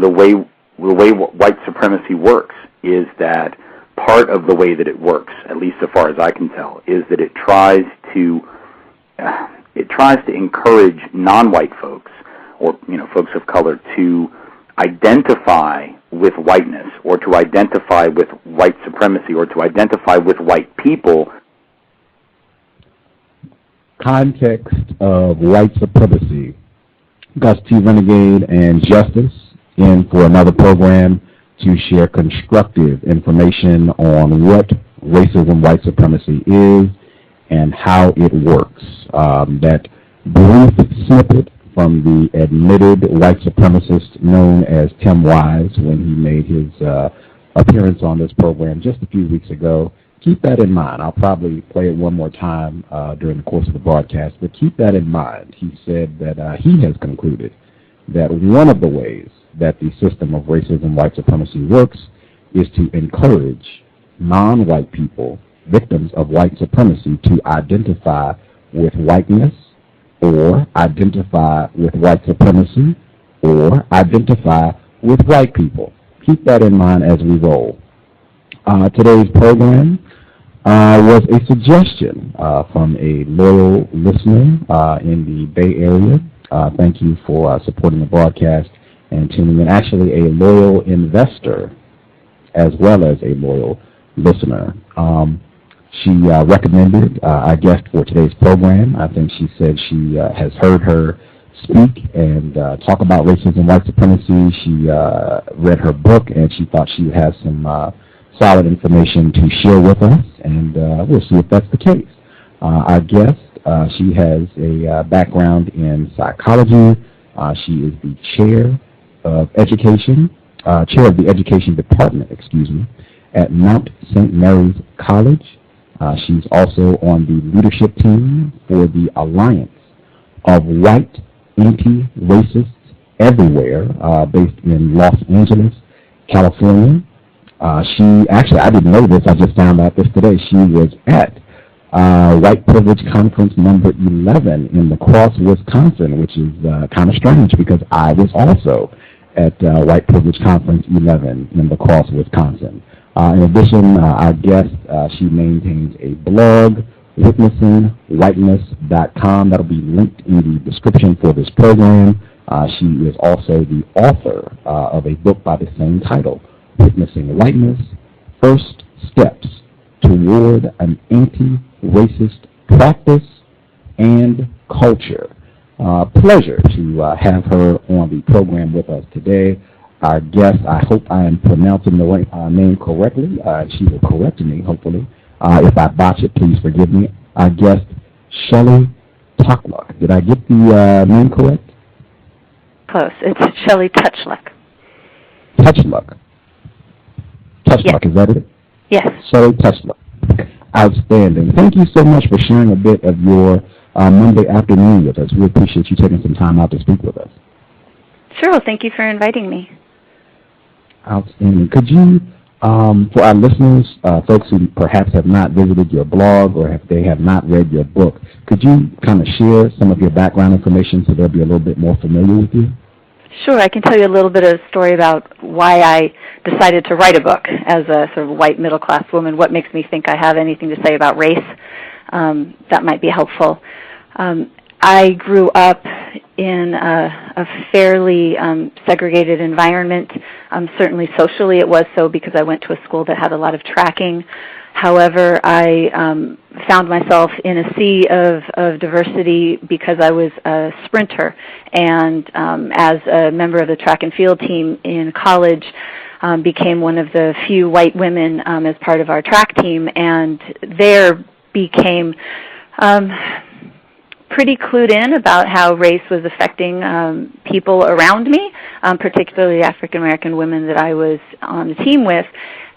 the way white supremacy works is that part of the way that it works, at least so far as I can tell, is that it tries to encourage non-white folks, or folks of color, to identify with whiteness, or to identify with white supremacy, or to identify with white people. Context of white supremacy. Gus T Renegade and Justice in for another program to share constructive information on what racism, white supremacy is, and how it works. That brief snippet from the admitted white supremacist known as Tim Wise when he made his appearance on this program just a few weeks ago. Keep that in mind. I'll probably play it one more time during the course of the broadcast, but keep that in mind. He said that he has concluded that one of the ways that the system of racism, white supremacy works is to encourage non-white people, victims of white supremacy, to identify with whiteness, or identify with white supremacy, or identify with white people. Keep that in mind as we roll. Today's program was a suggestion from a loyal listener in the Bay Area. Thank you for supporting the broadcast and tuning in. Actually, a loyal investor as well as a loyal listener. She recommended our guest for today's program. I think she said she has heard her speak and talk about racism, white supremacy. She read her book, and she thought she has some solid information to share with us, and we'll see if that's the case. Our guest, she has a background in psychology. She is the chair of the education department, at Mount St. Mary's College. She's also on the leadership team for the Alliance of White Anti-Racists Everywhere, based in Los Angeles, California. I didn't know this, I just found out this today. She was at White Privilege Conference number 11 in La Crosse, Wisconsin, which is kind of strange because I was also at White Privilege Conference 11 in La Crosse, Wisconsin. In addition, our guest, she maintains a blog, witnessingwhiteness.com. That'll be linked in the description for this program. She is also the author of a book by the same title, Witnessing Whiteness, First Steps Toward an Anti-Racist Practice and Culture. Pleasure to have her on the program with us today. Our guest, I hope I am pronouncing the name correctly. She will correct me, hopefully. If I botch it, please forgive me. Our guest, Shelly Tockluk. Did I get the name correct? Close. It's Shelly Tochluk. Tochluk. Tochluk, yes. Is that it? Yes. Shelly Tochluk. Outstanding. Thank you so much for sharing a bit of your Monday afternoon with us. We appreciate you taking some time out to speak with us. Sure. Well, thank you for inviting me. Outstanding. Could you, for our listeners, folks who perhaps have not visited your blog or if they have not read your book, could you kind of share some of your background information so they'll be a little bit more familiar with you? Sure. I can tell you a little bit of a story about why I decided to write a book as a sort of white middle-class woman, what makes me think I have anything to say about race. That might be helpful. I grew up in a fairly segregated environment. Certainly socially it was so because I went to a school that had a lot of tracking. However, I found myself in a sea of diversity because I was a sprinter. And as a member of the track and field team in college, became one of the few white women as part of our track team, and there became pretty clued in about how race was affecting people around me, particularly African American women that I was on the team with.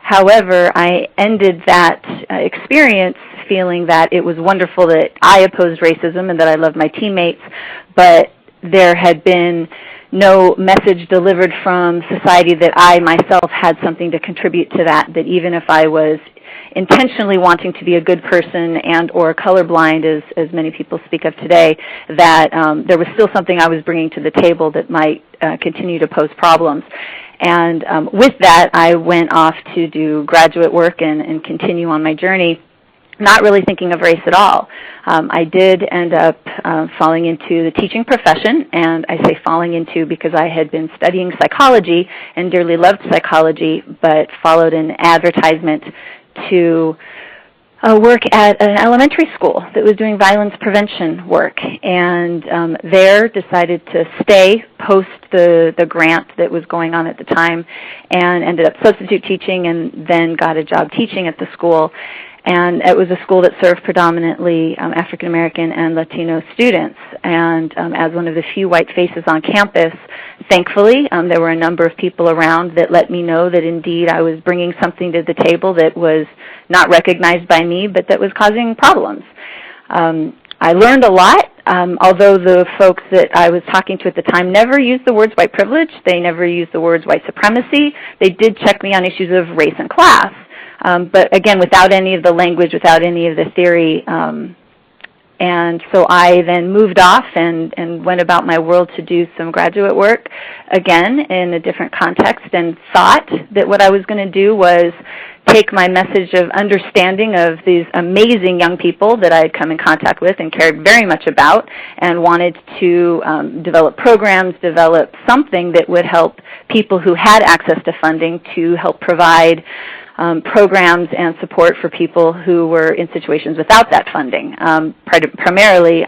However, I ended that experience feeling that it was wonderful that I opposed racism and that I loved my teammates, but there had been no message delivered from society that I myself had something to contribute to that even if I was intentionally wanting to be a good person and or colorblind, as many people speak of today, that there was still something I was bringing to the table that might continue to pose problems. And with that, I went off to do graduate work and continue on my journey, not really thinking of race at all. I did end up falling into the teaching profession, and I say falling into because I had been studying psychology and dearly loved psychology, but followed an advertisement to work at an elementary school that was doing violence prevention work, and there decided to stay post the grant that was going on at the time, and ended up substitute teaching and then got a job teaching at the school. And it was a school that served predominantly African American and Latino students. And as one of the few white faces on campus, thankfully, there were a number of people around that let me know that indeed I was bringing something to the table that was not recognized by me, but that was causing problems. I learned a lot, although the folks that I was talking to at the time never used the words white privilege. They never used the words white supremacy. They did check me on issues of race and class. But again, without any of the language, without any of the theory. And so I then moved off and went about my world to do some graduate work, again, in a different context, and thought that what I was going to do was take my message of understanding of these amazing young people that I had come in contact with and cared very much about, and wanted to develop programs, develop something that would help people who had access to funding to help provide programs and support for people who were in situations without that funding, primarily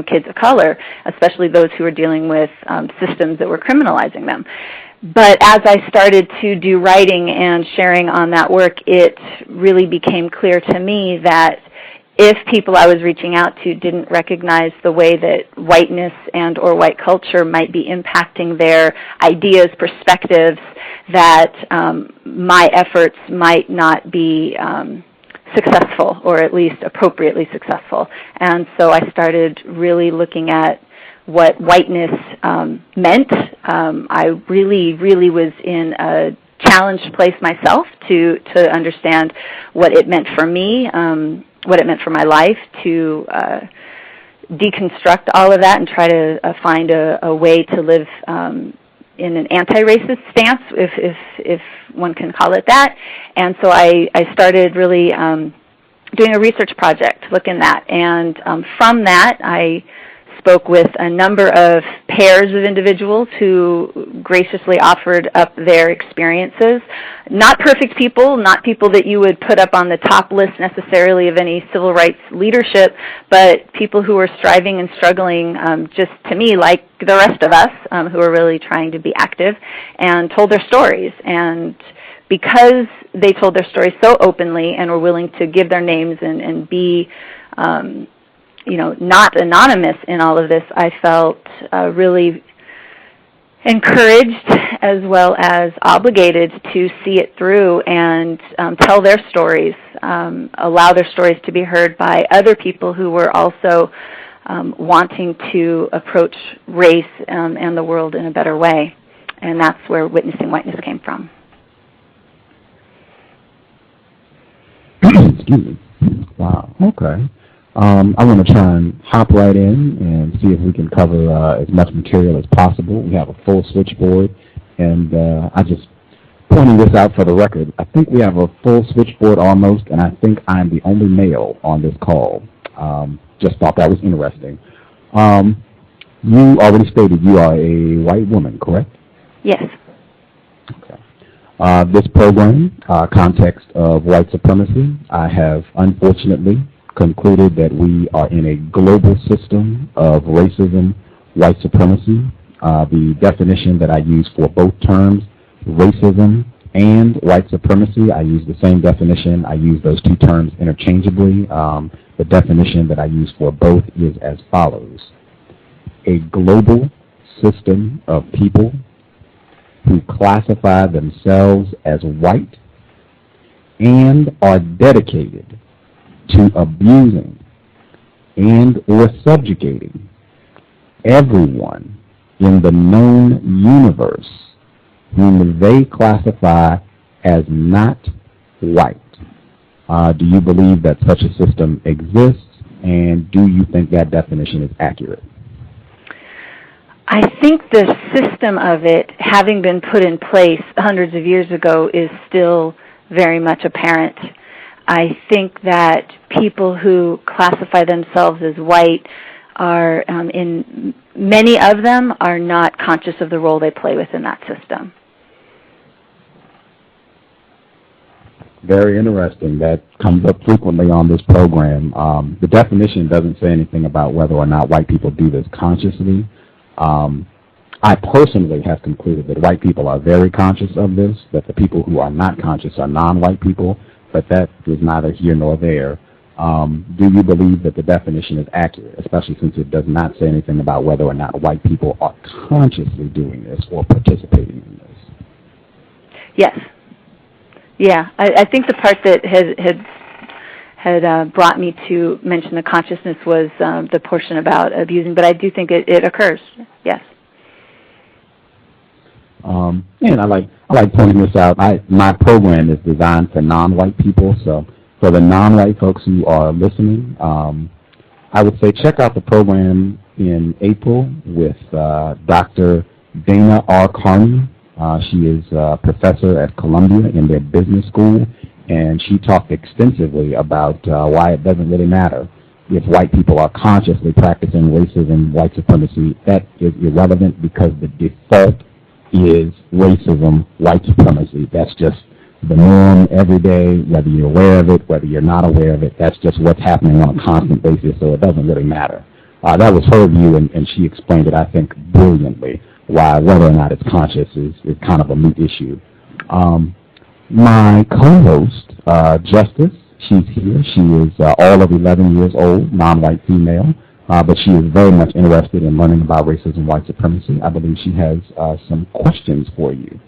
kids of color, especially those who were dealing with systems that were criminalizing them. But as I started to do writing and sharing on that work, it really became clear to me that if people I was reaching out to didn't recognize the way that whiteness and or white culture might be impacting their ideas, perspectives, that my efforts might not be successful, or at least appropriately successful. And so I started really looking at what whiteness meant. I really was in a challenged place myself to understand what it meant for me, what it meant for my life, to deconstruct all of that and try to find a way to live in an anti-racist stance, if one can call it that. And so I started really doing a research project looking at that. And from that, I spoke with a number of pairs of individuals who graciously offered up their experiences. Not perfect people, not people that you would put up on the top list necessarily of any civil rights leadership, but people who were striving and struggling, just to me, like the rest of us, who are really trying to be active, and told their stories. And because they told their stories so openly and were willing to give their names and be not anonymous in all of this, I felt really encouraged as well as obligated to see it through and tell their stories, allow their stories to be heard by other people who were also wanting to approach race and the world in a better way. And that's where Witnessing Whiteness came from. Excuse me. Wow, okay. I want to try and hop right in and see if we can cover as much material as possible. We have a full switchboard, and I just pointing this out for the record. I think we have a full switchboard almost, and I think I'm the only male on this call. Just thought that was interesting. You already stated you are a white woman, correct? Yes. Okay. This program, Context of White Supremacy, I have unfortunately concluded that we are in a global system of racism, white supremacy. The definition that I use for both terms, racism and white supremacy, I use the same definition. I use those two terms interchangeably. The definition that I use for both is as follows: a global system of people who classify themselves as white and are dedicated to abusing and or subjugating everyone in the known universe whom they classify as not white. Do you believe that such a system exists, and do you think that definition is accurate? I think the system of it, having been put in place hundreds of years ago, is still very much apparent. I think that people who classify themselves as white are, many of them are not conscious of the role they play within that system. Very interesting. That comes up frequently on this program. The definition doesn't say anything about whether or not white people do this consciously. I personally have concluded that white people are very conscious of this, that the people who are not conscious are non-white people, but that is neither here nor there. Do you believe that the definition is accurate, especially since it does not say anything about whether or not white people are consciously doing this or participating in this? Yes. Yeah, I think the part that had brought me to mention the consciousness was the portion about abusing, but I do think it occurs, yes. And I like pointing this out. My program is designed for non-white people, so for the non-white folks who are listening, I would say check out the program in April with Dr. Dana R. Carney. She is a professor at Columbia in their business school, and she talked extensively about why it doesn't really matter if white people are consciously practicing racism, white supremacy. That is irrelevant because the default is racism, white supremacy. That's just the norm every day, whether you're aware of it, whether you're not aware of it. That's just what's happening on a constant basis, so it doesn't really matter. That was her view, and she explained it, I think, brilliantly, why whether or not it's conscious is kind of a moot issue. My co-host, Justice, she's here. She is all of 11 years old, non-white female, but she is very much interested in learning about racism, white supremacy. I believe she has some questions for you.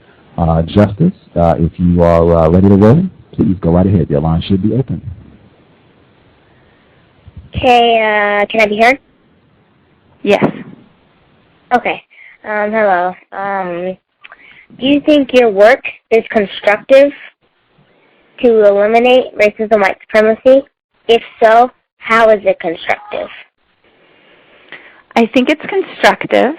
Justice, if you are ready to roll, please go right ahead. Your line should be open. Okay, can I be heard? Yes. Okay. Hello. Do you think your work is constructive to eliminate racism, white supremacy? If so, how is it constructive? I think it's constructive.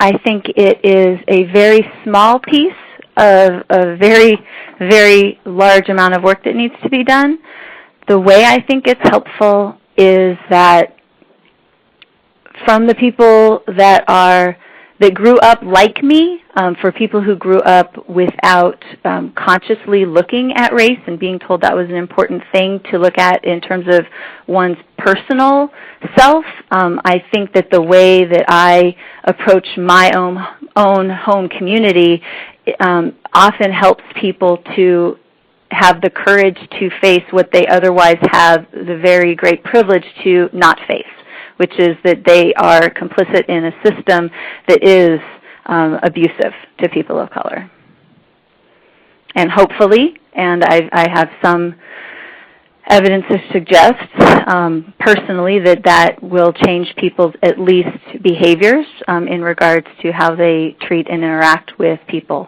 I think it is a very small piece of a very, very large amount of work that needs to be done. The way I think it's helpful is that from the people that grew up like me, for people who grew up without consciously looking at race and being told that was an important thing to look at in terms of one's personal self, I think that the way that I approach my own home community often helps people to have the courage to face what they otherwise have the very great privilege to not face, which is that they are complicit in a system that is abusive to people of color. And hopefully, and I have some evidence to suggest personally that will change people's at least behaviors in regards to how they treat and interact with people.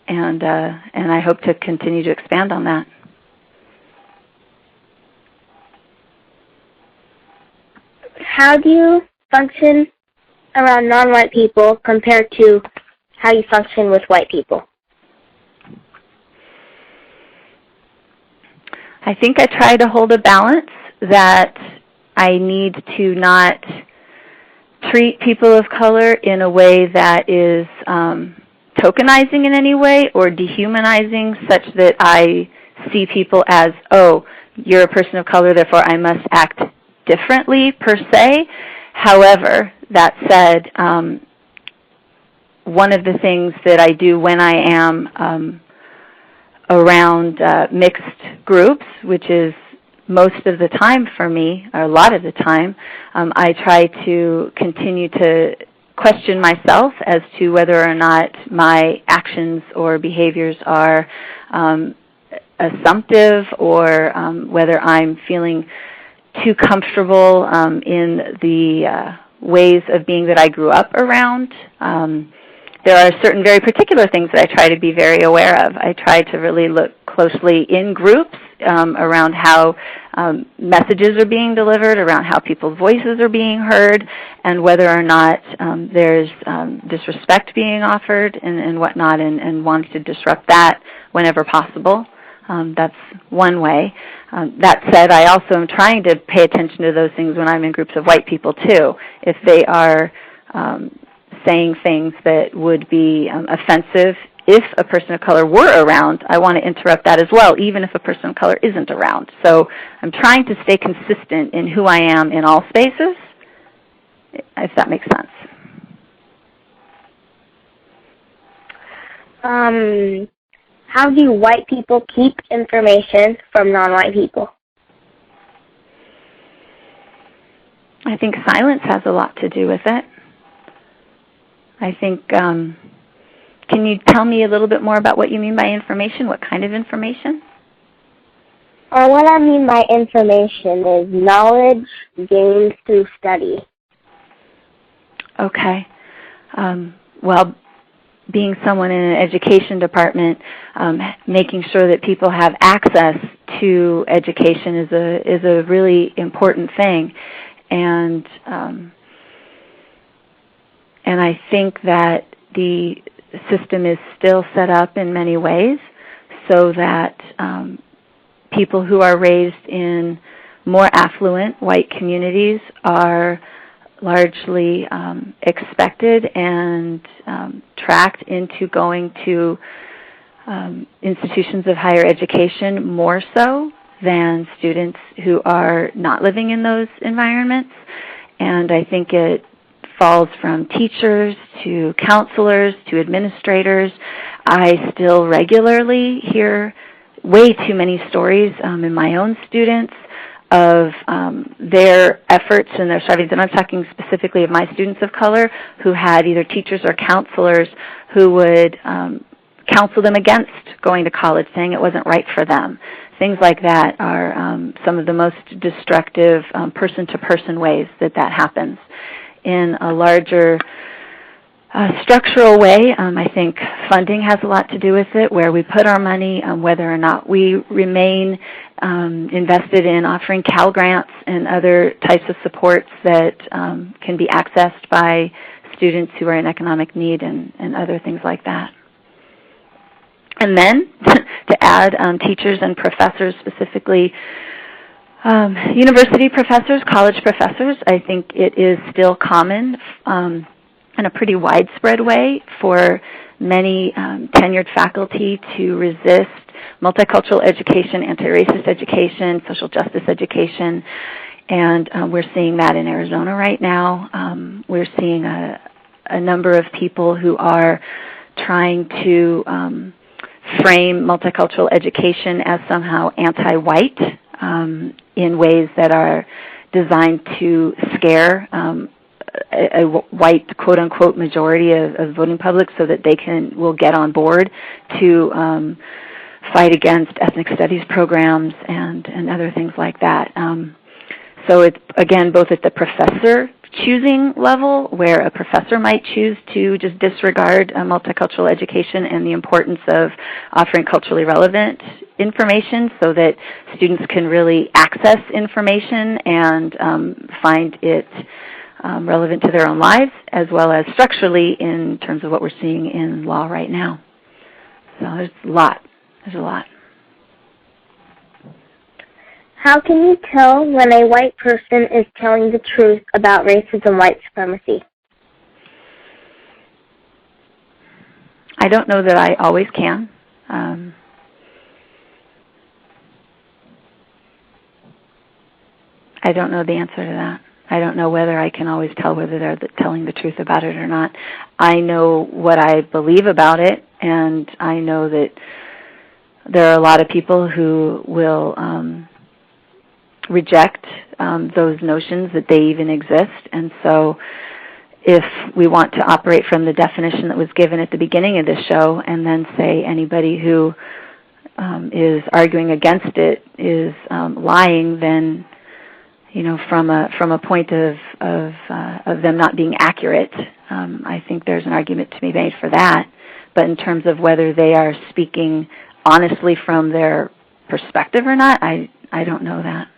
And I hope to continue to expand on that. How do you function around non-white people compared to how you function with white people? I think I try to hold a balance that I need to not treat people of color in a way that is tokenizing in any way or dehumanizing, such that I see people as, oh, you're a person of color, therefore I must act differently per se. However, that said, one of the things that I do when I am around mixed groups, which is most of the time for me, or a lot of the time, I try to continue to question myself as to whether or not my actions or behaviors are assumptive, or whether I'm feeling too comfortable in the ways of being that I grew up around. There are certain very particular things that I try to be very aware of. I try to really look closely in groups around how messages are being delivered, around how people's voices are being heard, and whether or not there's disrespect being offered and whatnot, and wanting to disrupt that whenever possible. That's one way. That said, I also am trying to pay attention to those things when I'm in groups of white people, too. If they are saying things that would be offensive, if a person of color were around, I want to interrupt that as well, even if a person of color isn't around. So I'm trying to stay consistent in who I am in all spaces, if that makes sense. How do white people keep information from non-white people? I think silence has a lot to do with it. I think, can you tell me a little bit more about what you mean by information? What kind of information? What I mean by information is knowledge gained through study. Okay. Well, being someone in an education department, making sure that people have access to education is a really important thing, and I think that the system is still set up in many ways so that people who are raised in more affluent white communities are largely expected and tracked into going to institutions of higher education more so than students who are not living in those environments. And I think it falls from teachers to counselors to administrators. I still regularly hear way too many stories in my own students of their efforts and their strivings, and I'm talking specifically of my students of color who had either teachers or counselors who would counsel them against going to college, saying it wasn't right for them. Things like that are some of the most destructive person-to-person ways that happens. In a larger structural way, I think funding has a lot to do with it, where we put our money, whether or not we remain invested in offering Cal Grants and other types of supports that can be accessed by students who are in economic need and other things like that. And then to add teachers and professors, specifically university professors, college professors, I think it is still common in a pretty widespread way for many tenured faculty to resist multicultural education, anti-racist education, social justice education, and we're seeing that in Arizona right now. We're seeing a number of people who are trying to frame multicultural education as somehow anti-white in ways that are designed to scare a white, quote-unquote, majority of voting public so that they will get on board to fight against ethnic studies programs and other things like that. So it's, again, both at the professor choosing level, where a professor might choose to just disregard multicultural education and the importance of offering culturally relevant information so that students can really access information and find it relevant to their own lives, as well as structurally in terms of what we're seeing in law right now. So there's a lot. There's a lot. How can you tell when a white person is telling the truth about racism and white supremacy? I don't know that I always can. I don't know the answer to that. I don't know whether I can always tell whether they're telling the truth about it or not. I know what I believe about it, and I know that there are a lot of people who will reject those notions that they even exist. And so if we want to operate from the definition that was given at the beginning of this show and then say anybody who is arguing against it is lying, then from a point of them not being accurate, I think there's an argument to be made for that. But in terms of whether they are speaking honestly from their perspective or not, I don't know that.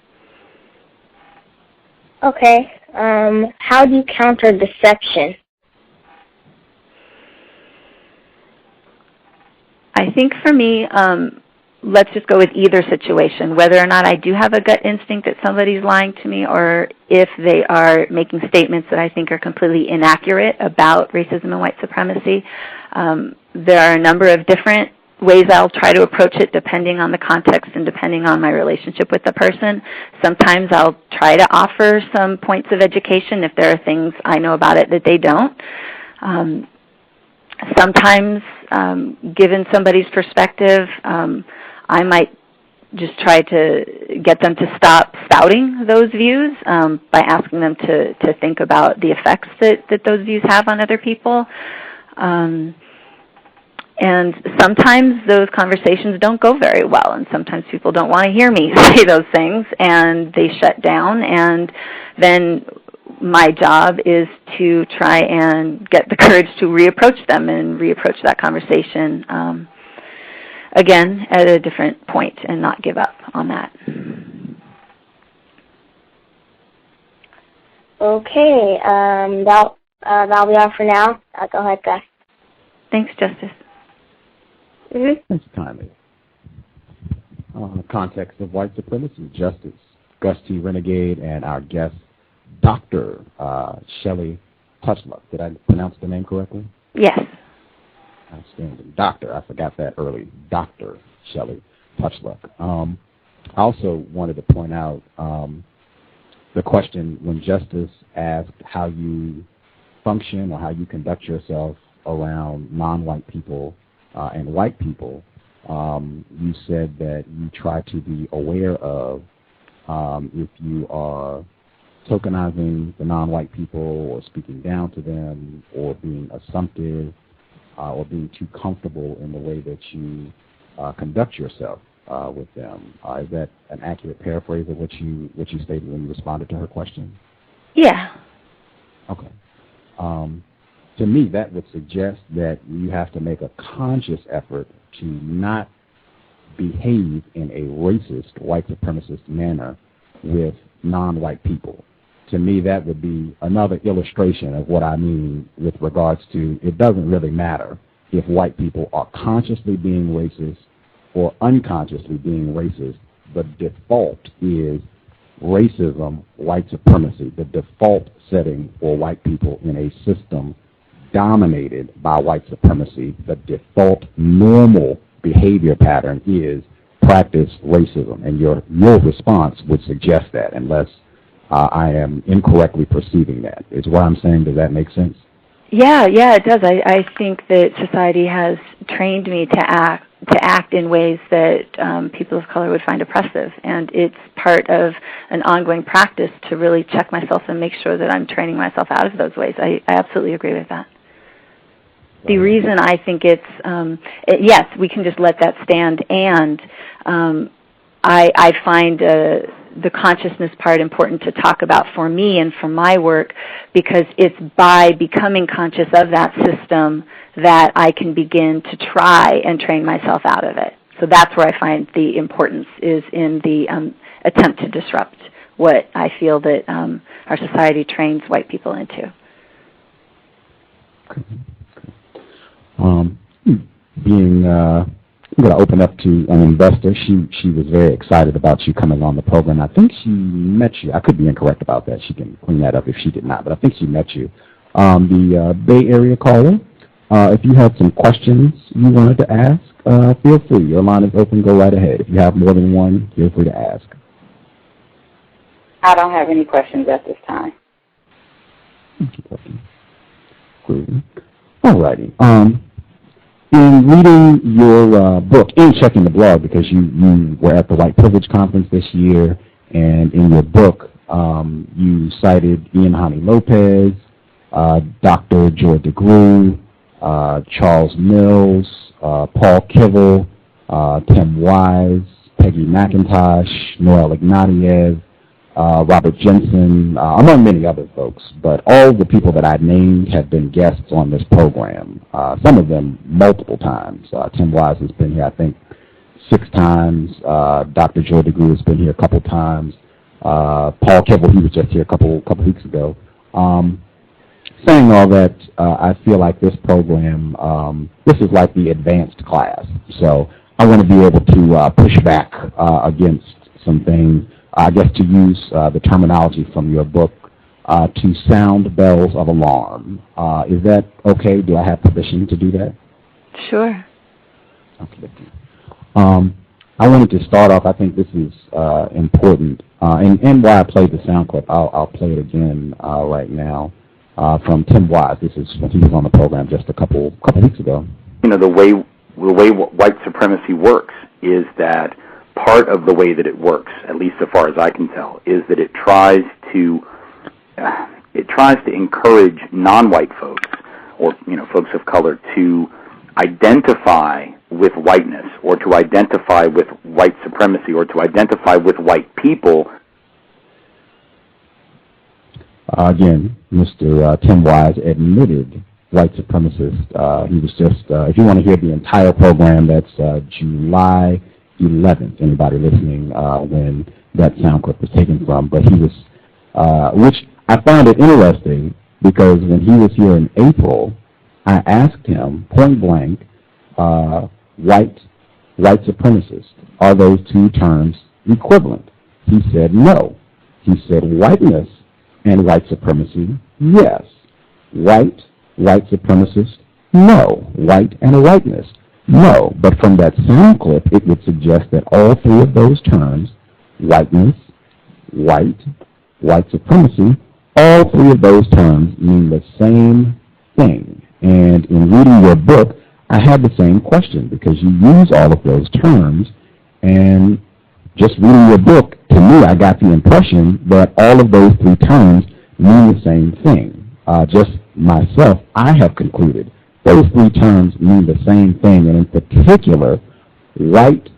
Okay. How do you counter deception? I think for me, let's just go with either situation, whether or not I do have a gut instinct that somebody's lying to me, or if they are making statements that I think are completely inaccurate about racism and white supremacy. There are a number of different ways I'll try to approach it depending on the context and depending on my relationship with the person. Sometimes I'll try to offer some points of education if there are things I know about it that they don't. Sometimes, given somebody's perspective, I might just try to get them to stop spouting those views by asking them to think about the effects that those views have on other people. And sometimes those conversations don't go very well, and sometimes people don't want to hear me say those things, and they shut down, and then my job is to try and get the courage to reapproach them and reapproach that conversation again at a different point and not give up on that. Okay, that'll be all for now. Go ahead, Gus. Thanks, Justice. Mm-hmm. Thanks kindly. Context of white supremacy, Justice, Gus T Renegade, and our guest, Dr. Shelly Tochluk. Did I pronounce the name correctly? Yes. Outstanding. Doctor, I forgot that early. Dr. Shelly Tochluk. I also wanted to point out the question when Justice asked how you function or how you conduct yourself around non-white people and white people. You said that you try to be aware of if you are tokenizing the non-white people or speaking down to them or being assumptive or being too comfortable in the way that you conduct yourself with them. Is that an accurate paraphrase of what you stated when you responded to her question? Yeah. Okay. To me, that would suggest that you have to make a conscious effort to not behave in a racist, white supremacist manner with non-white people. To me, that would be another illustration of what I mean with regards to it doesn't really matter if white people are consciously being racist or unconsciously being racist. The default is racism, white supremacy, the default setting for white people in a system dominated by white supremacy. The default normal behavior pattern is practice racism, and your response would suggest that, unless I am incorrectly perceiving that. Is what I'm saying, does that make sense? Yeah, it does. I think that society has trained me to act in ways that people of color would find oppressive, and it's part of an ongoing practice to really check myself and make sure that I'm training myself out of those ways. I absolutely agree with that. The reason I think yes, we can just let that stand, and I find the consciousness part important to talk about for me and for my work, because it's by becoming conscious of that system that I can begin to try and train myself out of it. So that's where I find the importance is in the attempt to disrupt what I feel that our society trains white people into. I'm going to open up to an investor. She was very excited about you coming on the program. I think she met you. I could be incorrect about that. She can clean that up if she did not, but I think she met you. The Bay Area caller, if you had some questions you wanted to ask, feel free. Your line is open. Go right ahead. If you have more than one, feel free to ask. I don't have any questions at this time. All righty. In reading your book and checking the blog, because you were at the White Privilege Conference this year, and in your book you cited Ian Hani Lopez, Dr. Joy DeGruy, Charles Mills, Paul Kivel, Tim Wise, Peggy McIntosh, Noel Ignatieff, Robert Jensen, among many other folks. But all the people that I named have been guests on this program, some of them multiple times. Tim Wise has been here, I think, 6 times. Dr. Joy DeGrue has been here a couple times. Paul Kibble, he was just here a couple weeks ago. Saying all that, I feel like this program, this is like the advanced class. So I want to be able to push back against some things, I guess to use the terminology from your book, to sound bells of alarm. Is that okay? Do I have permission to do that? Sure. Okay. I wanted to start off, I think this is important, and while I played the sound clip, I'll play it again right now from Tim Wise. This is when he was on the program just a couple weeks ago. You know, the way white supremacy works is that part of the way that it works, at least so far as I can tell, is that it tries to encourage non-white folks, or folks of color, to identify with whiteness, or to identify with white supremacy, or to identify with white people. Again, Mr. Tim Wise admitted white supremacist. He was just, if you want to hear the entire program, that's July 11th, anybody listening, when that sound clip was taken from. But he was, which I found it interesting, because when he was here in April, I asked him point blank, white supremacist, are those two terms equivalent? He said no. He said whiteness and white supremacy, yes. White supremacist, no. White and a whiteness, no. But from that sound clip, it would suggest that all three of those terms, whiteness, white supremacy, all three of those terms mean the same thing. And in reading your book, I had the same question, because you use all of those terms, and just reading your book, to me, I got the impression that all of those three terms mean the same thing. Just myself, I have concluded those three terms mean the same thing, and in particular, white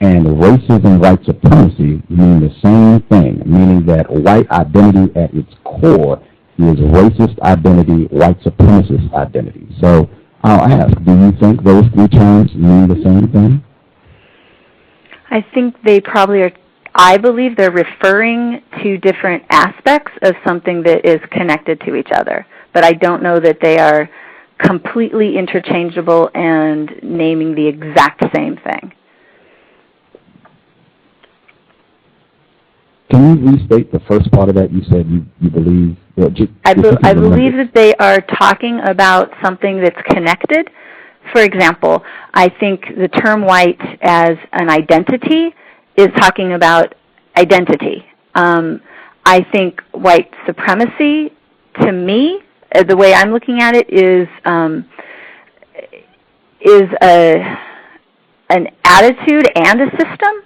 and racism, white supremacy mean the same thing, meaning that white identity at its core is racist identity, white supremacist identity. So I'll ask, do you think those three terms mean the same thing? I think they probably are. I believe they're referring to different aspects of something that is connected to each other, but I don't know that they are completely interchangeable and naming the exact same thing. Can you restate the first part of that? You said you believe... I believe that they are talking about something that's connected. For example, I think the term white as an identity is talking about identity. I think white supremacy, to me, the way I'm looking at it, is an attitude and a system.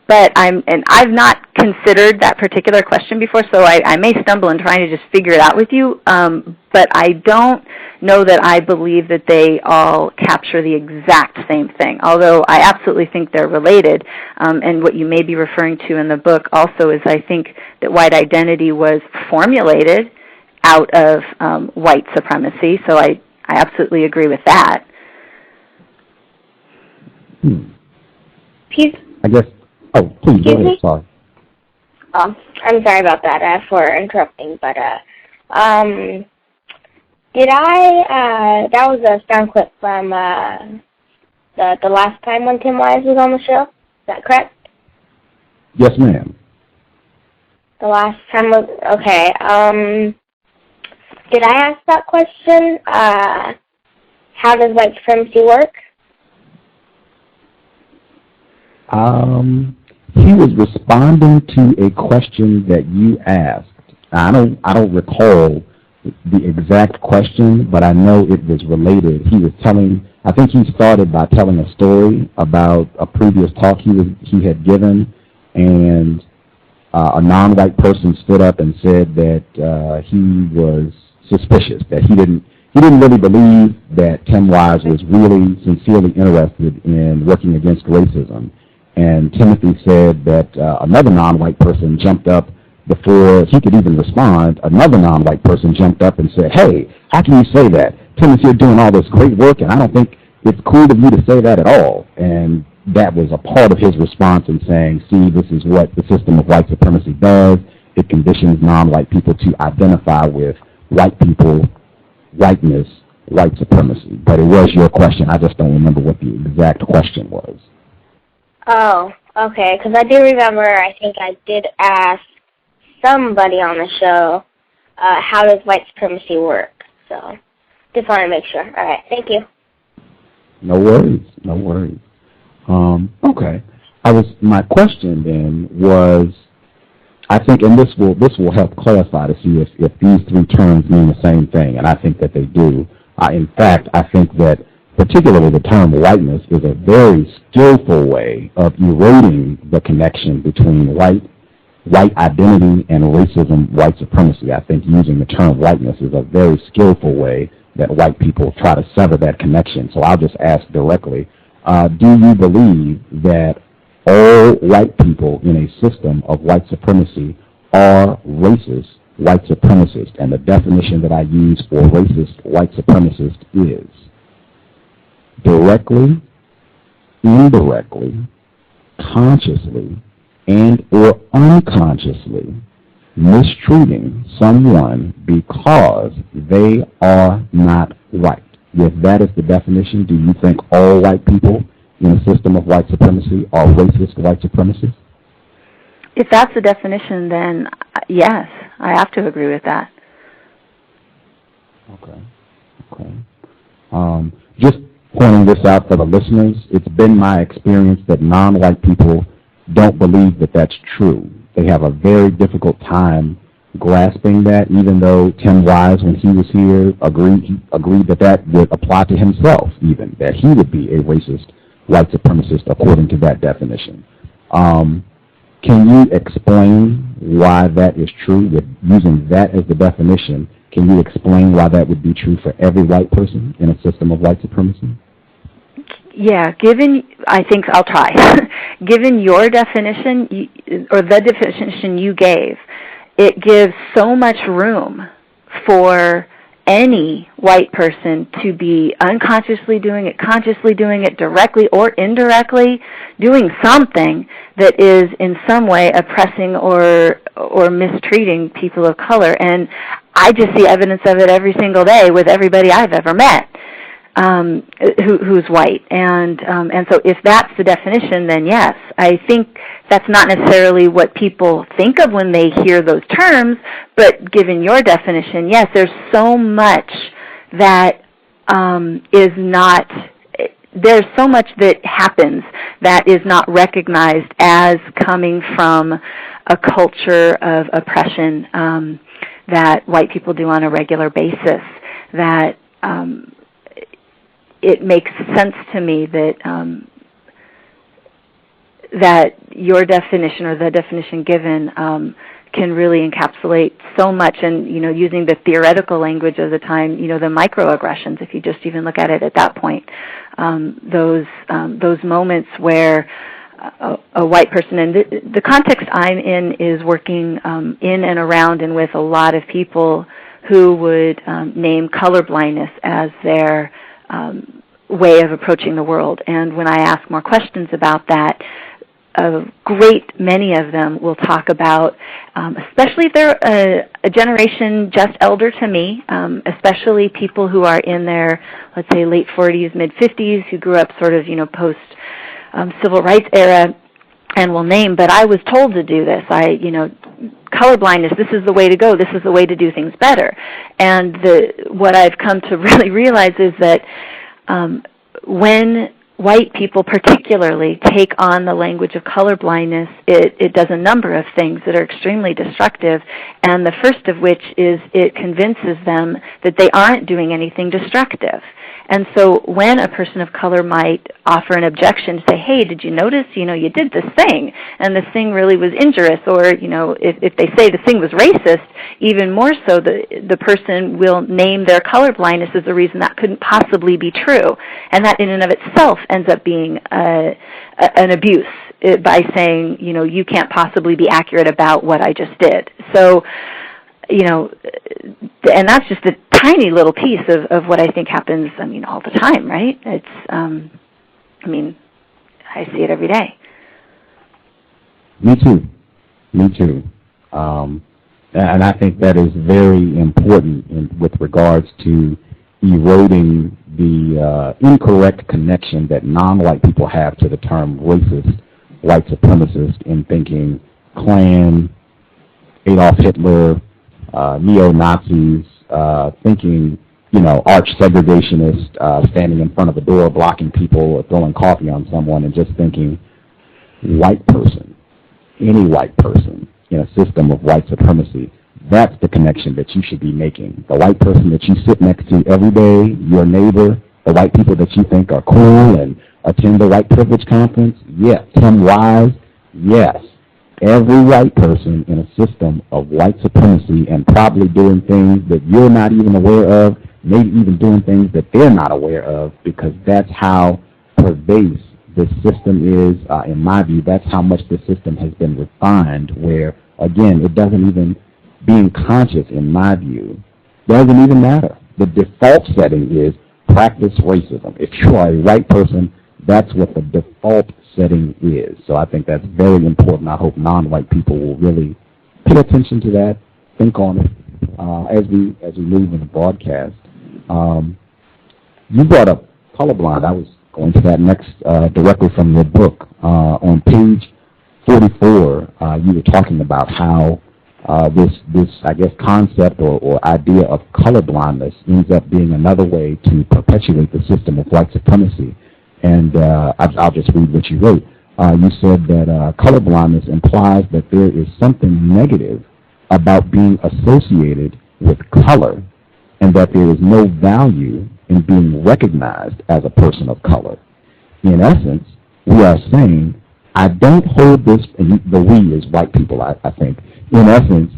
But I've not considered that particular question before, so I may stumble in trying to just figure it out with you. But I don't know that I believe that they all capture the exact same thing, although I absolutely think they're related. And what you may be referring to in the book also is, I think that white identity was formulated out of white supremacy, so I absolutely agree with that. I guess... Oh, please, go ahead, sorry. I'm sorry about that for interrupting, but that was a sound clip from the last time when Tim Wise was on the show. Is that correct? Yes, ma'am. The last time was, okay. Did I ask that question? How does white supremacy work? He was responding to a question that you asked. I don't recall the exact question, but I know it was related. He was telling, I think he started by telling a story about a previous talk he had given, and a non-white person stood up and said that he was suspicious, that he didn't really believe that Tim Wise was really sincerely interested in working against racism. And Timothy said that another non-white person jumped up before he could even respond. Another non-white person jumped up and said, "Hey, how can you say that? Timothy, you're doing all this great work, and I don't think it's cool of you to say that at all. And that was a part of his response in saying, see, this is what the system of white supremacy does. It conditions non-white people to identify with white people, whiteness, white supremacy. But it was your question. I just don't remember what the exact question was. Oh, okay, because I do remember, I think I did ask somebody on the show, how does white supremacy work? So, just want to make sure. All right, thank you. No worries, no worries. Okay. My question then was, I think, and this will help clarify to see if these three terms mean the same thing, and I think that they do. In fact, I think that particularly the term whiteness is a very skillful way of eroding the connection between white identity and racism, white supremacy. I think using the term whiteness is a very skillful way that white people try to sever that connection. So I'll just ask directly, do you believe that all white people in a system of white supremacy are racist white supremacists? And the definition that I use for racist white supremacist is directly, indirectly, consciously, and or unconsciously mistreating someone because they are not white. If that is the definition, do you think all white people in a system of white supremacy are racist white supremacists? If that's the definition, then yes, I have to agree with that. Okay. Just pointing this out for the listeners, it's been my experience that non-white people don't believe that that's true. They have a very difficult time grasping that, even though Tim Wise, when he was here, agreed that would apply to himself, even, that he would be a racist white supremacist according to that definition. Can you explain why that is true? With using that as the definition, can you explain why that would be true for every white person in a system of white supremacy? Yeah, I think I'll try. Given your definition, or the definition you gave, it gives so much room for any white person to be unconsciously doing it, consciously doing it, directly or indirectly, doing something that is in some way oppressing or mistreating people of color. And I just see evidence of it every single day with everybody I've ever met who's white. And so if that's the definition, then yes, I think that's not necessarily what people think of when they hear those terms, but given your definition, yes, there's so much that there's so much that happens that is not recognized as coming from a culture of oppression that white people do on a regular basis, that it makes sense to me that that your definition or the definition given can really encapsulate so much. And using the theoretical language of the time, the microaggressions. If you just even look at it at that point, those moments where a white person, and the context I'm in is working in and around and with a lot of people who would name colorblindness as their way of approaching the world. And when I ask more questions about that, a great many of them will talk about, especially if they're a generation just elder to me, especially people who are in their, let's say, late 40s, mid-50s, who grew up sort of, post-civil rights era, and will name, but I was told to do this. Colorblindness, this is the way to go. This is the way to do things better. And what I've come to really realize is that when white people particularly take on the language of colorblindness, it does a number of things that are extremely destructive, and the first of which is it convinces them that they aren't doing anything destructive. And so when a person of color might offer an objection to say, hey, did you notice, you did this thing, and this thing really was injurious, or, if they say the thing was racist, even more so the person will name their colorblindness as the reason that couldn't possibly be true. And that in and of itself ends up being an abuse by saying, you can't possibly be accurate about what I just did. So, and that's just the tiny little piece of what I think happens, all the time, right? It's, I see it every day. Me too. And I think that is very important with regards to eroding the incorrect connection that non-white people have to the term racist, white supremacist, in thinking Klan, Adolf Hitler, neo-Nazis, thinking, arch segregationists standing in front of a door blocking people or throwing coffee on someone, and just thinking white person, any white person in a system of white supremacy. That's the connection that you should be making. The white person that you sit next to every day, your neighbor, the white people that you think are cool and attend the white privilege conference, yes. Tim Wise, yes. Every white person in a system of white supremacy, and probably doing things that you're not even aware of, maybe even doing things that they're not aware of, because that's how pervasive this system is. In my view, that's how much the system has been refined, where, again, it doesn't even, being conscious, in my view, doesn't even matter. The default setting is practice racism. If you are a white person, that's what the default setting is. So I think that's very important. I hope non-white people will really pay attention to that, think on it as we move in the broadcast. You brought up colorblind. I was going to that next directly from your book. On page 44, you were talking about how this I guess concept or idea of colorblindness ends up being another way to perpetuate the system of white supremacy. And I'll just read what you wrote. You said that colorblindness implies that there is something negative about being associated with color, and that there is no value in being recognized as a person of color. In essence, we are saying, I don't hold this, and the we is white people, I think. In essence,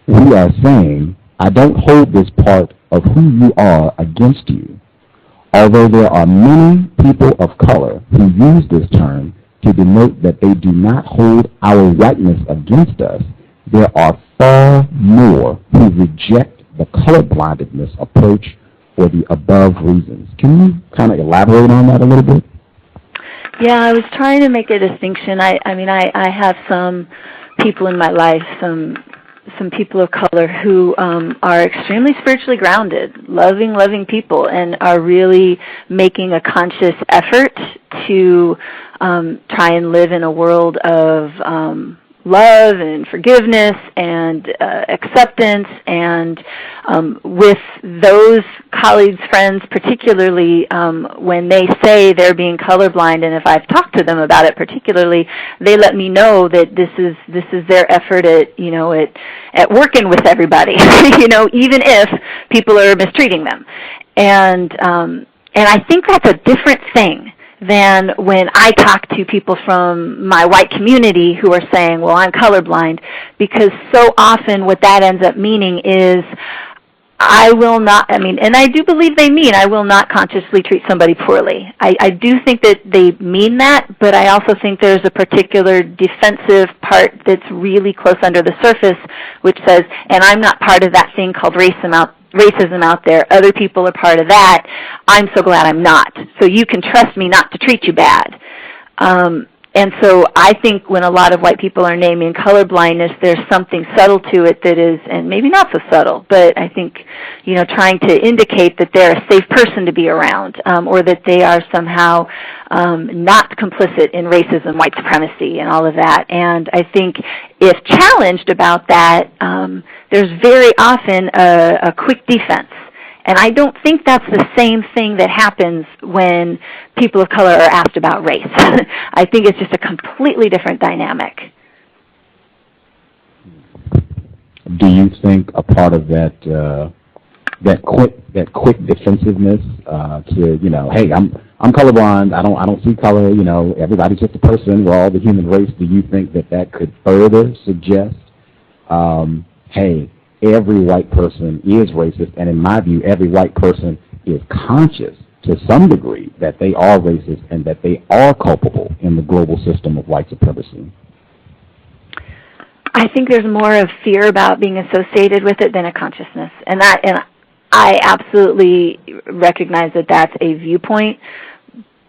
we are saying, I don't hold this part of who you are against you. Although there are many people of color who use this term to denote that they do not hold our whiteness against us, there are far more who reject the colorblindedness approach for the above reasons. Can you kind of elaborate on that a little bit? Yeah, I was trying to make a distinction. I have some people in my life, some people of color who are extremely spiritually grounded, loving people, and are really making a conscious effort to try and live in a world of love and forgiveness and acceptance. And with those colleagues, friends, particularly when they say they're being colorblind, and if I've talked to them about it particularly, they let me know that this is their effort at working with everybody, even if people are mistreating them. And I think that's a different thing than when I talk to people from my white community who are saying, well, I'm colorblind, because so often what that ends up meaning is I will not, and I do believe they mean I will not consciously treat somebody poorly. I do think that they mean that, but I also think there's a particular defensive part that's really close under the surface, which says, and I'm not part of that thing called racism out there. Other people are part of that. I'm so glad I'm not. So you can trust me not to treat you bad. And so I think when a lot of white people are naming colorblindness, there's something subtle to it that is, and maybe not so subtle, but I think, trying to indicate that they're a safe person to be around, or that they are somehow not complicit in racism, white supremacy, and all of that. And I think if challenged about that, there's very often a quick defense. And I don't think that's the same thing that happens when people of color are asked about race. I think it's just a completely different dynamic. Do you think a part of that quick defensiveness to hey, I'm colorblind, I don't see color, everybody's just a person, we're all the human race. Do you think that could further suggest hey, every white person is racist, and in my view, every white person is conscious to some degree that they are racist and that they are culpable in the global system of white supremacy? I think there's more of fear about being associated with it than a consciousness, and I absolutely recognize that that's a viewpoint,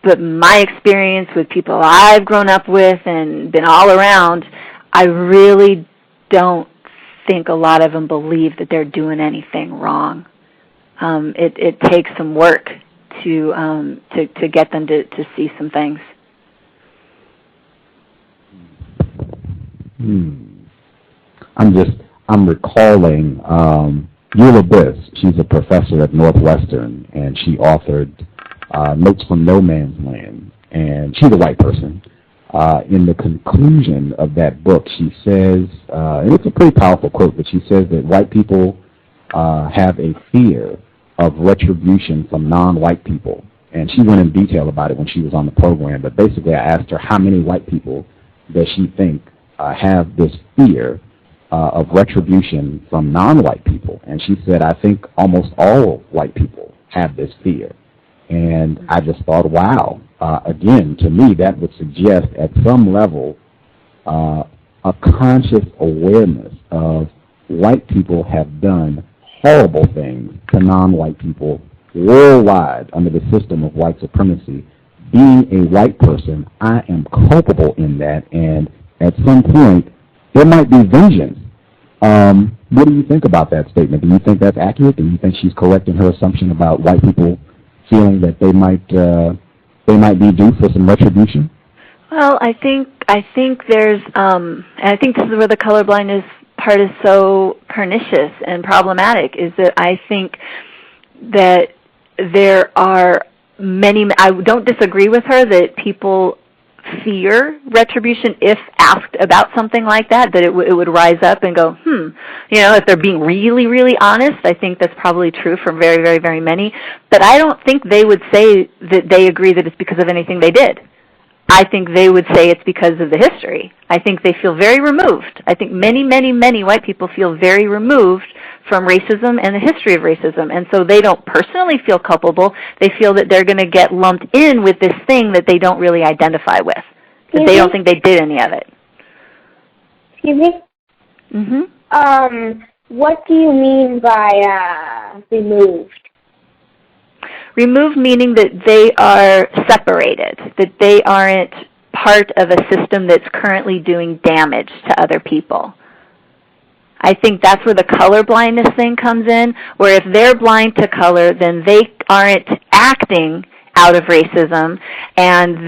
but my experience with people I've grown up with and been all around, I really don't think a lot of them believe that they're doing anything wrong. It takes some work to get them to see some things. I'm recalling Eula Biss. She's a professor at Northwestern, and she authored Notes from No Man's Land, and she's a white person. In the conclusion of that book, she says, and it's a pretty powerful quote, but she says that white people have a fear of retribution from non-white people. And she went in detail about it when she was on the program, but basically I asked her how many white people does she think have this fear of retribution from non-white people. And she said, I think almost all white people have this fear. And I just thought, wow, again, to me, that would suggest at some level a conscious awareness of white people have done horrible things to non-white people worldwide under the system of white supremacy. Being a white person, I am culpable in that, and at some point, there might be vengeance. What do you think about that statement? Do you think that's accurate? Do you think she's correct in her assumption about white people feeling that they might be due for some retribution? Well, I think there's, and I think this is where the colorblindness part is so pernicious and problematic, is that I think that there are many, I don't disagree with her that people fear retribution if asked about something like that it would rise up and go, if they're being really, really honest, I think that's probably true for very, very, very many. But I don't think they would say that they agree that it's because of anything they did. I think they would say it's because of the history. I think they feel very removed. I think many, many, many white people feel very removed from racism and the history of racism. And so they don't personally feel culpable. They feel that they're going to get lumped in with this thing that they don't really identify with. That they don't think they did any of it. Excuse me? Mm-hmm. What do you mean by removed? Removed meaning that they are separated, that they aren't part of a system that's currently doing damage to other people. I think that's where the colorblindness thing comes in, where if they're blind to color, then they aren't acting out of racism, and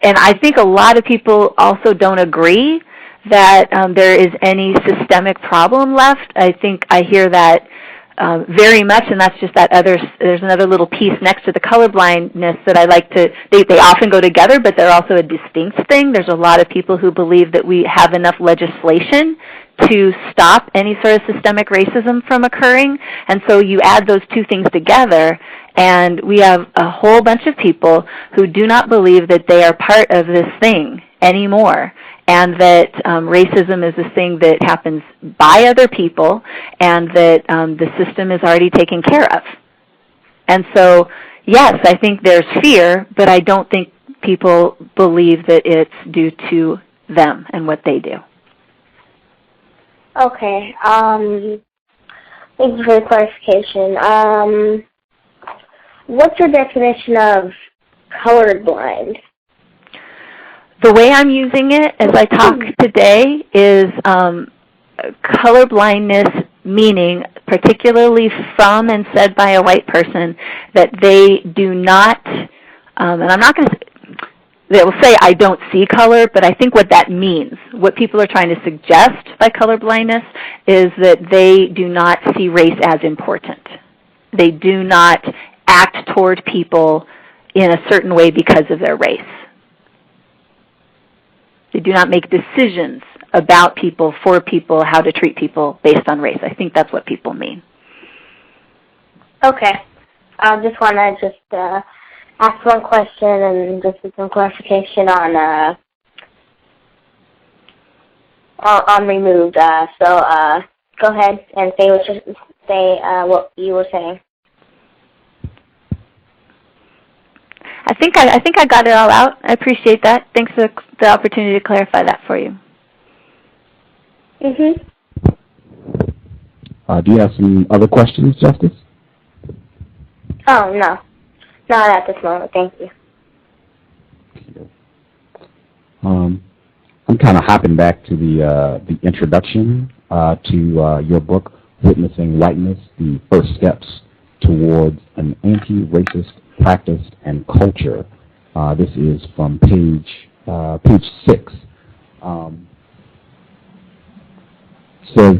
I think a lot of people also don't agree that there is any systemic problem left. I think I hear that very much, and that's just that there's another little piece next to the colorblindness that I like to, they often go together, but they're also a distinct thing. There's a lot of people who believe that we have enough legislation to stop any sort of systemic racism from occurring, and so you add those two things together, and we have a whole bunch of people who do not believe that they are part of this thing anymore, and that racism is a thing that happens by other people, and that the system is already taken care of. And so, yes, I think there's fear, but I don't think people believe that it's due to them and what they do. Okay. Thank you for the clarification. What's your definition of colorblind? The way I'm using it as I talk today is colorblindness, meaning particularly from and said by a white person that they do not, and I'm not going to, they will say I don't see color, but I think what that means, what people are trying to suggest by colorblindness is that they do not see race as important. They do not act toward people in a certain way because of their race. They do not make decisions about people, for people, how to treat people based on race. I think that's what people mean. Okay. I just want to ask one question and just get some clarification on removed. So go ahead and say what you were saying. I think I got it all out. I appreciate that. Thanks for the opportunity to clarify that for you. Do you have some other questions, Justice? Oh, no. Not at this moment, thank you. I'm kind of hopping back to the introduction to your book, Witnessing Whiteness, the First Steps Towards an Anti-Racist Practice and Culture. This is from page 6. Says,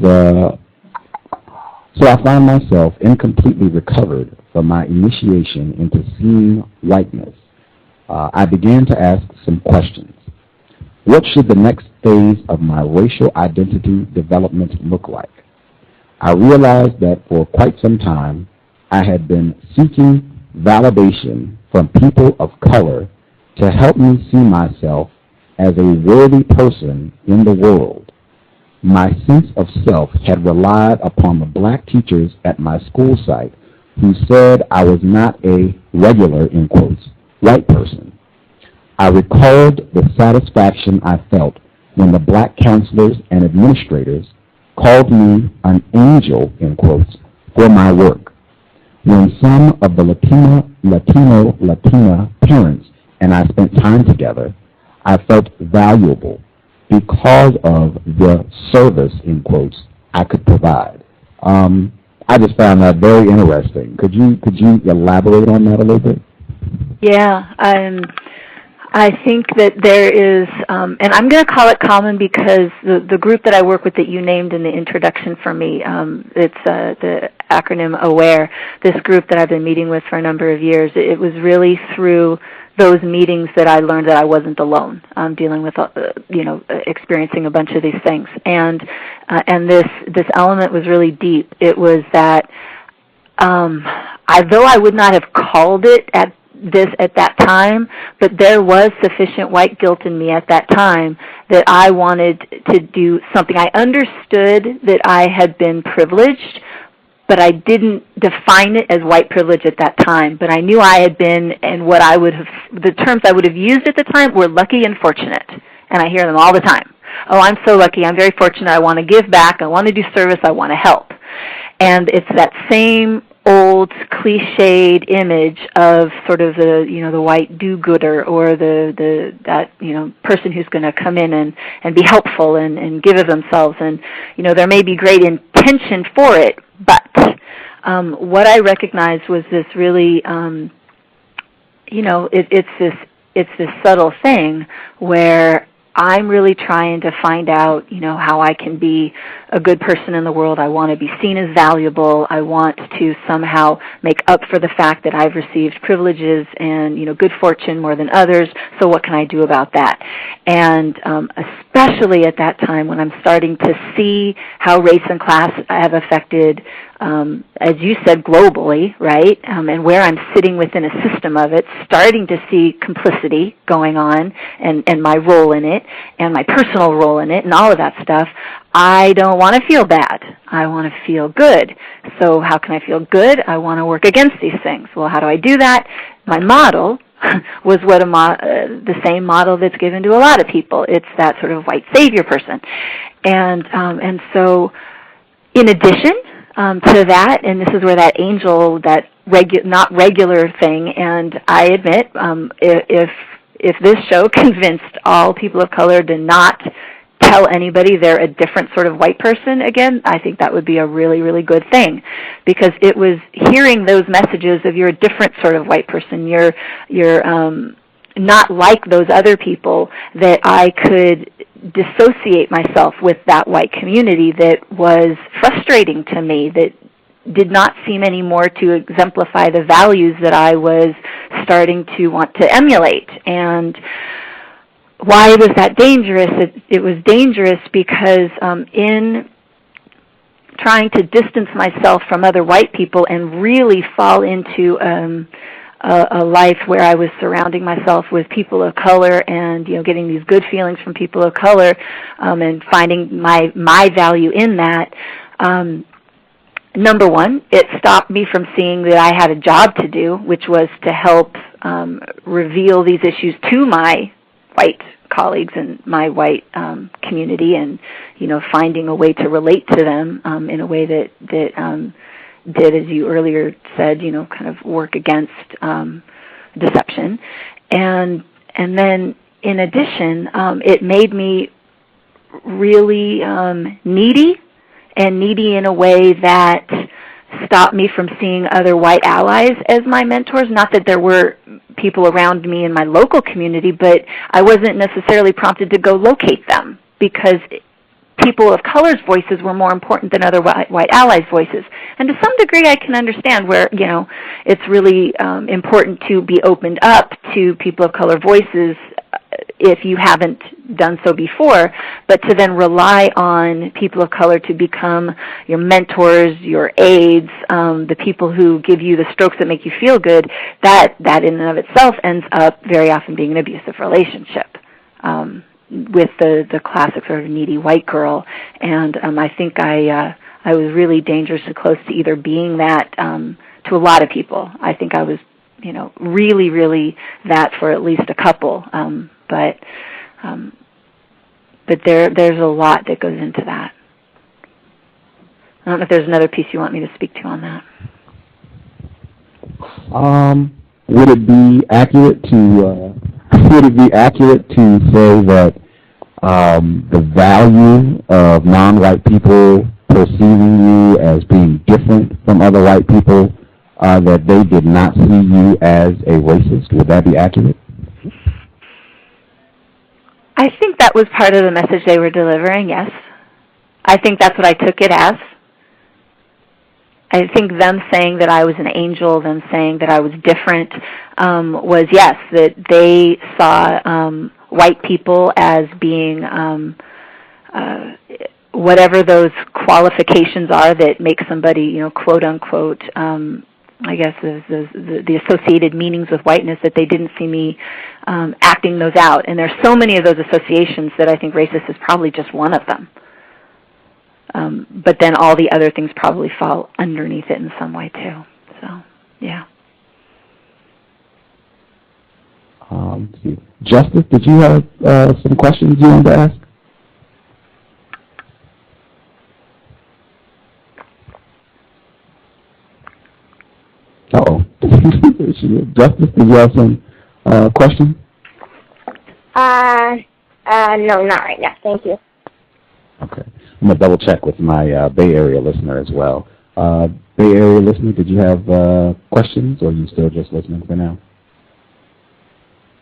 so I found myself incompletely recovered from my initiation into seeing whiteness. I began to ask some questions. What should the next phase of my racial identity development look like? I realized that for quite some time, I had been seeking validation from people of color to help me see myself as a worthy person in the world. My sense of self had relied upon the black teachers at my school site who said I was not a regular, in quotes, white person. I recalled the satisfaction I felt when the black counselors and administrators called me an angel, in quotes, for my work. When some of the Latina parents and I spent time together, I felt valuable because of the service, in quotes, I could provide. I just found that very interesting. Could you elaborate on that a little bit? Yeah, I think that there is, and I'm going to call it common because the group that I work with that you named in the introduction for me, it's the acronym AWARE, this group that I've been meeting with for a number of years. It was really through those meetings that I learned that I wasn't alone dealing with, experiencing a bunch of these things. And this element was really deep. It was that though I would not have called it at that time, but there was sufficient white guilt in me at that time that I wanted to do something. I understood that I had been privileged, but I didn't define it as white privilege at that time. But I knew I had been, and the terms I would have used at the time were lucky and fortunate. And I hear them all the time. Oh, I'm so lucky. I'm very fortunate. I want to give back. I want to do service. I want to help. And it's that same old cliched image of sort of the white do-gooder or that person who's going to come in and be helpful and give of themselves. And there may be great intention for it, but what I recognized was this really it's this subtle thing where I'm really trying to find out, how I can be a good person in the world. I want to be seen as valuable. I want to somehow make up for the fact that I've received privileges and, good fortune more than others. So what can I do about that? And especially at that time when I'm starting to see how race and class have affected, as you said, globally, right? And where I'm sitting within a system of it, starting to see complicity going on and my role in it and my personal role in it and all of that stuff, I don't want to feel bad. I want to feel good. So how can I feel good? I want to work against these things. Well, how do I do that? My model was the same model that's given to a lot of people. It's that sort of white savior person. And so in addition to that, and this is where that angel, that not regular thing, and I admit, if this show convinced all people of color to not tell anybody they're a different sort of white person again, I think that would be a really, really good thing, because it was hearing those messages of you're a different sort of white person, you're not like those other people, that I could dissociate myself with that white community that was frustrating to me, that did not seem anymore to exemplify the values that I was starting to want to emulate. And why was that dangerous? It was dangerous because in trying to distance myself from other white people and really fall into a life where I was surrounding myself with people of color and getting these good feelings from people of color and finding my value in that. Number one, it stopped me from seeing that I had a job to do, which was to help reveal these issues to my white colleagues in my white community, and finding a way to relate to them in a way that did, as you earlier said, kind of work against deception, and then in addition, it made me really needy in a way that stopped me from seeing other white allies as my mentors. Not that there were people around me in my local community, but I wasn't necessarily prompted to go locate them because people of color's voices were more important than other white allies' voices. And to some degree I can understand where, it's really important to be opened up to people of color voices if you haven't done so before, but to then rely on people of color to become your mentors, your aides, the people who give you the strokes that make you feel good, that in and of itself ends up very often being an abusive relationship with the classic sort of needy white girl. And I think I was really dangerously close to either being that to a lot of people. I think I was, really, really that for at least a couple. But there's a lot that goes into that. I don't know if there's another piece you want me to speak to on that. Would it be accurate to say that the value of non-white people perceiving you as being different from other white people, that they did not see you as a racist? Would that be accurate? I think that was part of the message they were delivering, yes. I think that's what I took it as. I think them saying that I was an angel, them saying that I was different, was, yes, that they saw white people as being whatever those qualifications are that make somebody, quote unquote, I guess the associated meanings with whiteness, that they didn't see me acting those out. And there's so many of those associations that I think racist is probably just one of them. But then all the other things probably fall underneath it in some way too. So, yeah. Justice, did you have some questions you wanted to ask? Uh-oh. Justice, did you have some questions? No, not right now. Thank you. Okay. I'm going to double check with my Bay Area listener as well. Bay Area listener, did you have questions, or are you still just listening for now?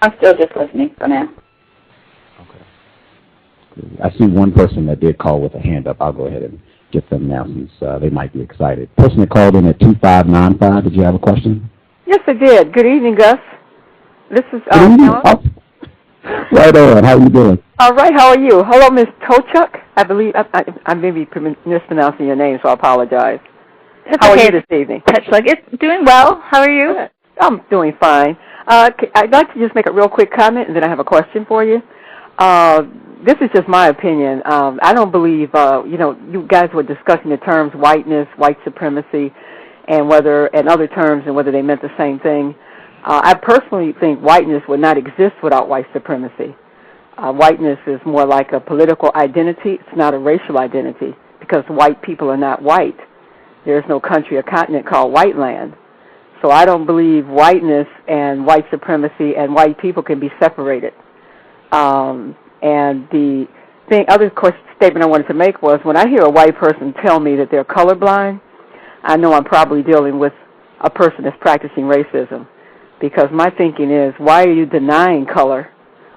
I'm still just listening for now. Okay. I see one person that did call with a hand up. I'll go ahead and get them now since they might be excited. Person that called in at 2595, did you have a question? Yes, I did. Good evening, Gus. This is Good evening. Right on. How are you doing? All right. How are you? Hello, Miss Tochluk. I believe I may be mispronouncing your name, so I apologize. How are you this evening? Tochluk. It's doing well. How are you? Good. I'm doing fine. I'd like to just make a real quick comment, and then I have a question for you. This is just my opinion. I don't believe, you guys were discussing the terms whiteness, white supremacy, and other terms, and whether they meant the same thing. I personally think whiteness would not exist without white supremacy. Whiteness is more like a political identity. It's not a racial identity, because white people are not white. There's no country or continent called white land. So I don't believe whiteness and white supremacy and white people can be separated. And the other statement I wanted to make was, when I hear a white person tell me that they're colorblind, I know I'm probably dealing with a person that's practicing racism. Because my thinking is, why are you denying color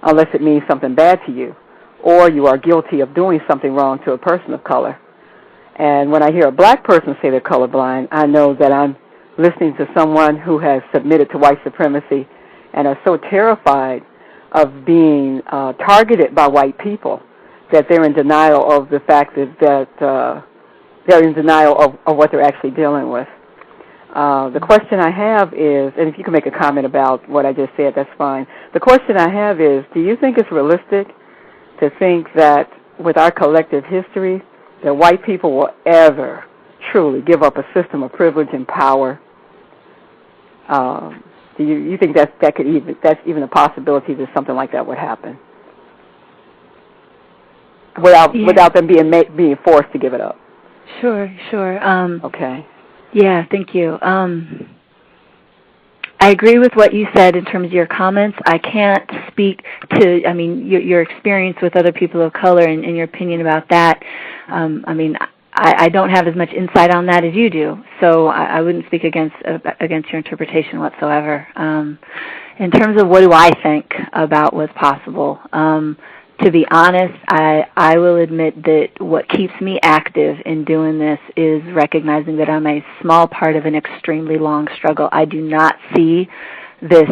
unless it means something bad to you, or you are guilty of doing something wrong to a person of color? And when I hear a black person say they're colorblind, I know that I'm listening to someone who has submitted to white supremacy and are so terrified of being targeted by white people that they're in denial of the fact that they're in denial of what they're actually dealing with. The question I have is, and if you can make a comment about what I just said, that's fine. The question I have is, do you think it's realistic to think that with our collective history, that white people will ever truly give up a system of privilege and power? Do you think that's even a possibility that something like that would happen? without them being forced to give it up. Sure. Okay. Yeah, thank you. I agree with what you said in terms of your comments. I can't speak to, your experience with other people of color and your opinion about that. I don't have as much insight on that as you do, so I wouldn't speak against your interpretation whatsoever. In terms of what do I think about what's possible, to be honest, I will admit that what keeps me active in doing this is recognizing that I'm a small part of an extremely long struggle. I do not see this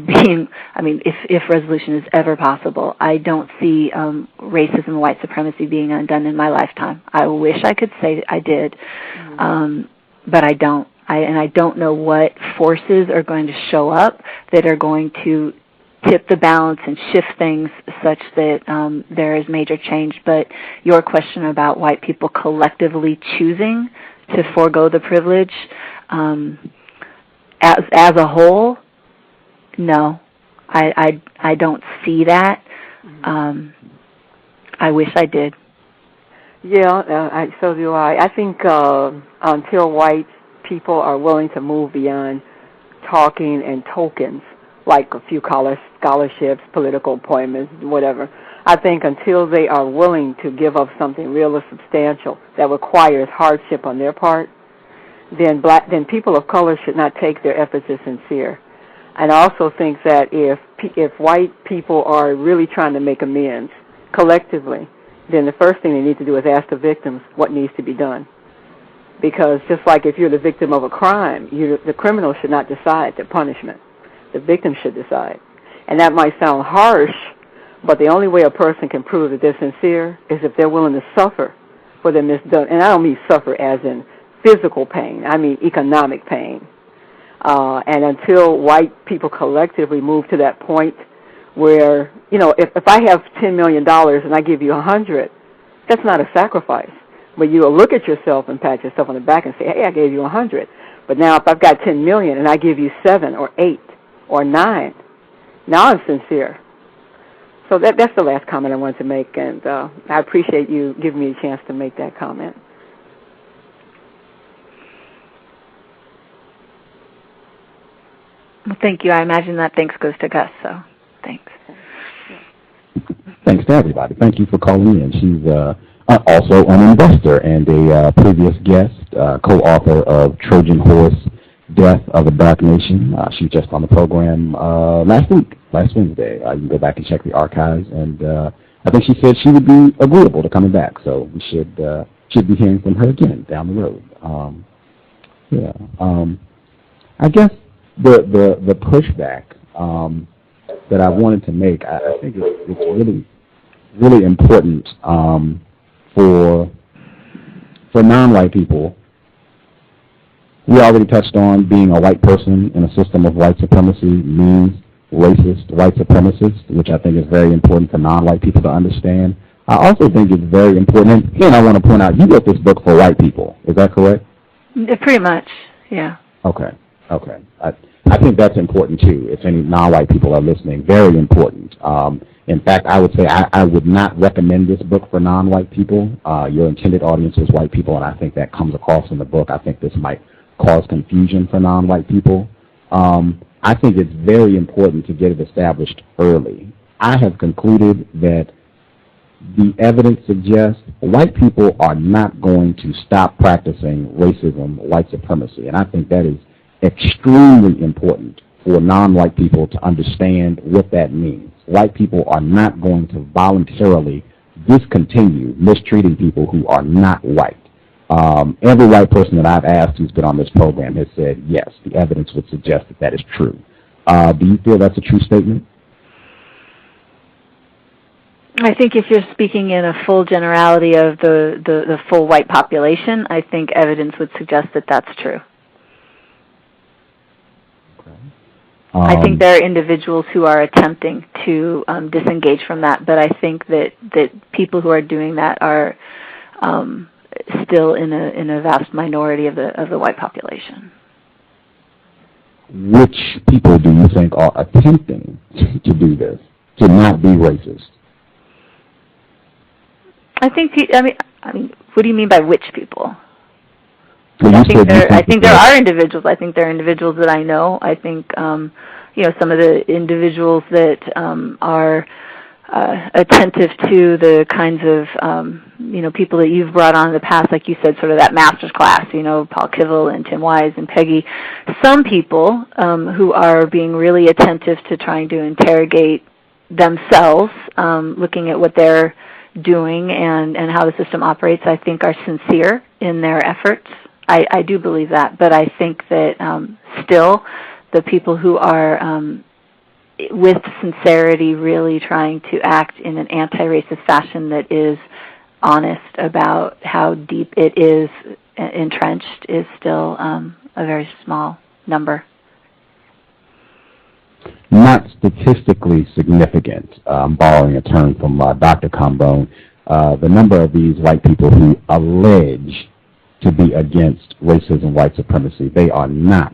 being, if resolution is ever possible, I don't see racism and white supremacy being undone in my lifetime. I wish I could say I did, but I don't. I don't know what forces are going to show up that are going to tip the balance and shift things such that there is major change. But your question about white people collectively choosing to forego the privilege as a whole, no, I don't see that. I wish I did. Yeah, so do I. I think until white people are willing to move beyond talking and tokens, like a few scholarships, political appointments, whatever. I think until they are willing to give up something real or substantial that requires hardship on their part, then people of color should not take their efforts as sincere. And I also think that if white people are really trying to make amends collectively, then the first thing they need to do is ask the victims what needs to be done. Because just like if you're the victim of a crime, the criminal should not decide the punishment. The victim should decide. And that might sound harsh, but the only way a person can prove that they're sincere is if they're willing to suffer for their misdone. And I don't mean suffer as in physical pain. I mean economic pain. And until white people collectively move to that point where, if I have $10 million and I give you 100, that's not a sacrifice. But you will look at yourself and pat yourself on the back and say, hey, I gave you 100. But now if I've got 10 million and I give you 7 or 8 or 9, now I'm sincere. So that's the last comment I wanted to make, and I appreciate you giving me a chance to make that comment. Well, thank you. I imagine that thanks goes to Gus, so thanks. Thanks to everybody. Thank you for calling in. She's also an investor and a previous guest, co-author of Trojan Horse, Death of a Dark Nation. She was just on the program last Wednesday. You can go back and check the archives, and I think she said she would be agreeable to coming back, so we should be hearing from her again down the road. I guess the pushback that I wanted to make, I think it's really important for non-white people. We already touched on being a white person in a system of white supremacy means racist white supremacist, which I think is very important for non-white people to understand. I also think it's very important, and I want to point out, you wrote this book for white people. Is that correct? Pretty much, yeah. Okay. I think that's important, too, if any non-white people are listening. Very important. In fact, I would say I would not recommend this book for non-white people. Your intended audience is white people, and I think that comes across in the book. I think this might cause confusion for non-white people. I think it's very important to get it established early. I have concluded that the evidence suggests white people are not going to stop practicing racism, white supremacy, and I think that is extremely important for non-white people to understand what that means. White people are not going to voluntarily discontinue mistreating people who are not white. Every white person that I've asked who's been on this program has said, yes, the evidence would suggest that that is true. Do you feel that's a true statement? I think if you're speaking in a full generality of the full white population, I think evidence would suggest that that's true. I think there are individuals who are attempting to disengage from that, but I think that people who are doing that are still in a vast minority of the white population. Which people do you think are attempting to do this, to not be racist? I think. I mean, what do you mean by which people? Well, I think there are individuals. I think there are individuals that I know. I think some of the individuals that are attentive to the kinds of people that you've brought on in the past, like you said, sort of that master's class. Paul Kivel and Tim Wise and Peggy. Some people who are being really attentive to trying to interrogate themselves, looking at what they're doing and how the system operates, I think are sincere in their efforts. I do believe that, but I think that still the people who are with sincerity really trying to act in an anti-racist fashion that is honest about how deep it is entrenched is still a very small number. Not statistically significant, borrowing a term from Dr. Combone, the number of these white people who allege to be against racism, white supremacy, they are not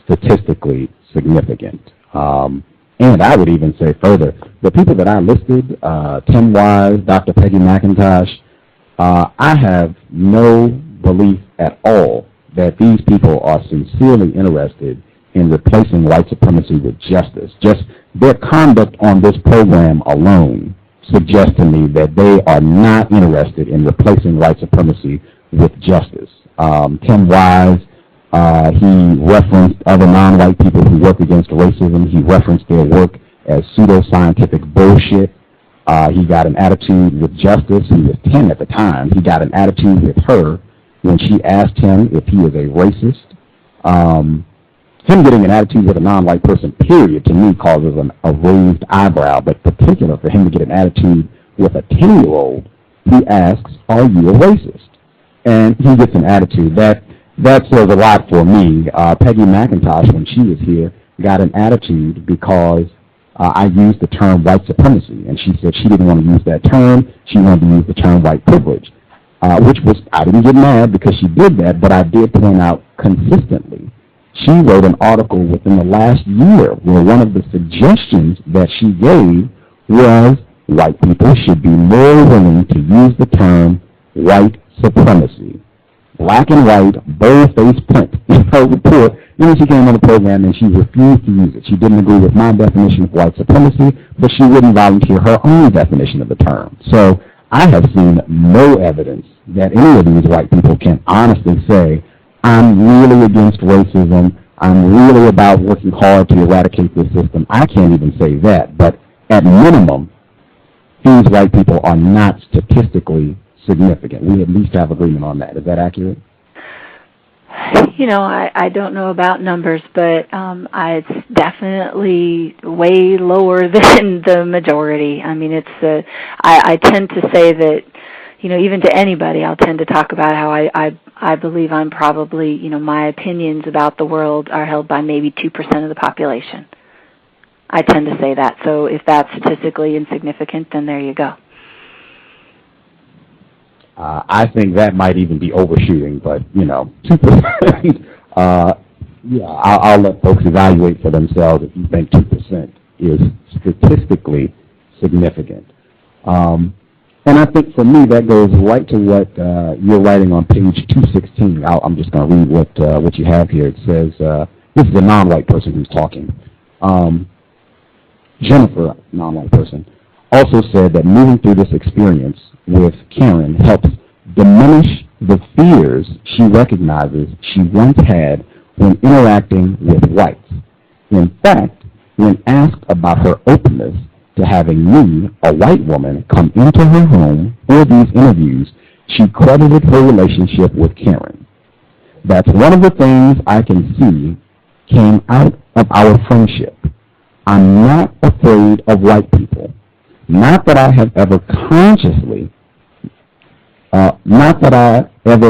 statistically significant. And I would even say further, the people that I listed, Tim Wise, Dr. Peggy McIntosh, I have no belief at all that these people are sincerely interested in replacing white supremacy with justice. Just their conduct on this program alone suggests to me that they are not interested in replacing white supremacy with justice. Tim Wise, he referenced other non-white people who work against racism. He referenced their work as pseudoscientific bullshit. He got an attitude with Justice. He was 10 at the time. He got an attitude with her when she asked him if he was a racist. Him getting an attitude with a non-white person, period, to me causes a raised eyebrow, but particular for him to get an attitude with a 10-year-old, he asks, are you a racist? And he gets an attitude. That says a lot for me. Peggy McIntosh, when she was here, got an attitude because I used the term white supremacy, and she said she didn't want to use that term. She wanted to use the term white privilege, which was, I didn't get mad because she did that, but I did point out consistently. She wrote an article within the last year where one of the suggestions that she gave was white people should be more willing to use the term white supremacy. Black and white, bold-faced print in her report. Then she came on the program and she refused to use it. She didn't agree with my definition of white supremacy, but she wouldn't volunteer her own definition of the term. So I have seen no evidence that any of these white people can honestly say, I'm really against racism. I'm really about working hard to eradicate this system. I can't even say that, but at minimum, these white people are not statistically significant. We at least have agreement on that. Is that accurate? I don't know about numbers, but it's definitely way lower than the majority. I mean, I tend to say that, even to anybody, I'll tend to talk about how I believe I'm probably, my opinions about the world are held by maybe 2% of the population. I tend to say that. So if that's statistically insignificant, then there you go. I think that might even be overshooting, but, 2%. I'll let folks evaluate for themselves if you think 2% is statistically significant. And I think for me that goes right to what you're writing on page 216. I'm just going to read what you have here. It says, this is a non-white person who's talking. Jennifer, non-white person, also said that moving through this experience with Karen helps diminish the fears she recognizes she once had when interacting with whites. In fact, when asked about her openness to having me, a white woman, come into her home for these interviews, she credited her relationship with Karen. That's one of the things I can see came out of our friendship. I'm not afraid of white people. Not that I ever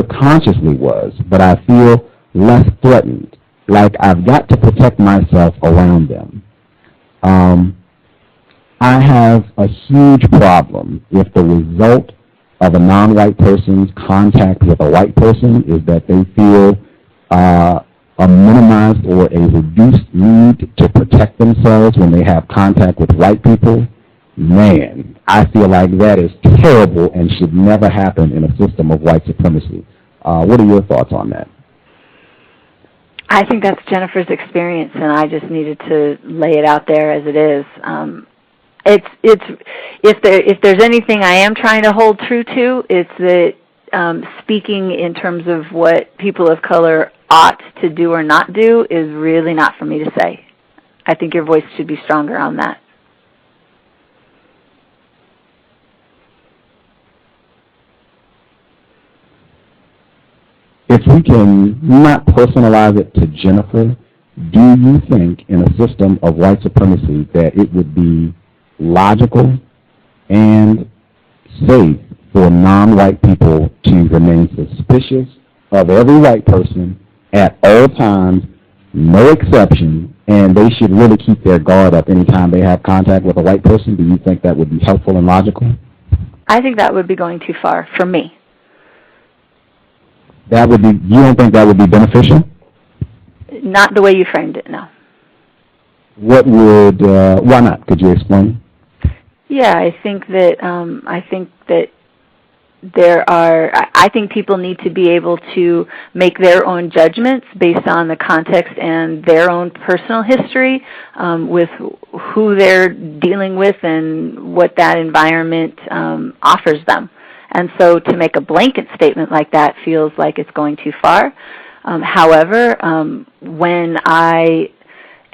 consciously was, but I feel less threatened, like I've got to protect myself around them. I have a huge problem if the result of a non-white person's contact with a white person is that they feel a minimized or a reduced need to protect themselves when they have contact with white people. man, I feel like that is terrible and should never happen in a system of white supremacy. What are your thoughts on that? I think that's Jennifer's experience, and I just needed to lay it out there as it is. If there's anything I am trying to hold true to, it's that speaking in terms of what people of color ought to do or not do is really not for me to say. I think your voice should be stronger on that. If we can not personalize it to Jennifer, do you think in a system of white supremacy that it would be logical and safe for non-white people to remain suspicious of every white person at all times, no exception, and they should really keep their guard up anytime they have contact with a white person? Do you think that would be helpful and logical? I think that would be going too far for me. That would be, you don't think that would be beneficial? Not the way you framed it, no. What would, why not? Could you explain? Yeah, I think that I think people need to be able to make their own judgments based on the context and their own personal history with who they're dealing with and what that environment offers them. And so to make a blanket statement like that feels like it's going too far. However, when I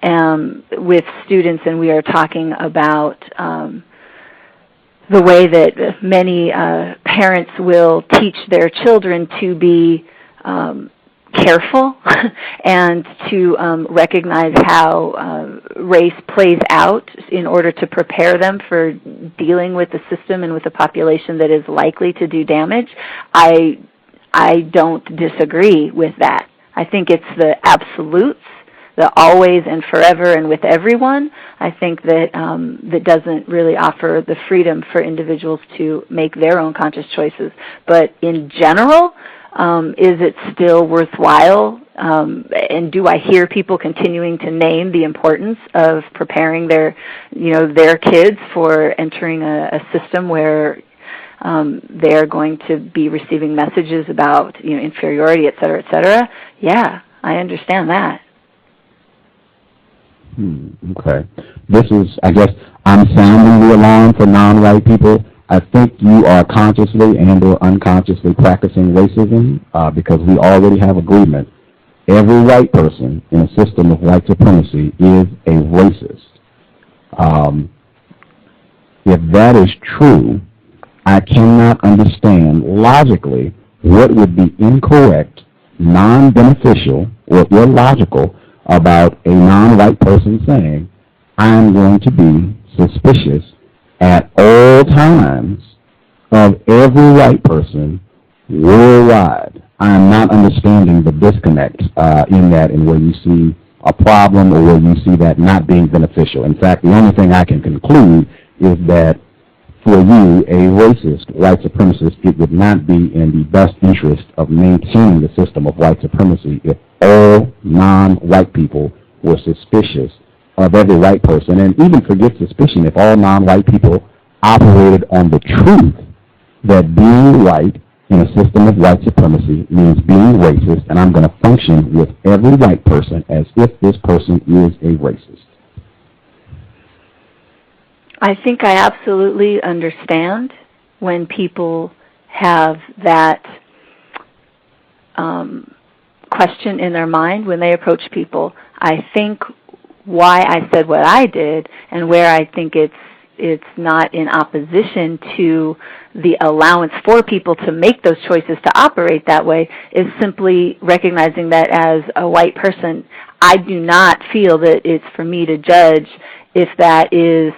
am with students and we are talking about the way that many parents will teach their children to be careful and to recognize how race plays out in order to prepare them for dealing with the system and with a population that is likely to do damage, I don't disagree with that. I think it's the absolutes, the always and forever and with everyone. I think that that doesn't really offer the freedom for individuals to make their own conscious choices. But in general, is it still worthwhile? And do I hear people continuing to name the importance of preparing their kids for entering a system where they're going to be receiving messages about inferiority, et cetera, et cetera? Yeah, I understand that. Okay. This is, I guess, I'm sounding the alarm for non-white people. I think you are consciously and or unconsciously practicing racism because we already have agreement. Every white person in a system of white supremacy is a racist. If that is true, I cannot understand logically what would be incorrect, non-beneficial, or illogical about a non-white person saying, I'm going to be suspicious at all times of every white person worldwide. I am not understanding the disconnect in that and where you see a problem or where you see that not being beneficial. In fact, the only thing I can conclude is that for you, a racist white supremacist, it would not be in the best interest of maintaining the system of white supremacy if all non-white people were suspicious of every white person, and even forget suspicion if all non-white people operated on the truth that being white in a system of white supremacy means being racist, and I'm going to function with every white person as if this person is a racist. I think I absolutely understand when people have that question in their mind when they approach people. I think why I said what I did and where I think it's not in opposition to the allowance for people to make those choices to operate that way is simply recognizing that as a white person, I do not feel that it's for me to judge if that is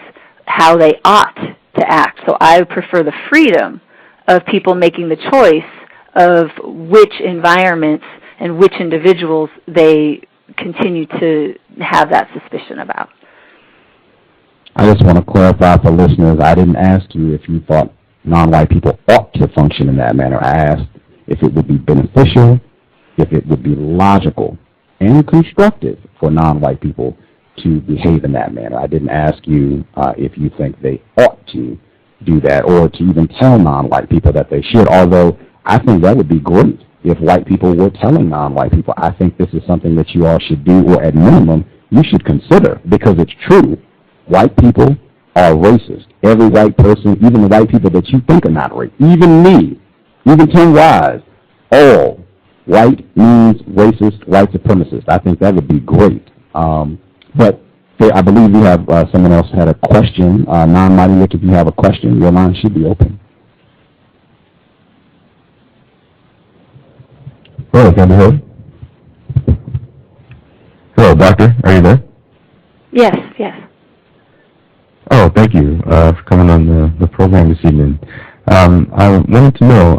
how they ought to act. So I prefer the freedom of people making the choice of which environments and which individuals they continue to have that suspicion about. I just want to clarify for listeners, I didn't ask you if you thought non-white people ought to function in that manner. I asked if it would be beneficial, if it would be logical and constructive for non-white people to behave in that manner. I didn't ask you if you think they ought to do that or to even tell non-white people that they should, although I think that would be great if white people were telling non-white people. I think this is something that you all should do, or at minimum, you should consider, because it's true. White people are racist. Every white person, even the white people that you think are not racist, even me, even Tim Wise, all white means racist, white supremacist. I think that would be great. But I believe we have someone else had a question. Non-Mighty Nick, if you have a question, your line should be open. Hello, can I be heard? Hello, doctor. Are you there? Yes, yes. Oh, thank you for coming on the program this evening. I wanted to know,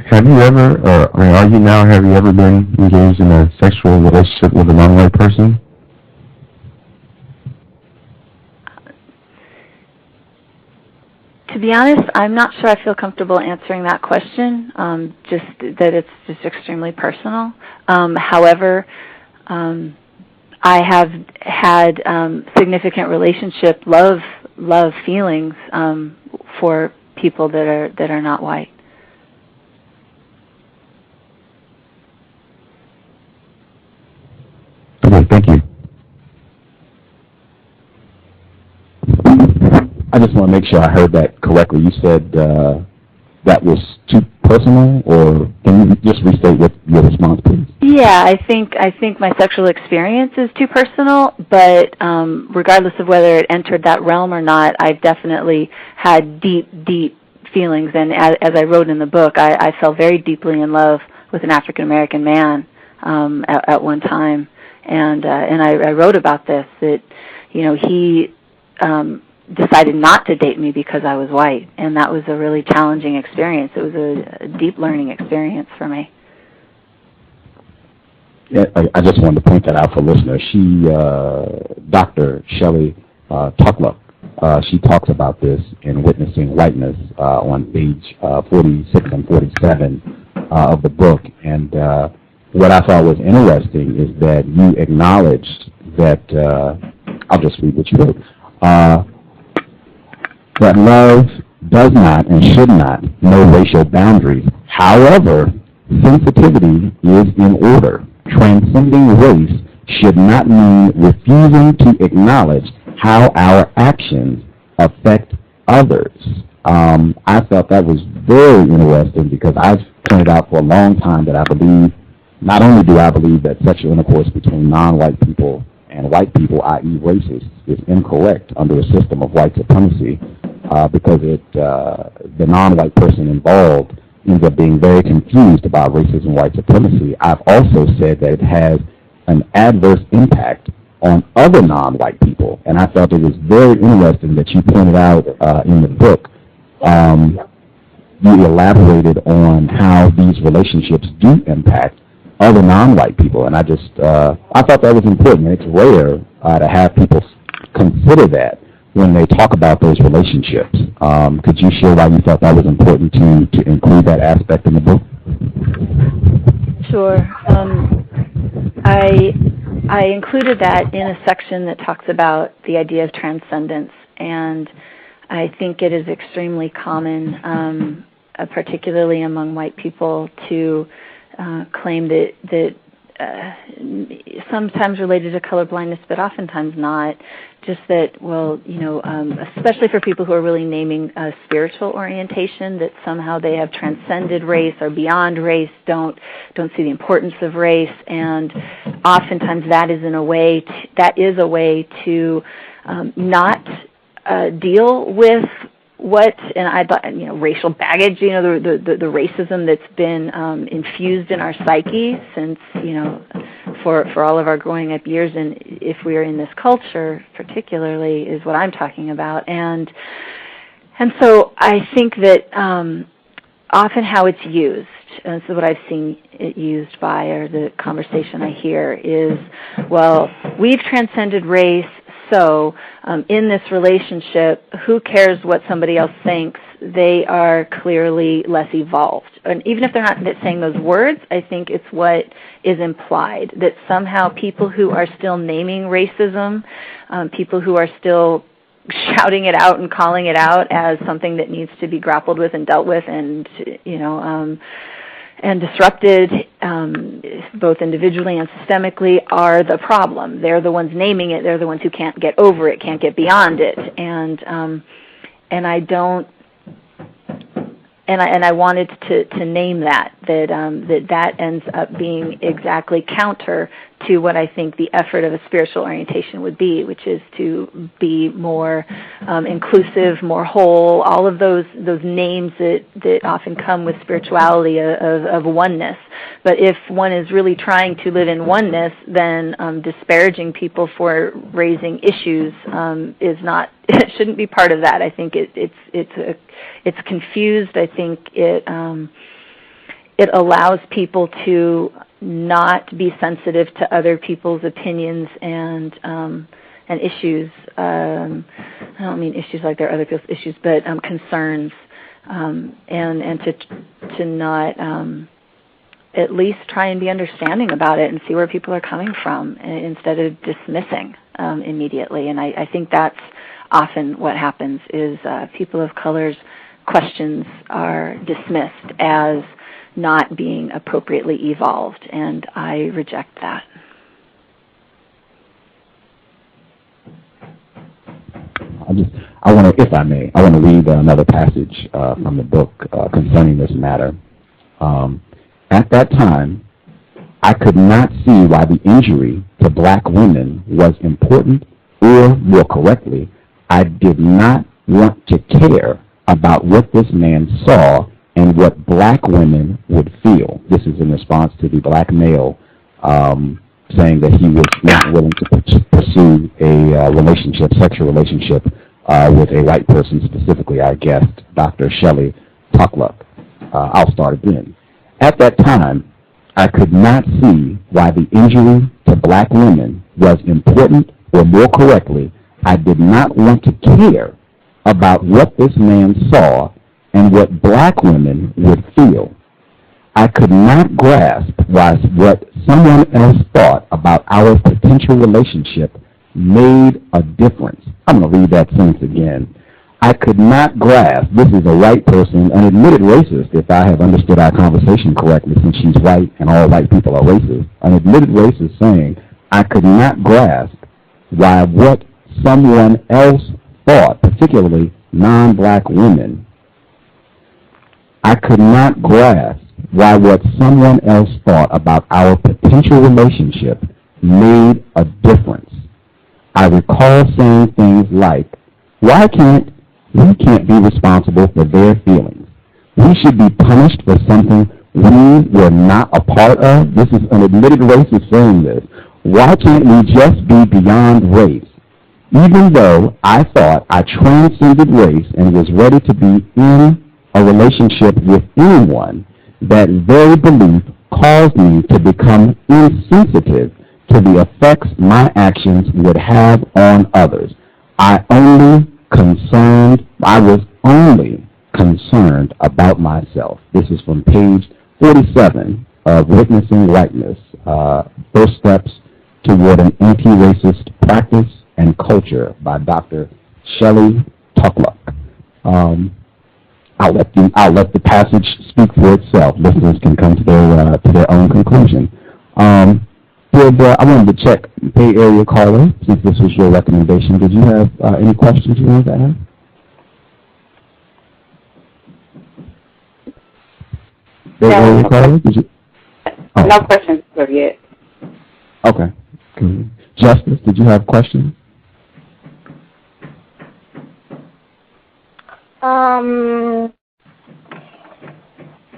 have you ever, or are you now, have you ever been engaged in a sexual relationship with a non-white person? To be honest, I'm not sure I feel comfortable answering that question, just that it's just extremely personal. However, I have had significant relationship, love feelings for people that are not white. Okay, thank you. I just want to make sure I heard that correctly. You said that was too personal, or can you just restate what your response, please? Yeah, I think my sexual experience is too personal, but regardless of whether it entered that realm or not, I've definitely had deep feelings. And as I wrote in the book, I fell very deeply in love with an African American man at one time, and I wrote about this, that he decided not to date me because I was white, and that was a really challenging experience. It was a deep learning experience for me. Yeah, I just wanted to point that out for listeners. She, Dr. Shelly Tockluk, she talks about this in Witnessing Whiteness on page 46 and 47 of the book. And what I thought was interesting is that you acknowledged that, I'll just read what you wrote, that love does not and should not know racial boundaries. However, sensitivity is in order. Transcending race should not mean refusing to acknowledge how our actions affect others. I thought that was very interesting, because I've pointed out for a long time that I believe, not only do I believe that sexual intercourse between non-white people and white people, i.e. racists, is incorrect under a system of white supremacy, because the non-white person involved ends up being very confused about racism and white supremacy. I've also said that it has an adverse impact on other non-white people, and I thought it was very interesting that you pointed out in the book, you elaborated on how these relationships do impact other non-white people, and I thought that was important. It's rare to have people consider that when they talk about those relationships. Could you share why you thought that was important to include that aspect in the book? Sure. I included that in a section that talks about the idea of transcendence, and I think it is extremely common, particularly among white people, to claim that sometimes related to colorblindness, but oftentimes not. Just that, well, especially for people who are really naming a spiritual orientation, that somehow they have transcended race or beyond race, don't see the importance of race, and oftentimes that is a way to not deal with what, and I thought, racial baggage, the racism that's been infused in our psyche since, for all of our growing up years, and if we are in this culture particularly, is what I'm talking about. And so I think that often how it's used, and this is what I've seen it used by, or the conversation I hear is, well, we've transcended race, so in this relationship, who cares what somebody else thinks? they are clearly less evolved. And even if they're not saying those words, I think it's what is implied, that somehow people who are still naming racism, people who are still shouting it out and calling it out as something that needs to be grappled with and dealt with and, and disrupted, both individually and systemically, are the problem. They're the ones naming it. They're the ones who can't get over it, can't get beyond it. And I don't. And I wanted to name that ends up being exactly counter to what I think the effort of a spiritual orientation would be, which is to be more inclusive, more whole, all of those names that often come with spirituality of oneness. But if one is really trying to live in oneness, then disparaging people for raising issues is not. It shouldn't be part of that. I think it's confused. I think it allows people to not be sensitive to other people's opinions and issues. I don't mean issues like they're other people's issues, but concerns, and to not at least try and be understanding about it and see where people are coming from instead of dismissing immediately. And I think that's often what happens is people of color's questions are dismissed as not being appropriately evolved, and I reject that. I want to, if I may, I want to read another passage from the book concerning this matter. At that time, I could not see why the injury to black women was important, or more correctly, I did not want to care about what this man saw and what black women would feel. This is in response to the black male saying that he was not willing to pursue a relationship, sexual relationship, with a white person, specifically our guest, Dr. Shelly Tockluk. I'll start again. At that time, I could not see why the injury to black women was important, or more correctly, I did not want to care about what this man saw and what black women would feel. I could not grasp why what someone else thought about our potential relationship made a difference. I'm going to read that sentence again. I could not grasp, this is a white person, an admitted racist, if I have understood our conversation correctly, since she's white and all white people are racist, an admitted racist saying, I could not grasp why what someone else thought, particularly non-black women, I could not grasp why what someone else thought about our potential relationship made a difference. I recall saying things like, we can't be responsible for their feelings. We should be punished for something we were not a part of. This is an admitted racist saying this. Why can't we just be beyond race? Even though I thought I transcended race and was ready to be in a relationship with anyone, that very belief caused me to become insensitive to the effects my actions would have on others. I was only concerned about myself. This is from page 47 of Witnessing Whiteness, First Steps Toward an Anti-Racist Practice and Culture by Dr. Shelly Tockluk. I'll let the passage speak for itself. Listeners can come to their own conclusion. I wanted to check Bay Area caller, since this was your recommendation. Did you have any questions you wanted to ask? Bay Area caller, did you? Oh. No questions yet. Okay. Cool. Justice, did you have questions?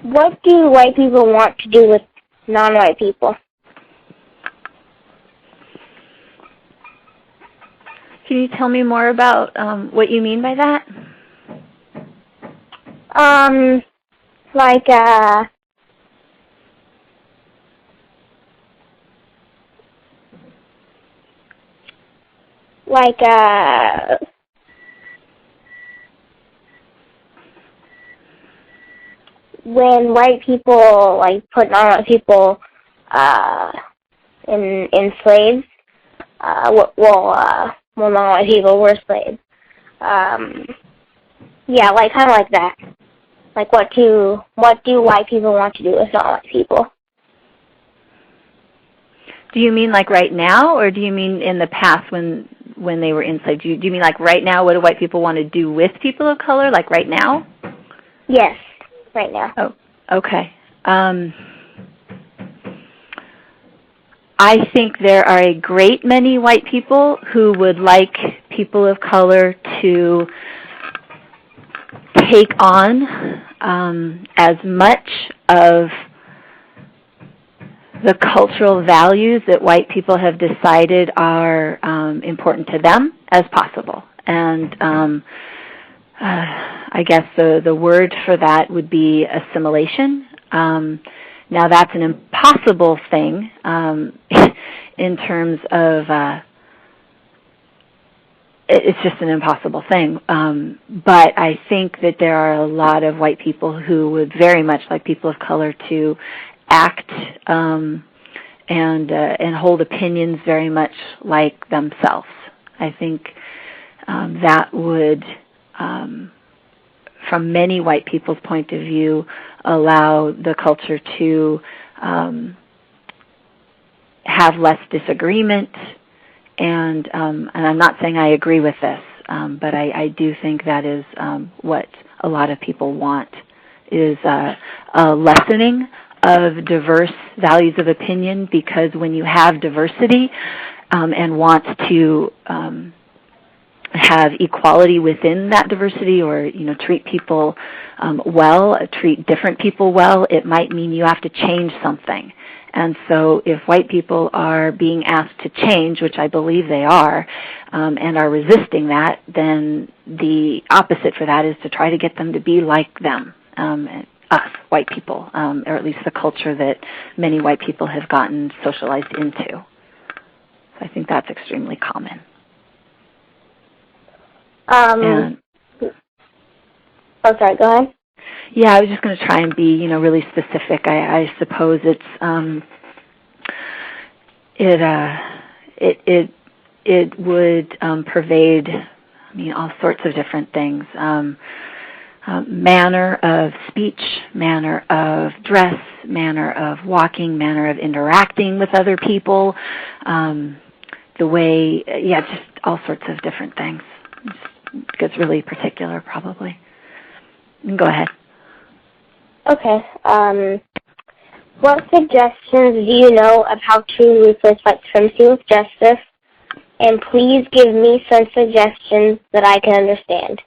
What do white people want to do with non-white people? Can you tell me more about what you mean by that? when white people put non-white people in slaves, non-white people were slaves. Yeah, kind of like that. What do white people want to do with non-white people? Do you mean right now, or do you mean in the past when they were enslaved? Do you mean right now? What do white people want to do with people of color? Right now? Yes, right now. Oh, okay. I think there are a great many white people who would like people of color to take on as much of the cultural values that white people have decided are important to them as possible. And I guess the word for that would be assimilation. Now that's an impossible thing in terms of, it's just an impossible thing. But I think that there are a lot of white people who would very much like people of color to act and hold opinions very much like themselves. I think that would, from many white people's point of view, allow the culture to have less disagreement. And I'm not saying I agree with this, but I do think that is what a lot of people want, is a lessening of diverse values of opinion, because when you have diversity and want to have equality within that diversity, or treat people treat different people well, it might mean you have to change something. And so if white people are being asked to change, which I believe they are, and are resisting that, then the opposite for that is to try to get them to be like them, us, white people, or at least the culture that many white people have gotten socialized into. So I think that's extremely common. Oh, sorry, go ahead. Yeah, I was just going to try and be, really specific. I suppose it's it would pervade, all sorts of different things. Manner of speech, manner of dress, manner of walking, manner of interacting with other people, the way, just all sorts of different things. It gets really particular, probably. Go ahead. Okay. What suggestions do you know of how to replace white supremacy with justice? And please give me some suggestions that I can understand.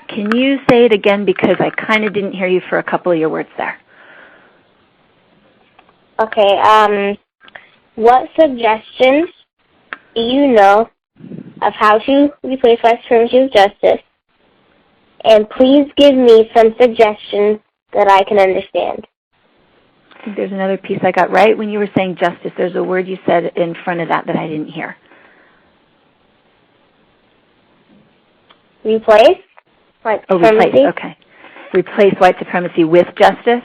Can you say it again, because I kind of didn't hear you for a couple of your words there? Okay. What suggestions do you know of how to replace white supremacy with justice? And please give me some suggestions that I can understand. I think there's another piece I got right. When you were saying justice, there's a word you said in front of that I didn't hear. Replace white supremacy? Replace, okay. Replace white supremacy with justice?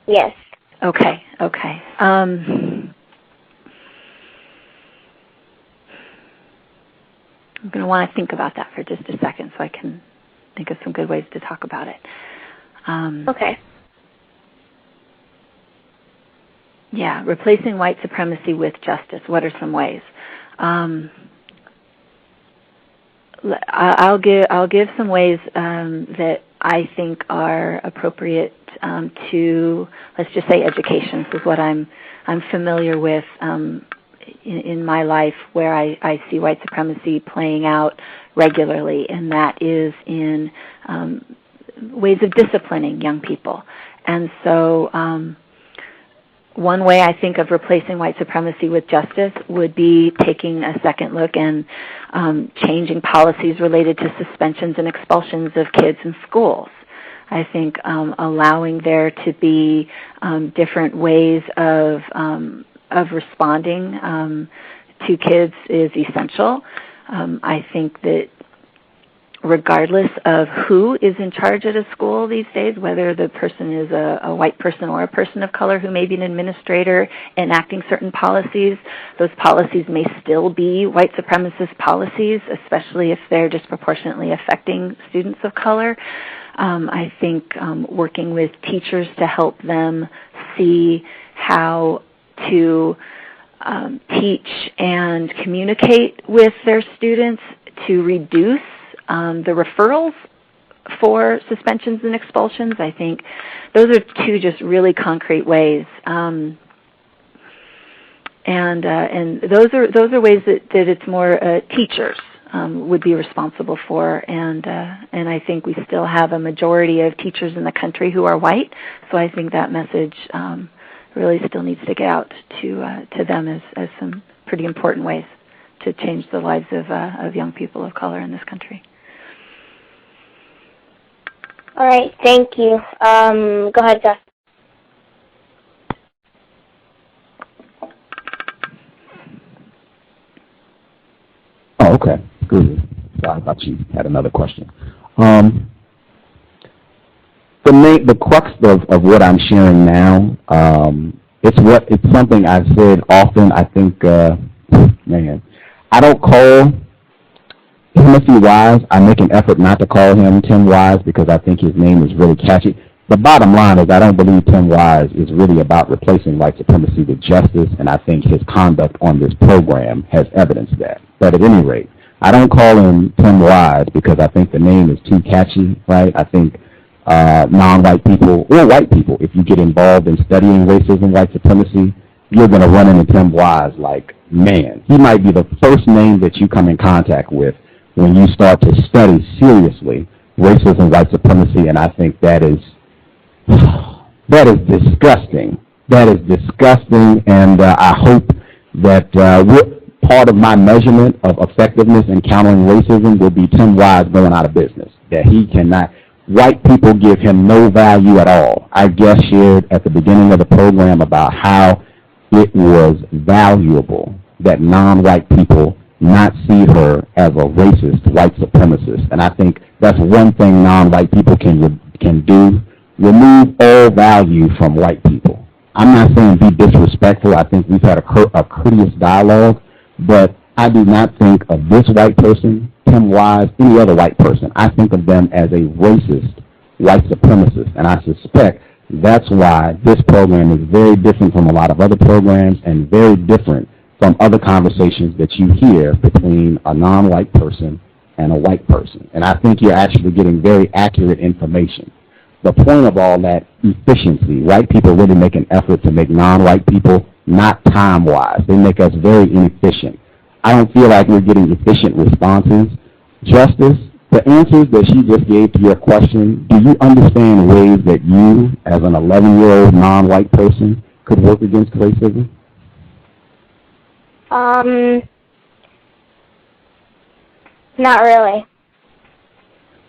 Yes. Okay. I'm going to want to think about that for just a second so I can think of some good ways to talk about it. Okay. Yeah, replacing white supremacy with justice. What are some ways? I'll give some ways that I think are appropriate to, let's just say, education. This is what I'm familiar with in my life, where I see white supremacy playing out regularly, and that is in ways of disciplining young people. And so one way I think of replacing white supremacy with justice would be taking a second look and changing policies related to suspensions and expulsions of kids in schools. I think allowing there to be different ways of responding to kids is essential. I think that regardless of who is in charge at a school these days, whether the person is a white person or a person of color who may be an administrator enacting certain policies, those policies may still be white supremacist policies, especially if they're disproportionately affecting students of color. I think working with teachers to help them see how to teach and communicate with their students to reduce the referrals for suspensions and expulsions. I think those are two just really concrete ways, and those are ways that it's more teachers would be responsible for, and I think we still have a majority of teachers in the country who are white, so I think that message really still needs to get out to them as some pretty important ways to change the lives of young people of color in this country. All right, thank you. Go ahead, Gus. Oh, okay. Good. Sorry, I thought you had another question. The crux of what I'm sharing now, it's something I've said often. I think, I don't call Timothy Wise. I make an effort not to call him Tim Wise because I think his name is really catchy. The bottom line is I don't believe Tim Wise is really about replacing white supremacy with justice, and I think his conduct on this program has evidenced that. But at any rate, I don't call him Tim Wise because I think the name is too catchy, right? I think non-white people, or white people, if you get involved in studying racism, white supremacy, you're going to run into Tim Wise like, man, he might be the first name that you come in contact with when you start to study seriously racism, white supremacy, and I think that is disgusting. That is disgusting, and I hope that part of my measurement of effectiveness in countering racism will be Tim Wise going out of business, that he cannot. White people give him no value at all. I guess shared at the beginning of the program about how it was valuable that non-white people not see her as a racist white supremacist. And I think that's one thing non-white people can do, remove all value from white people. I'm not saying be disrespectful. I think we've had a courteous dialogue, but I do not think of this white person, Tim Wise, any other white person. I think of them as a racist white supremacist, and I suspect that's why this program is very different from a lot of other programs and very different from other conversations that you hear between a non-white person and a white person. And I think you're actually getting very accurate information. The point of all that efficiency, white people really make an effort to make non-white people not time-wise. They make us very inefficient. I don't feel like we're getting efficient responses. Justice, the answers that she just gave to your question, do you understand ways that you, as an 11-year-old non-white person, could work against racism? Not really.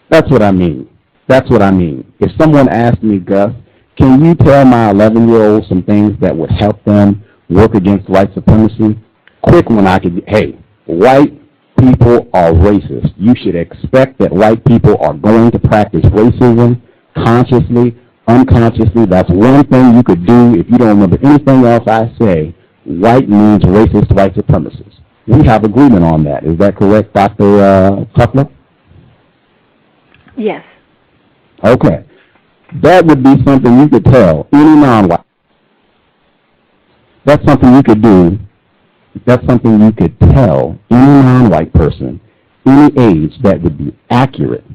That's what I mean. That's what I mean. If someone asked me, Gus, can you tell my 11-year-old some things that would help them work against white supremacy? Quick one I could, hey, white people are racist. You should expect that white people are going to practice racism consciously, unconsciously. That's one thing you could do. If you don't remember anything else I say, white means racist white supremacists. We have agreement on that. Is that correct, Dr. Tochluk? Yes. Okay. That would be something you could tell any non-white. That's something you could do. That's something you could tell any non-white person, any age, that would be accurate,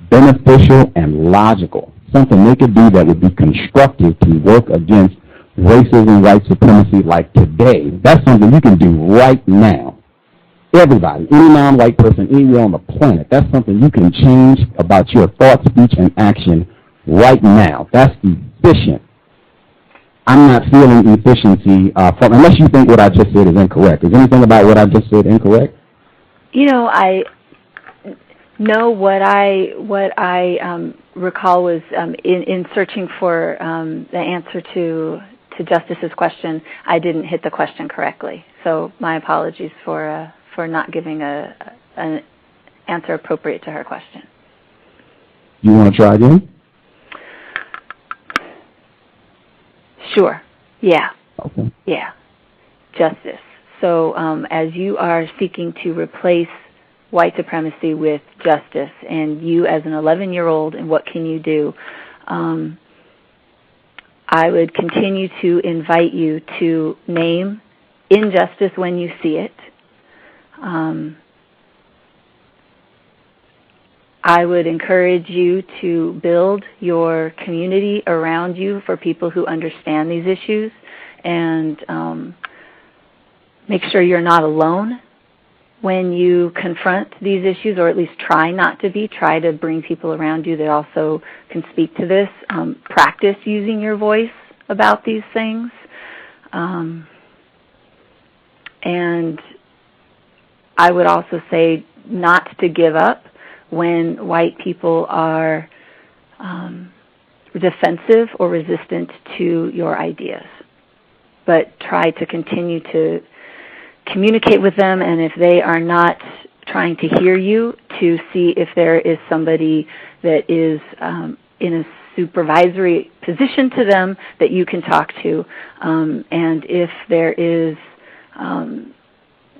beneficial, and logical. Something they could do that would be constructive to work against racism, white supremacy like today. That's something you can do right now. Everybody, any non-white person anywhere on the planet, that's something you can change about your thought, speech, and action right now. That's efficient. I'm not feeling efficiency from, unless you think what I just said is incorrect. Is anything about what I just said incorrect? You know, I know what I recall was in searching for the answer to Justice's question, I didn't hit the question correctly. So my apologies for not giving an answer appropriate to her question. You want to try again? Sure. Yeah. Okay. Yeah. Justice. So as you are seeking to replace white supremacy with justice, and you as an 11-year-old, and what can you do? I would continue to invite you to name injustice when you see it. I would encourage you to build your community around you for people who understand these issues, and make sure you're not alone when you confront these issues, or at least try not to be. Try to bring people around you that also can speak to this. Practice using your voice about these things. And I would also say not to give up when white people are defensive or resistant to your ideas, but try to continue to communicate with them, and if they are not trying to hear you, to see if there is somebody that is in a supervisory position to them that you can talk to, and if there is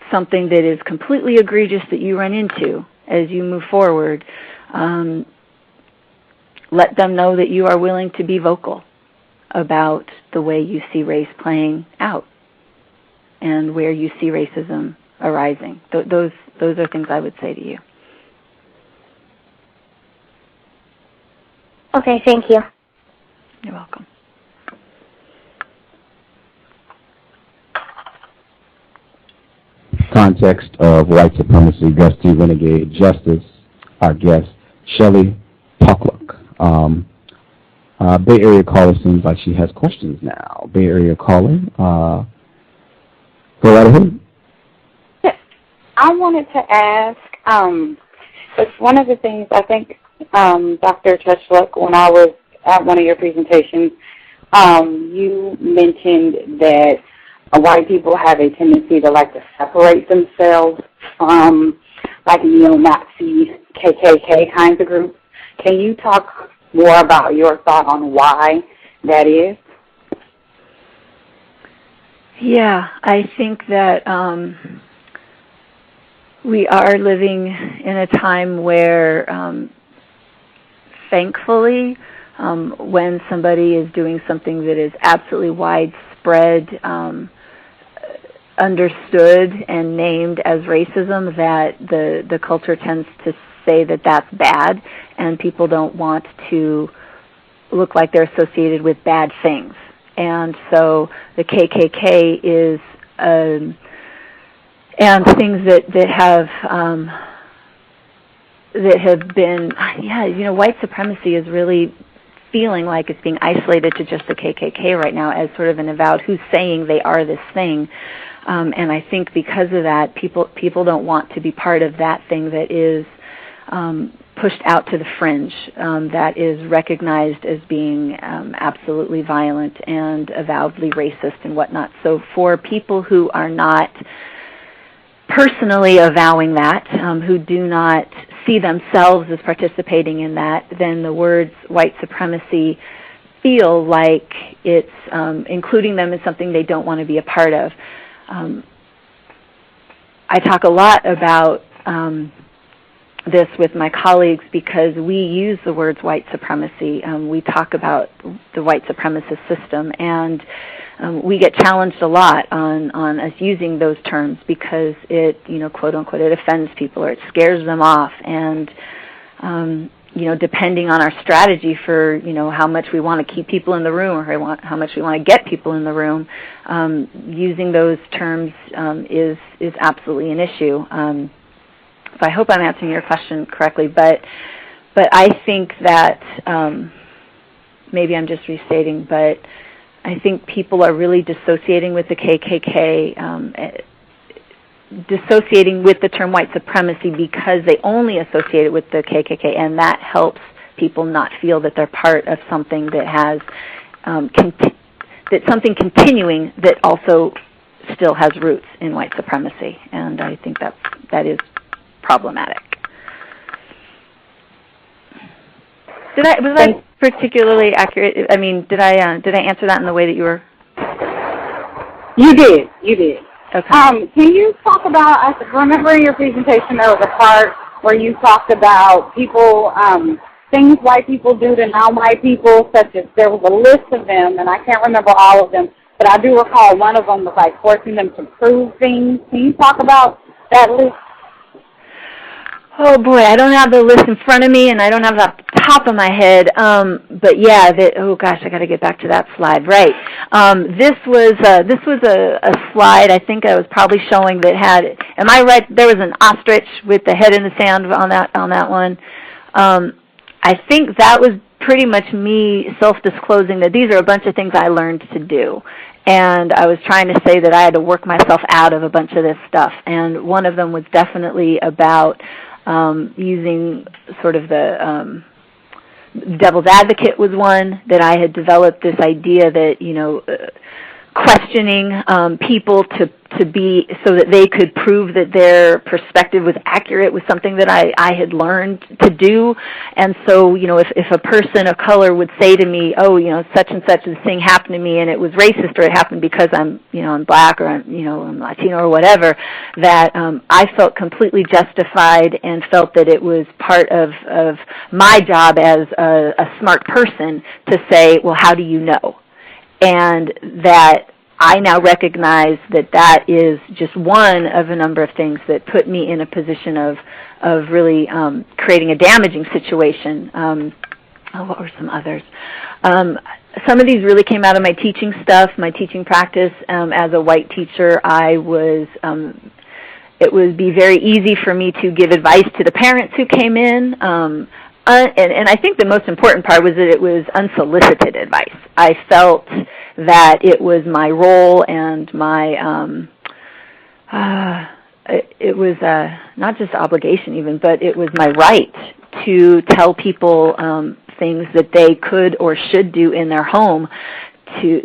something that is completely egregious that you run into as you move forward, let them know that you are willing to be vocal about the way you see race playing out and where you see racism arising. Those are things I would say to you. Okay, thank you. You're welcome. Context of white supremacy, Gus T Renegade, Justice, our guest, Shelly Tockluk. Bay Area caller seems like she has questions now. Bay Area caller, go right ahead. Yes. I wanted to ask, it's one of the things I think, Dr. Tochluk, when I was at one of your presentations, you mentioned that white people have a tendency to like to separate themselves from like neo-Nazi, KKK kinds of groups. Can you talk more about your thought on why that is? Yeah, I think that we are living in a time where, thankfully, when somebody is doing something that is absolutely widespread, understood and named as racism, that the culture tends to say that that's bad, and people don't want to look like they're associated with bad things. And so the KKK is, and things that have been, white supremacy is really feeling like it's being isolated to just the KKK right now as sort of an avowed who's saying they are this thing. And I think because of that, people don't want to be part of that thing that is pushed out to the fringe, that is recognized as being absolutely violent and avowedly racist and whatnot. So for people who are not personally avowing that, who do not see themselves as participating in that, then the words white supremacy feel like it's including them in something they don't want to be a part of. I talk a lot about this with my colleagues because we use the words white supremacy. We talk about the white supremacist system, and we get challenged a lot on us using those terms because it, quote unquote, it offends people or it scares them off. And depending on our strategy for how much we want to keep people in the room or how much we want to get people in the room, using those terms is absolutely an issue. So I hope I'm answering your question correctly, but I think that maybe I'm just restating, but I think people are really dissociating with the KKK, dissociating with the term white supremacy because they only associate it with the KKK, and that helps people not feel that they're part of something that has something continuing that also still has roots in white supremacy, and I think that is problematic. Was I particularly accurate? I mean, did I answer that in the way that you were? You did. Okay. Can you talk about, I remember in your presentation there was a part where you talked about people, things white people do to non-white people, such as there was a list of them, and I can't remember all of them, but I do recall one of them was like forcing them to prove things. Can you talk about that list? Oh boy, I don't have the list in front of me, and I don't have it off the top of my head. But yeah, oh gosh, I got to get back to that slide. Right. This was a slide. I think I was probably showing that had. Am I right? There was an ostrich with the head in the sand on that one. I think that was pretty much me self-disclosing that these are a bunch of things I learned to do. And I was trying to say that I had to work myself out of a bunch of this stuff. And one of them was definitely about using sort of the devil's advocate was one that I had developed this idea that, questioning people to be so that they could prove that their perspective was accurate was something that I had learned to do. And so, if a person of color would say to me, oh, such and such a thing happened to me and it was racist or it happened because I'm black or I'm Latino or whatever, that I felt completely justified and felt that it was part of my job as a smart person to say, well, how do you know? And that I now recognize that is just one of a number of things that put me in a position of really creating a damaging situation. What were some others? Some of these really came out of my teaching stuff, my teaching practice. As a white teacher, it would be very easy for me to give advice to the parents who came in. And I think the most important part was that it was unsolicited advice. I felt that it was my role and my, it was not just obligation even, but it was my right to tell people things that they could or should do in their home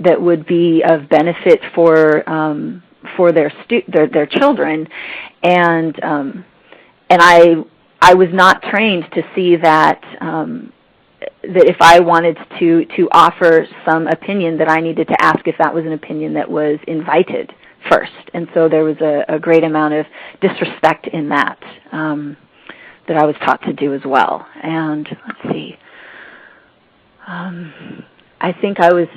that would be of benefit for their children. And I was not trained to see that that if I wanted to offer some opinion that I needed to ask if that was an opinion that was invited first. And so there was a great amount of disrespect in that that I was taught to do as well. And let's see. I think I was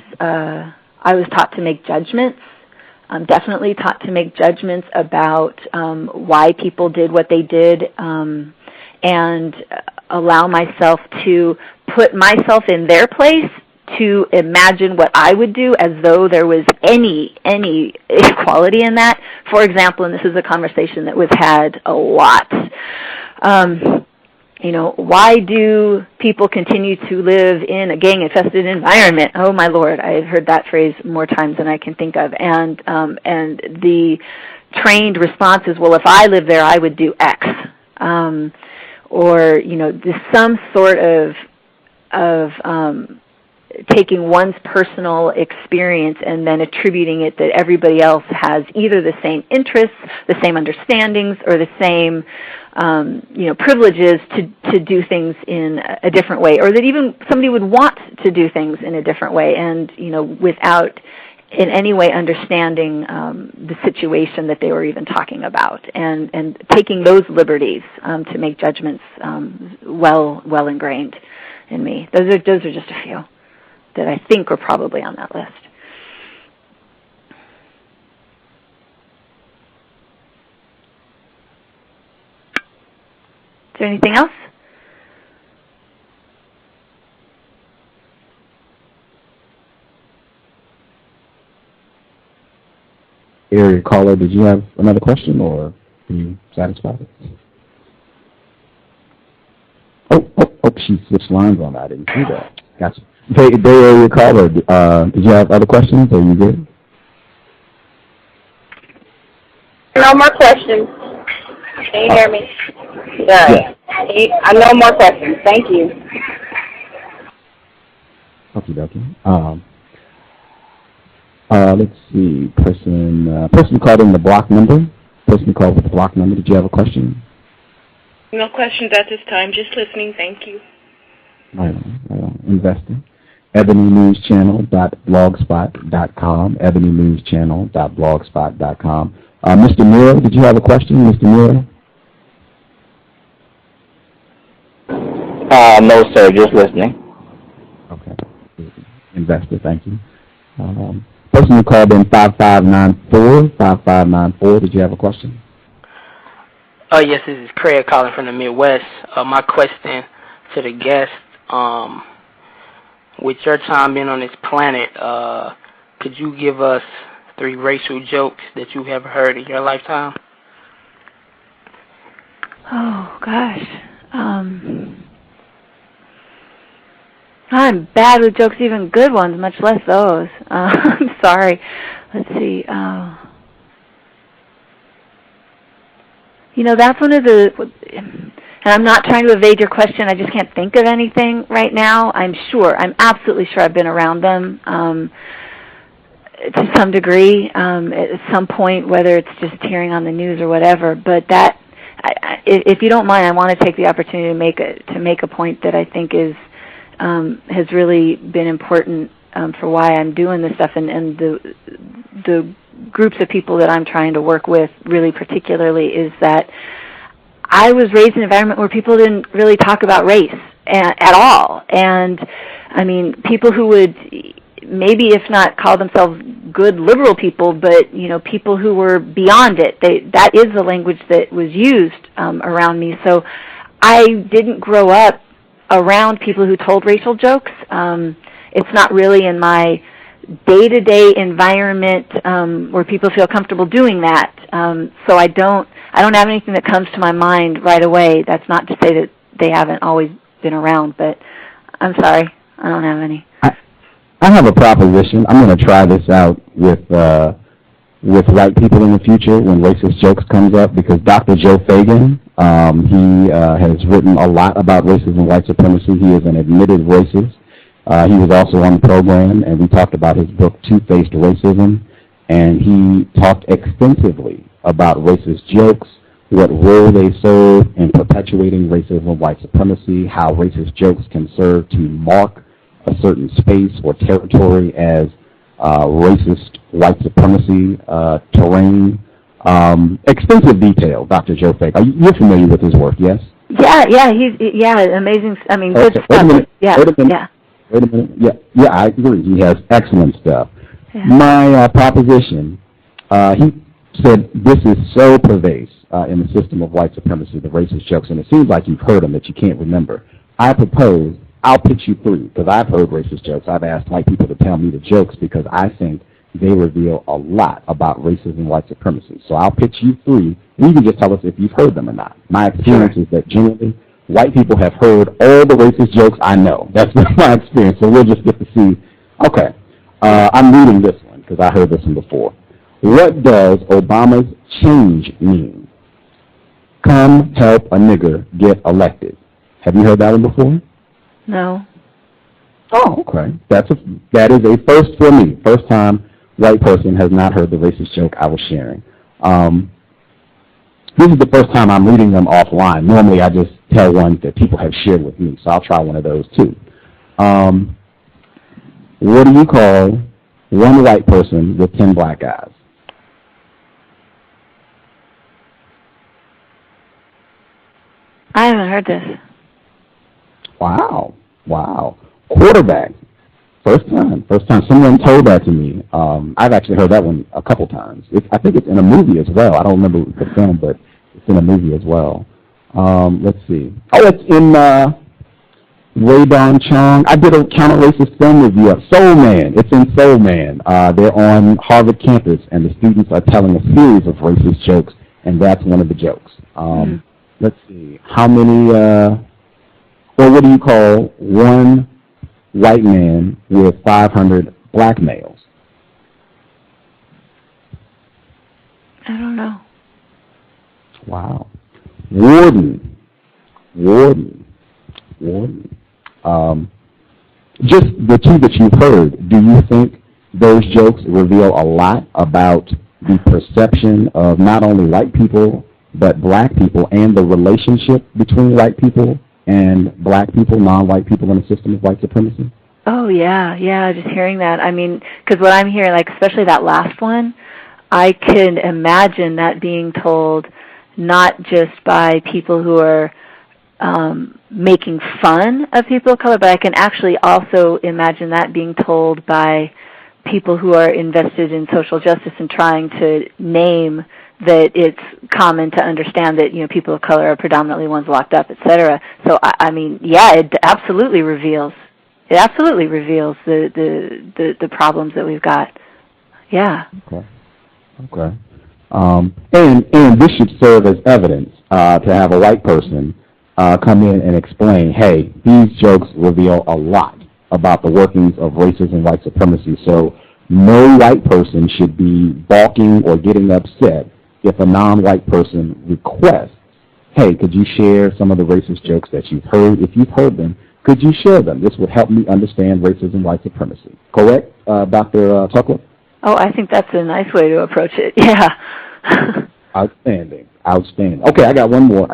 taught to make judgments. I'm definitely taught to make judgments about why people did what they did, and allow myself to put myself in their place to imagine what I would do as though there was any equality in that. For example, and this is a conversation that was had a lot, why do people continue to live in a gang-infested environment? Oh, my Lord, I've heard that phrase more times than I can think of. And the trained response is, well, if I lived there, I would do X. Or, just some sort of taking one's personal experience and then attributing it that everybody else has either the same interests, the same understandings, or the same privileges to do things in a different way, or that even somebody would want to do things in a different way, and without in any way understanding the situation that they were even talking about, and taking those liberties to make judgments well ingrained in me. Those are just a few that I think were probably on that list. Is there anything else? Area caller, did you have another question, or are you satisfied? Oh, she switched lines on that. I didn't see that. Gotcha. Hey, area caller, did you have other questions, or are you good? No more questions. Can you hear me? Good. Yeah. No more questions. Thank you. Okay. Let's see. Person called in the block number. Person called with the block number. Did you have a question? No questions at this time. Just listening. Thank you. Right on. Investing. EbonyNewsChannel.blogspot.com. EbonyNewsChannel.blogspot.com. Mr. Maryâ, did you have a question, Mr. Maryâ? No, sir. Just listening. Okay. Investor, thank you. Person who called in 5594. Did you have a question? Yes, this is Craig calling from the Midwest. My question to the guest, with your time being on this planet, could you give us 3 racial jokes that you have heard in your lifetime? Oh, gosh. I'm bad with jokes, even good ones, much less those. I'm sorry. Let's see. That's one of the, and I'm not trying to evade your question, I just can't think of anything right now. I'm absolutely sure I've been around them to some degree at some point, whether it's just hearing on the news or whatever. But if you don't mind, I want to take the opportunity to make a point that I think has really been important for why I'm doing this stuff, and the groups of people that I'm trying to work with really particularly is that I was raised in an environment where people didn't really talk about race at all. And, I mean, people who would maybe if not call themselves good liberal people, but, people who were beyond it, that is the language that was used around me. So I didn't grow up around people who told racial jokes. It's not really in my day-to-day environment where people feel comfortable doing that. So I don't have anything that comes to my mind right away. That's not to say that they haven't always been around, but I'm sorry, I don't have any. I have a proposition. I'm going to try this out with white people in the future when racist jokes comes up, because Dr. Joe Fagan, he has written a lot about racism and white supremacy. He is an admitted racist. He was also on the program, and we talked about his book, Two-Faced Racism, and he talked extensively about racist jokes, what role they serve in perpetuating racism and white supremacy, how racist jokes can serve to mark a certain space or territory as racist white supremacy terrain. Extensive detail, Dr. Joe Fagan. You're familiar with his work, yes? Yeah, he's amazing. I mean, good stuff. Wait a minute. Yeah, I agree. He has excellent stuff. Yeah. My proposition, he said this is so pervasive in the system of white supremacy, the racist jokes, and it seems like you've heard them that you can't remember. I propose I'll pitch you 3, because I've heard racist jokes. I've asked white people to tell me the jokes because I think they reveal a lot about racism and white supremacy. So I'll pitch you 3, and you can just tell us if you've heard them or not. My experience is that generally white people have heard all the racist jokes I know. That's been my experience, so we'll just get to see. Okay, I'm reading this one because I heard this one before. What does Obama's change mean? Come help a nigger get elected. Have you heard that one before? No. Oh, okay. That is a first for me. First time white person has not heard the racist joke I was sharing. This is the first time I'm reading them offline. Normally I just tell ones that people have shared with me, so I'll try one of those too. What do you call one white person with 10 black eyes? I haven't heard this. Wow. Quarterback. First time. Someone told that to me. I've actually heard that one a couple times. I think it's in a movie as well. I don't remember the film, but it's in a movie as well. Let's see. Oh, it's in Ray Don Chong. I did a counter-racist film review of Soul Man. It's in Soul Man. They're on Harvard campus, and the students are telling a series of racist jokes, and that's one of the jokes. Let's see. How many, or what do you call one white man with 500 black males? I don't know. Wow. Warden. Just the 2 that you've heard, do you think those jokes reveal a lot about the perception of not only white people, but black people, and the relationship between white people and black people, non-white people in the system of white supremacy? Oh, yeah, just hearing that. I mean, because what I'm hearing, like especially that last one, I can imagine that being told not just by people who are making fun of people of color, but I can actually also imagine that being told by people who are invested in social justice and trying to name that it's common to understand that, you know, people of color are predominantly ones locked up, et cetera. So, I mean, yeah, it absolutely reveals the problems that we've got. Yeah. Okay. And this should serve as evidence to have a white person come in and explain, hey, these jokes reveal a lot about the workings of racism and white supremacy. So no white person should be balking or getting upset if a non-white person requests, hey, could you share some of the racist jokes that you've heard? If you've heard them, could you share them? This would help me understand racism and white supremacy. Correct, Dr. Tockluk? Oh, I think that's a nice way to approach it. Yeah. Outstanding. Okay, I got one more.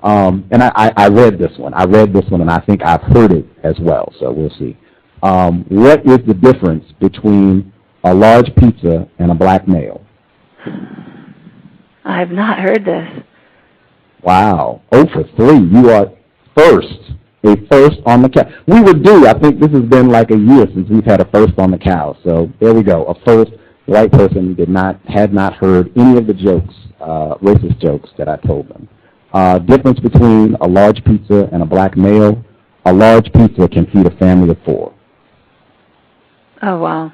And I read this one. And I think I've heard it as well, so we'll see. What is the difference between a large pizza and a black male? I have not heard this. Wow. 0 for 3. You are first. A first on the cow. We were due. I think this has been like a year since we've had a first on the cow. So there we go. A first white person had not heard any of the jokes, racist jokes that I told them. Difference between a large pizza and a black male. A large pizza can feed a family of 4. Oh, wow.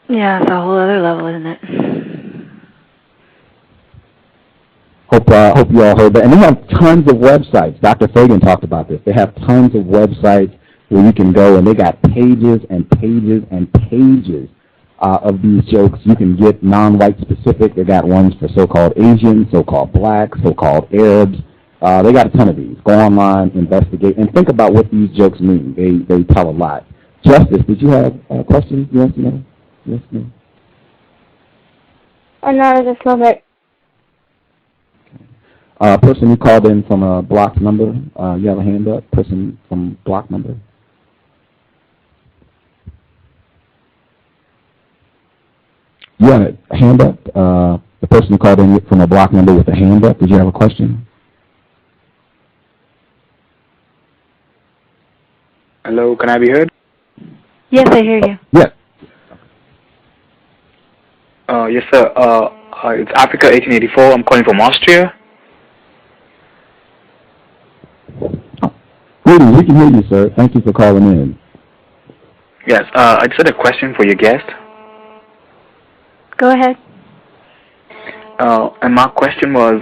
Yeah, it's a whole other level, isn't it? Hope you all heard that. And they have tons of websites. Dr. Fagan talked about this. They have tons of websites where you can go, and they got pages and pages and pages of these jokes. You can get non-white specific. They got ones for so-called Asians, so-called blacks, so-called Arabs. They got a ton of these. Go online, investigate, and think about what these jokes mean. They tell a lot. Justice, did you have questions? Yes, no? Yes, no? Oh, no, just a little bit. Person who called in from a blocked number, you have a hand up? Person from blocked number? You have a hand up? The person who called in from a blocked number with a hand up, did you have a question? Hello, can I be heard? Yes, I hear you. Yes. Yes, sir. It's Africa 1884. I'm calling from Austria. Greetings, we can hear you, sir. Thank you for calling in. Yes, I just had a question for your guest. Go ahead. And my question was,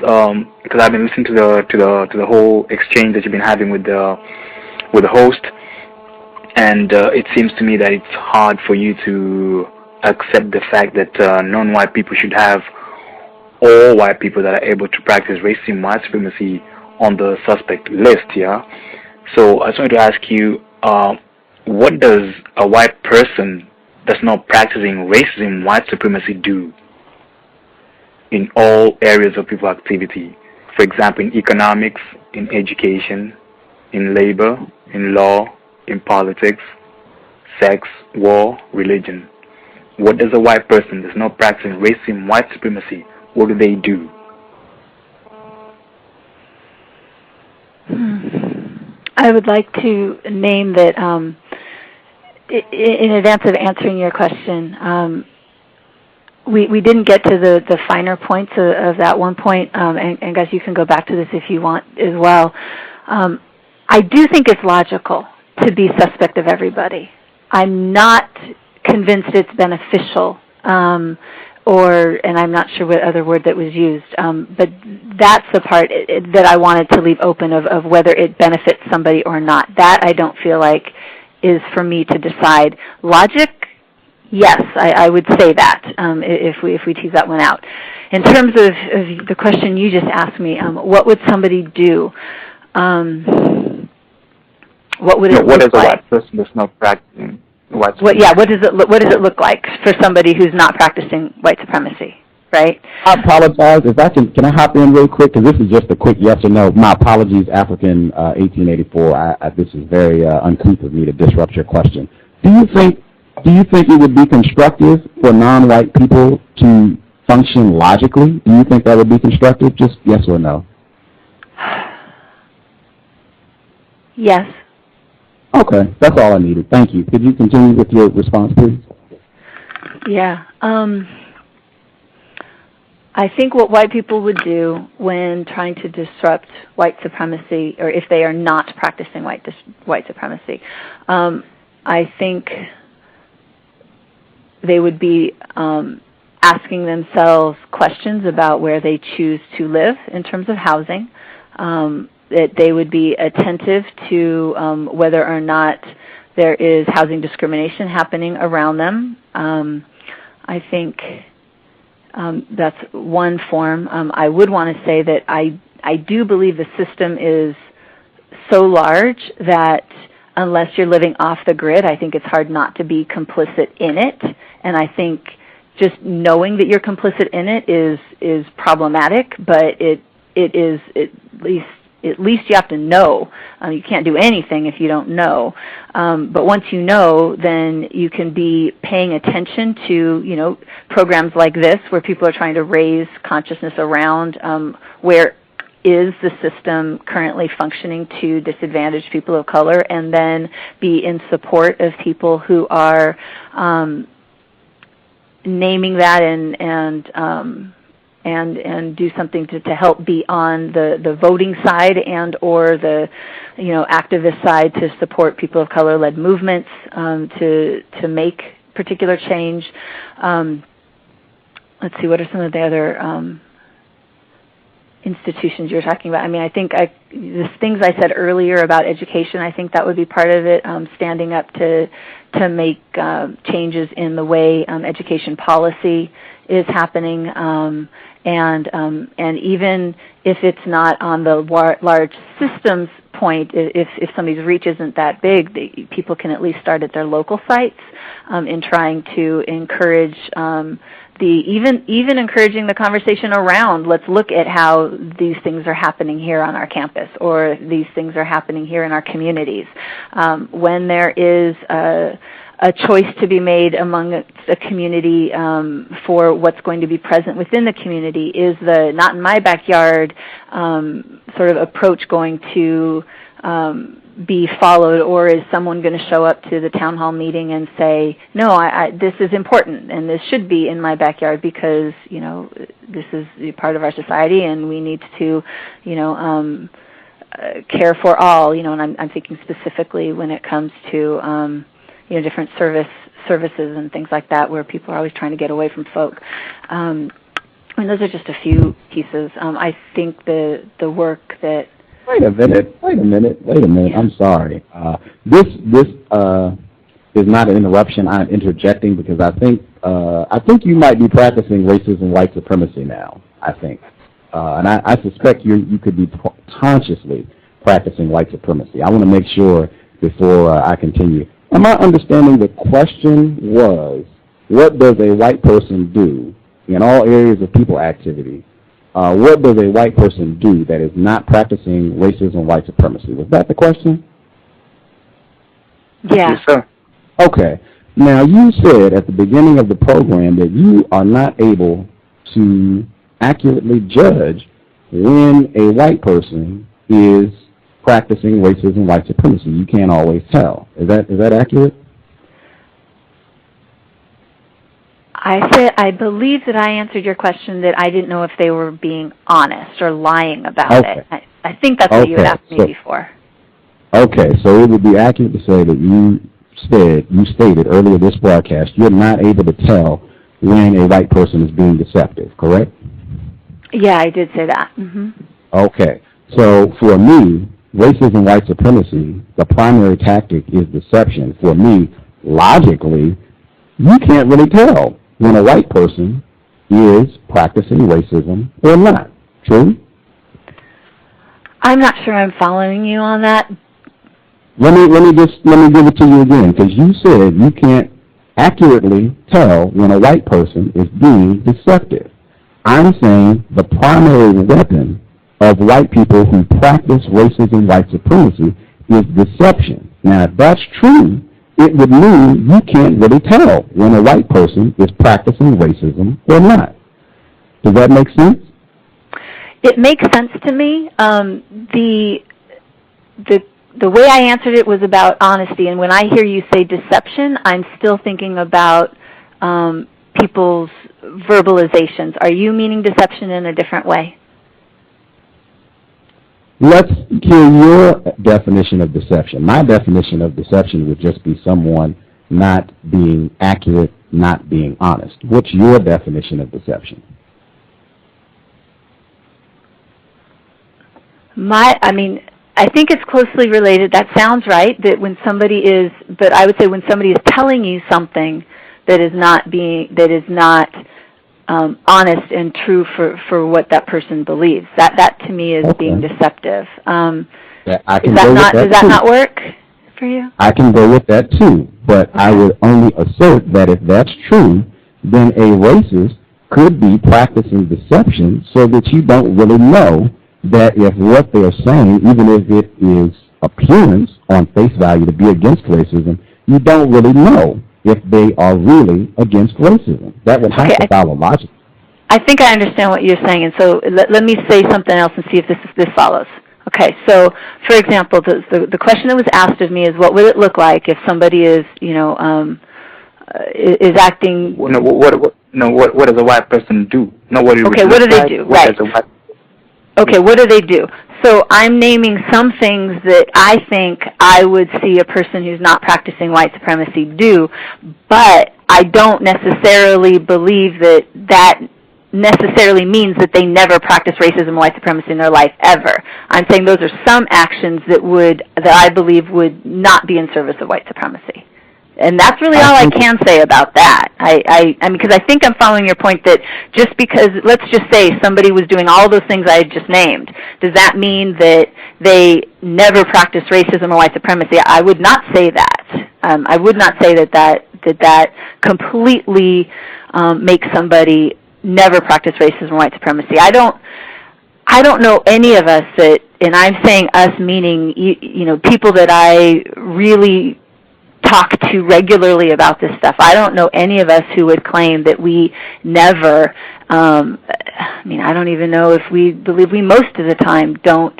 because I've been listening to the whole exchange that you've been having with the host, and it seems to me that it's hard for you to accept the fact that non-white people should have all white people that are able to practice racism, white supremacy on the suspect list, yeah? So I just wanted to ask you, what does a white person that's not practicing racism, white supremacy do in all areas of people activity? For example, in economics, in education, in labor, in law, in politics, sex, war, religion. What does a white person that's not practicing racism, white supremacy, what do they do? I would like to name that, in advance of answering your question, we didn't get to the finer points of that one point, and guys, you can go back to this if you want as well. I do think it's logical to be suspect of everybody. I'm not convinced it's beneficial, and I'm not sure what other word that was used, but that's the part that I wanted to leave open of whether it benefits somebody or not. That I don't feel like is for me to decide. Logic, yes, I would say that if we tease that one out. In terms of the question you just asked me, what would somebody do? What would it look like? What is a white person that's not practicing white supremacy? What does it look like for somebody who's not practicing white supremacy? right? I apologize. If I can I hop in real quick? Because this is just a quick yes or no. My apologies, African 1884. This is very uncouth of me to disrupt your question. Do you think it would be constructive for non-white people to function logically? Do you think that would be constructive? Just yes or no. Yes. Okay, that's all I needed. Thank you. Could you continue with your response, please? Yeah. I think what white people would do when trying to disrupt white supremacy, or if they are not practicing white supremacy, I think they would be asking themselves questions about where they choose to live in terms of housing, that they would be attentive to whether or not there is housing discrimination happening around them. I think that's one form. I would want to say that I do believe the system is so large that unless you're living off the grid, I think it's hard not to be complicit in it. And I think just knowing that you're complicit in it is problematic, but it is at least you have to know. You can't do anything if you don't know. But once you know, then you can be paying attention to, programs like this where people are trying to raise consciousness around where is the system currently functioning to disadvantaged people of color, and then be in support of people who are naming that and do something to help be on the voting side and or the activist side to support people of color led movements to make particular change. Let's see, what are some of the other institutions you're talking about? I mean, I think the things I said earlier about education, I think that would be part of it, standing up to make changes in the way education policy is happening, and even if it's not on the large systems point, if somebody's reach isn't that big, people can at least start at their local sites in trying to encourage even encouraging the conversation around, let's look at how these things are happening here on our campus, or these things are happening here in our communities. When there is a choice to be made among a community for what's going to be present within the community, is the not in my backyard sort of approach going to be followed, or is someone going to show up to the town hall meeting and say, no, this is important and this should be in my backyard because this is part of our society and we need to care for all, and I'm thinking specifically when it comes to different services and things like that, where people are always trying to get away from folk. I mean, those are just a few pieces. I think the work that... Wait a minute. I'm sorry. This is not an interruption. I'm interjecting because I think you might be practicing racism, white supremacy now. I think, and I suspect you could be consciously practicing white supremacy. I want to make sure before I continue. Am I understanding the question was, what does a white person do in all areas of people activity? What does a white person do that is not practicing racism, white supremacy? Was that the question? Yeah. Yes, sir. Okay. Now, you said at the beginning of the program that you are not able to accurately judge when a white person is practicing racism, white supremacy. You can't always tell. Is that accurate? I believe that I answered your question that I didn't know if they were being honest or lying about it. I think that's what you had asked me before. Okay, so it would be accurate to say that you stated earlier this broadcast you're not able to tell when a white person is being deceptive, correct? Yeah, I did say that. Mm-hmm. Okay, so for me, racism, white supremacy, the primary tactic is deception. For me, logically, you can't really tell when a white person is practicing racism or not. True? I'm not sure I'm following you on that. Let me give it to you again, because you said you can't accurately tell when a white person is being deceptive. I'm saying the primary weapon of white people who practice racism, white supremacy, is deception. Now, if that's true, it would mean you can't really tell when a white person is practicing racism or not. Does that make sense? It makes sense to me. The way I answered it was about honesty, and when I hear you say deception, I'm still thinking about people's verbalizations. Are you meaning deception in a different way? Let's hear your definition of deception. My definition of deception would just be someone not being accurate, not being honest. What's your definition of deception? I think it's closely related. That sounds right, that when somebody is, but I would say when somebody is telling you something that is not honest and true for what that person believes, that to me is being deceptive. Does that not work for you? I can go with that too, but I would only assert that if that's true, then a racist could be practicing deception so that you don't really know that if what they're saying, even if it is appearance on face value to be against racism, you don't really know if they are really against racism. That would have to follow logic. I think I understand what you're saying, and so let me say something else and see if this follows. Okay, so for example, the question that was asked of me is, what would it look like if somebody is, is acting? What does a white person do? Not what it Okay, what do they do? Right. Okay, what do they do? So I'm naming some things that I think I would see a person who's not practicing white supremacy do, but I don't necessarily believe that necessarily means that they never practice racism and white supremacy in their life ever. I'm saying those are some actions that I believe would not be in service of white supremacy. And that's really all I can say about that. I mean, because I think I'm following your point that just because, let's just say somebody was doing all those things I just named, does that mean that they never practice racism or white supremacy? I would not say that. I would not say that completely makes somebody never practice racism or white supremacy. I don't know any of us that, and I'm saying us meaning people that I really talk to regularly about this stuff. I don't know any of us who would claim that we never, I don't even know if we believe we most of the time don't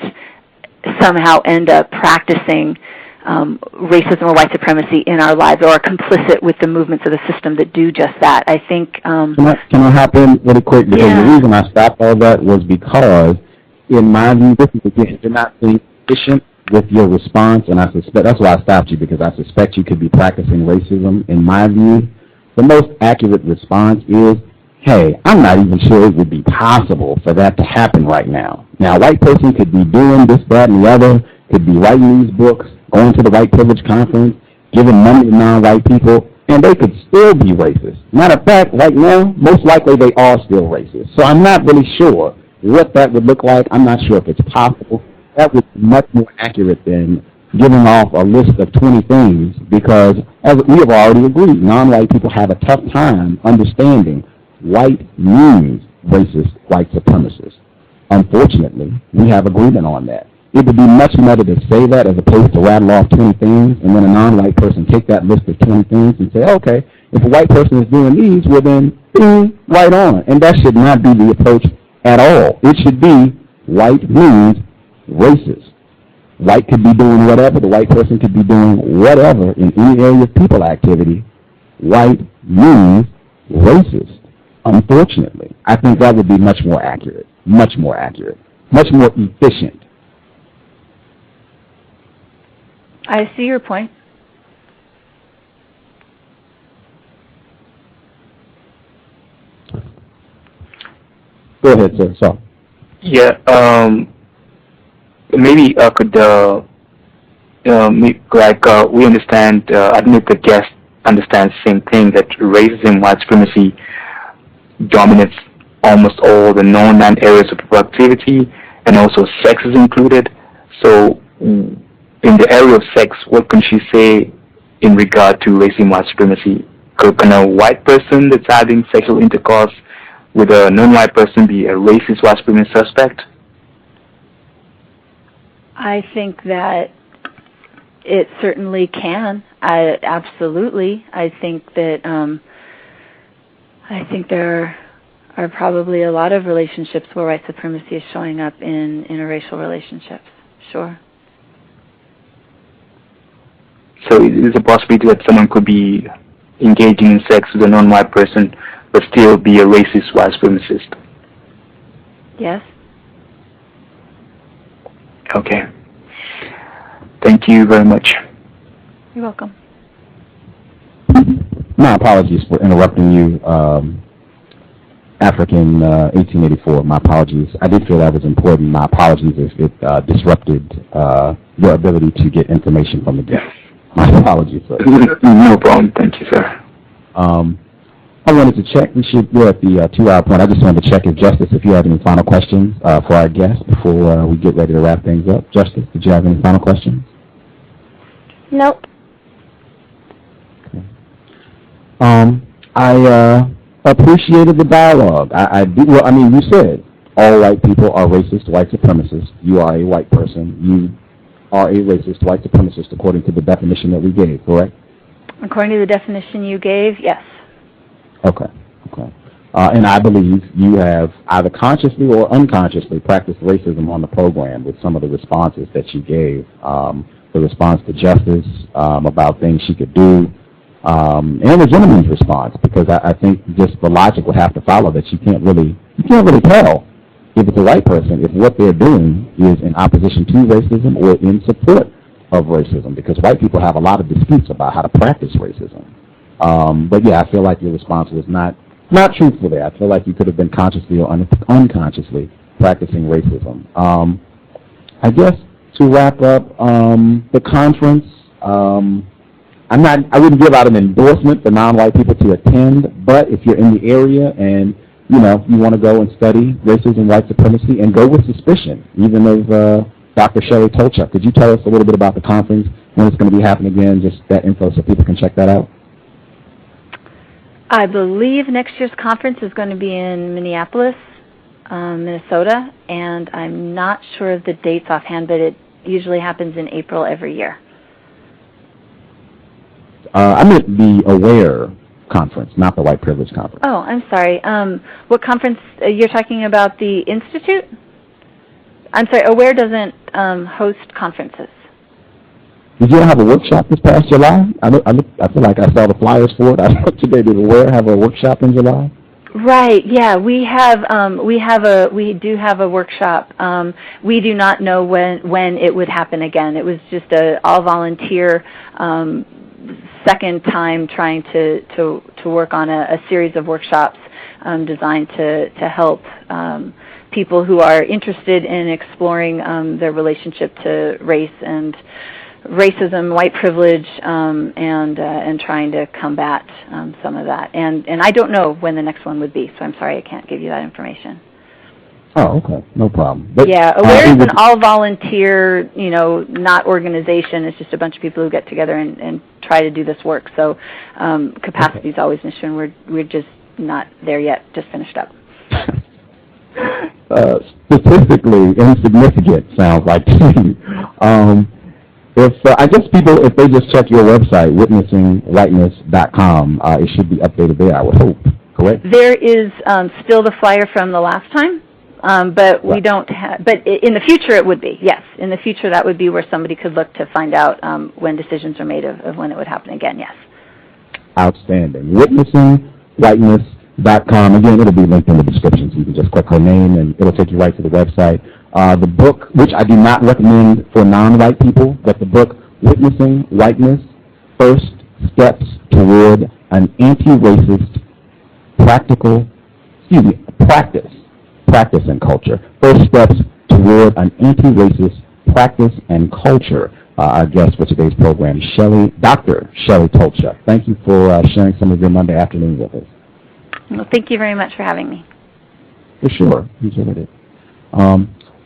somehow end up practicing racism or white supremacy in our lives or are complicit with the movements of the system that do just that. I think... Can I hop in really quick? Because the reason I stopped all that was because, in my view, this is, again, you're not being efficient with your response, and I suspect that's why I stopped you, because I suspect you could be practicing racism. In my view, the most accurate response is, hey, I'm not even sure it would be possible for that to happen right now. Now, a white person could be doing this, that, and the other, could be writing these books, going to the white privilege conference, giving money to non-white people, and they could still be racist. Matter of fact, right now, most likely they are still racist. So I'm not really sure what that would look like. I'm not sure if it's possible. That would be much more accurate than giving off a list of 20 things, because, as we have already agreed, non-white people have a tough time understanding white means racist white supremacists. Unfortunately, we have agreement on that. It would be much better to say that as opposed to rattle off 20 things, and then a non-white person take that list of 20 things and say, okay, if a white person is doing these, well then, right on. And that should not be the approach at all. It should be white means racist. White could be doing whatever, the white person could be doing whatever in any area of people activity. White means racist. Unfortunately, I think that would be much more accurate, much more efficient. I see your point. Go ahead, sir. So. Yeah, maybe I could, we understand, I don't know if the guest understands the same thing, that racism, white supremacy dominates almost all the non-land areas of productivity, and also sex is included. So in the area of sex, what can she say in regard to racism, white supremacy? Can a white person that's having sexual intercourse would a non-white person be a racist white supremacist suspect? I think that it certainly can. Absolutely. I think that there are probably a lot of relationships where white supremacy is showing up in interracial relationships. Sure. So is it a possibility that someone could be engaging in sex with a non-white person but still be a racist white supremacist? Yes. Okay. Thank you very much. You're welcome. My apologies for interrupting you, African 1884. My apologies. I did feel that was important. My apologies if it disrupted your ability to get information from the guest. My apologies, sir. No problem. Thank you, sir. I wanted to check. We're at the 2-hour point. I just wanted to check if Justice, if you have any final questions for our guest before we get ready to wrap things up. Justice, did you have any final questions? Nope. Okay. I appreciated the dialogue. I do. Well, I mean, you said all white people are racist, white supremacists. You are a white person. You are a racist, white supremacist, according to the definition that we gave, correct? According to the definition you gave, yes. Okay. Okay. And I believe you have either consciously or unconsciously practiced racism on the program with some of the responses that you gave. The response to Justice about things she could do, and the gentleman's response, because I think just the logic would have to follow that you can't really tell if it's a white person if what they're doing is in opposition to racism or in support of racism, because white people have a lot of disputes about how to practice racism. But yeah, I feel like your response was not truthful there. I feel like you could have been consciously or unconsciously practicing racism. I guess to wrap up the conference, I wouldn't give out an endorsement for non-white people to attend, but if you're in the area and you want to go and study racism, white supremacy, and go with suspicion, even as Dr. Shelly Tochluk. Could you tell us a little bit about the conference, when it's going to be happening again, just that info so people can check that out? I believe next year's conference is going to be in Minneapolis, Minnesota, and I'm not sure of the dates offhand, but it usually happens in April every year. I meant the AWARE conference, not the White Privilege conference. Oh, I'm sorry. What conference? You're talking about the Institute? I'm sorry, AWARE doesn't host conferences. Did you have a workshop this past July? I feel like I saw the flyers for it. I looked today. Did AWARE have a workshop in July? Right. Yeah, we do have a workshop. We do not know when it would happen again. It was just a all volunteer second time trying to work on a series of workshops designed to help people who are interested in exploring their relationship to race and racism, white privilege, and trying to combat some of that. And I don't know when the next one would be, so I'm sorry I can't give you that information. Oh, okay. No problem. But, yeah, AWARE is an all-volunteer, not organization. It's just a bunch of people who get together and try to do this work. So capacity is always an issue, and we're just not there yet, just finished up. Statistically insignificant sounds like to me. I guess people, if they just check your website, witnessinghwhiteness.com, it should be updated there, I would hope, correct? There is still the flyer from the last time, but we don't have, but in the future it would be, yes. In the future that would be where somebody could look to find out when decisions are made of when it would happen again, yes. Outstanding. Witnessinghwhiteness.com. Again, it'll be linked in the description, so you can just click her name and it'll take you right to the website. The book, which I do not recommend for non-white people, but the book, Witnessing Whiteness, First Steps Toward an Anti-Racist Practice and Culture. First Steps Toward an Anti-Racist Practice and Culture. Our guest for today's program, Dr. Shelly Tochluk. Thank you for sharing some of your Monday afternoon with us. Well, thank you very much for having me. For sure. Enjoyed it.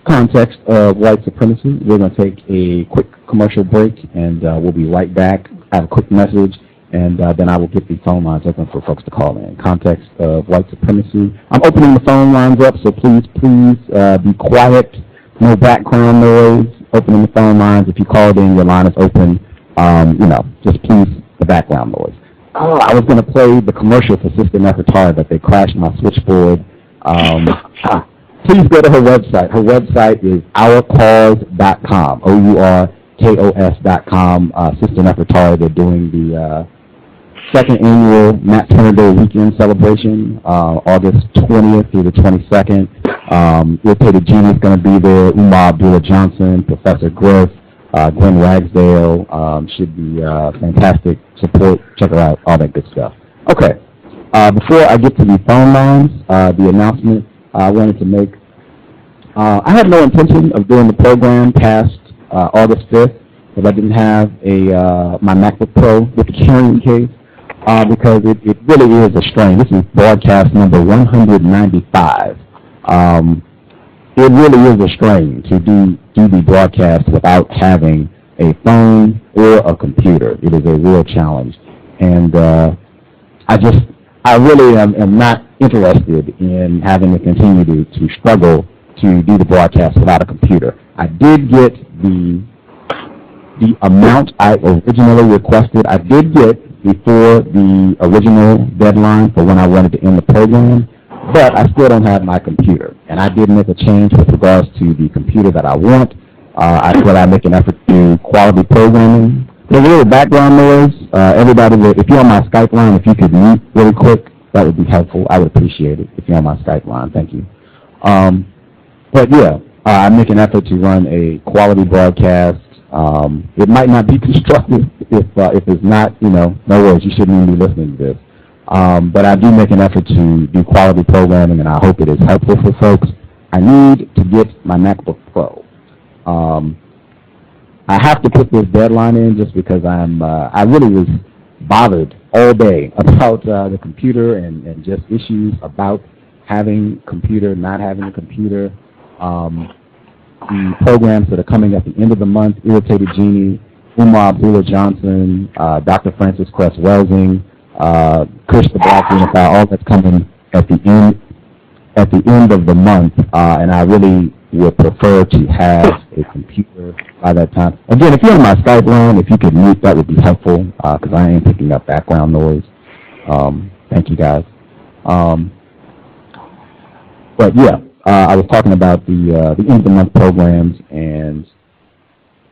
Context of white supremacy. We're going to take a quick commercial break, and we'll be right back. I have a quick message, and then I will get the phone lines open for folks to call in. Context of white supremacy. I'm opening the phone lines up, so please be quiet. No background noise. Opening the phone lines. If you called in, your line is open. Just please the background noise. Oh, I was going to play the commercial for System of White, but they crashed my switchboard. Please go to her website. Her website is ourcause.com, OURKOS.com. System of White, they're doing the second annual Nat Turner Day weekend celebration, August 20th through the 22nd. Irritated Genie is going to be there. Umar Abdullah-Johnson, Professor Griff, Glenn Ragsdale. Should be fantastic support. Check her out, all that good stuff. Okay, before I get to the phone lines, the announcement I wanted to make. I had no intention of doing the program past August 5th if I didn't have my MacBook Pro with the carrying case. Because it really is a strain. This is broadcast number 195. It really is a strain to do the broadcast without having a phone or a computer. It is a real challenge. And I really am not interested in having to continue to struggle to do the broadcast without a computer. I did get the amount I originally requested. I did get before the original deadline for when I wanted to end the program, but I still don't have my computer. And I did make a change with regards to the computer that I want. I said I'd make an effort to do quality programming. There's a little background noise. Everybody, if you're on my Skype line, if you could mute really quick, that would be helpful. I would appreciate it if you're on my Skype line. Thank you. But yeah, I make an effort to run a quality broadcast. It might not be constructive if it's not, no worries, you shouldn't even be listening to this. But I do make an effort to do quality programming, and I hope it is helpful for folks. I need to get my MacBook Pro. I have to put this deadline in just because I really was bothered all day about the computer and just issues about having a computer, not having a computer. The programs that are coming at the end of the month, Irritated Genie, Umar Abdullah-Johnson, Dr. Francis Cress Welsing, Kush the Black Unified, all that's coming at the end of the month, and I really would prefer to have a computer by that time. Again, if you're on my Skype line, if you could mute, that would be helpful, because I am picking up background noise. Thank you, guys. But yeah, I was talking about the end of the month programs, and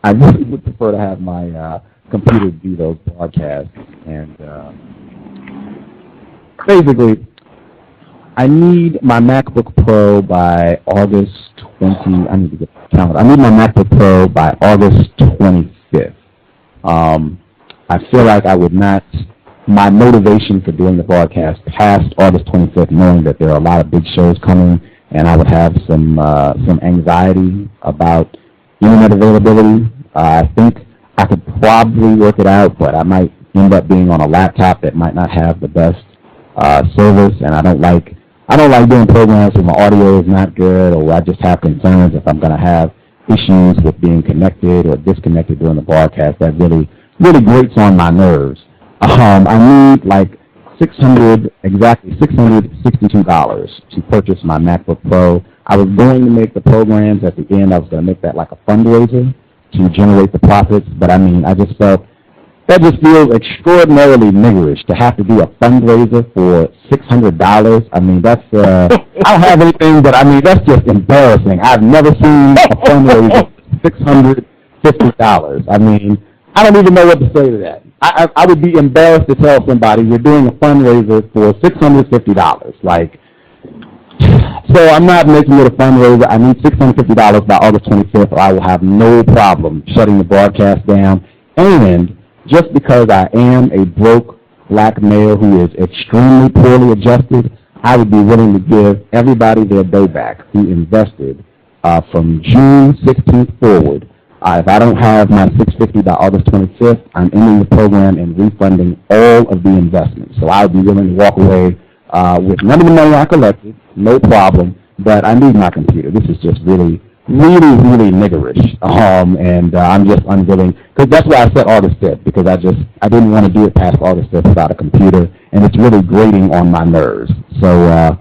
I really would prefer to have my computer do those broadcasts. And basically, I need my MacBook Pro by August 20. I need to get the calendar. I need my MacBook Pro by August 25th. I feel like I would not. My motivation for doing the broadcast past August 25th, knowing that there are a lot of big shows coming, and I would have some anxiety about internet availability. I think I could probably work it out, but I might end up being on a laptop that might not have the best service, and I don't like doing programs where my audio is not good, or where I just have concerns if I'm going to have issues with being connected or disconnected during the broadcast. That really grates on my nerves. I need like $662 to purchase my MacBook Pro. I was going to make the programs at the end. I was going to make that like a fundraiser to generate the profits, but I mean, I just felt that just feels extraordinarily niggerish to have to do a fundraiser for $600. I mean, that's I don't have anything, but I mean, that's just embarrassing. I've never seen a fundraiser for $650. I mean, I don't even know what to say to that. I would be embarrassed to tell somebody we're doing a fundraiser for $650. Like, so I'm not making it a fundraiser. I need $650 by August 25th, or I will have no problem shutting the broadcast down. And just because I am a broke black male who is extremely poorly adjusted, I would be willing to give everybody their day back who invested from June 16th forward. If I don't have my $650 by August 25th, I'm ending the program and refunding all of the investments. So I would be willing to walk away with none of the money I collected, no problem, but I need my computer. This is just really really, really niggerish, and I'm just unwilling, because that's why I said August 5th, because I didn't want to do it past August 5th without a computer, and it's really grating on my nerves. So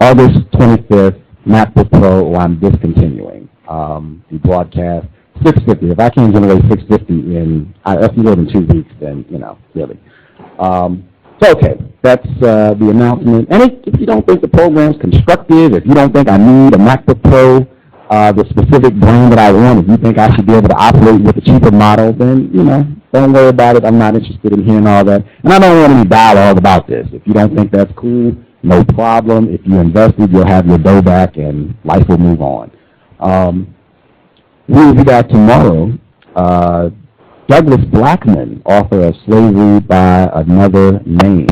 August 25th, MacBook Pro, I'm discontinuing the broadcast. 650. If I can't generate 650 in more than 2 weeks, then, really. So, okay, that's the announcement. And if you don't think the program's constructive, if you don't think I need a MacBook Pro, the specific brand that I want, if you think I should be able to operate with a cheaper model, then, don't worry about it. I'm not interested in hearing all that. And I don't want any dialogue about this. If you don't think that's cool, no problem. If you invested, you'll have your dough back and life will move on. We'll be back tomorrow. Douglas Blackman, author of Slavery by Another Name.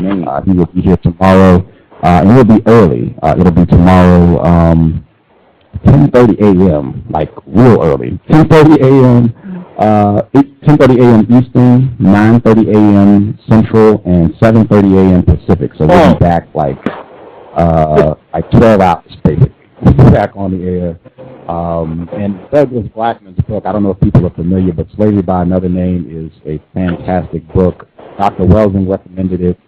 He will be here tomorrow, and he'll be early. It'll be tomorrow, 10:30 a.m., like real early. 10:30 a.m. 10:30 a.m. Eastern, 9:30 a.m. Central, and 7:30 a.m. Pacific. So we'll be back like 12 hours, basically. We'll be back on the air. And Douglas Blackman's book, I don't know if people are familiar, but Slavery by Another Name is a fantastic book. Dr. Welsing recommended it.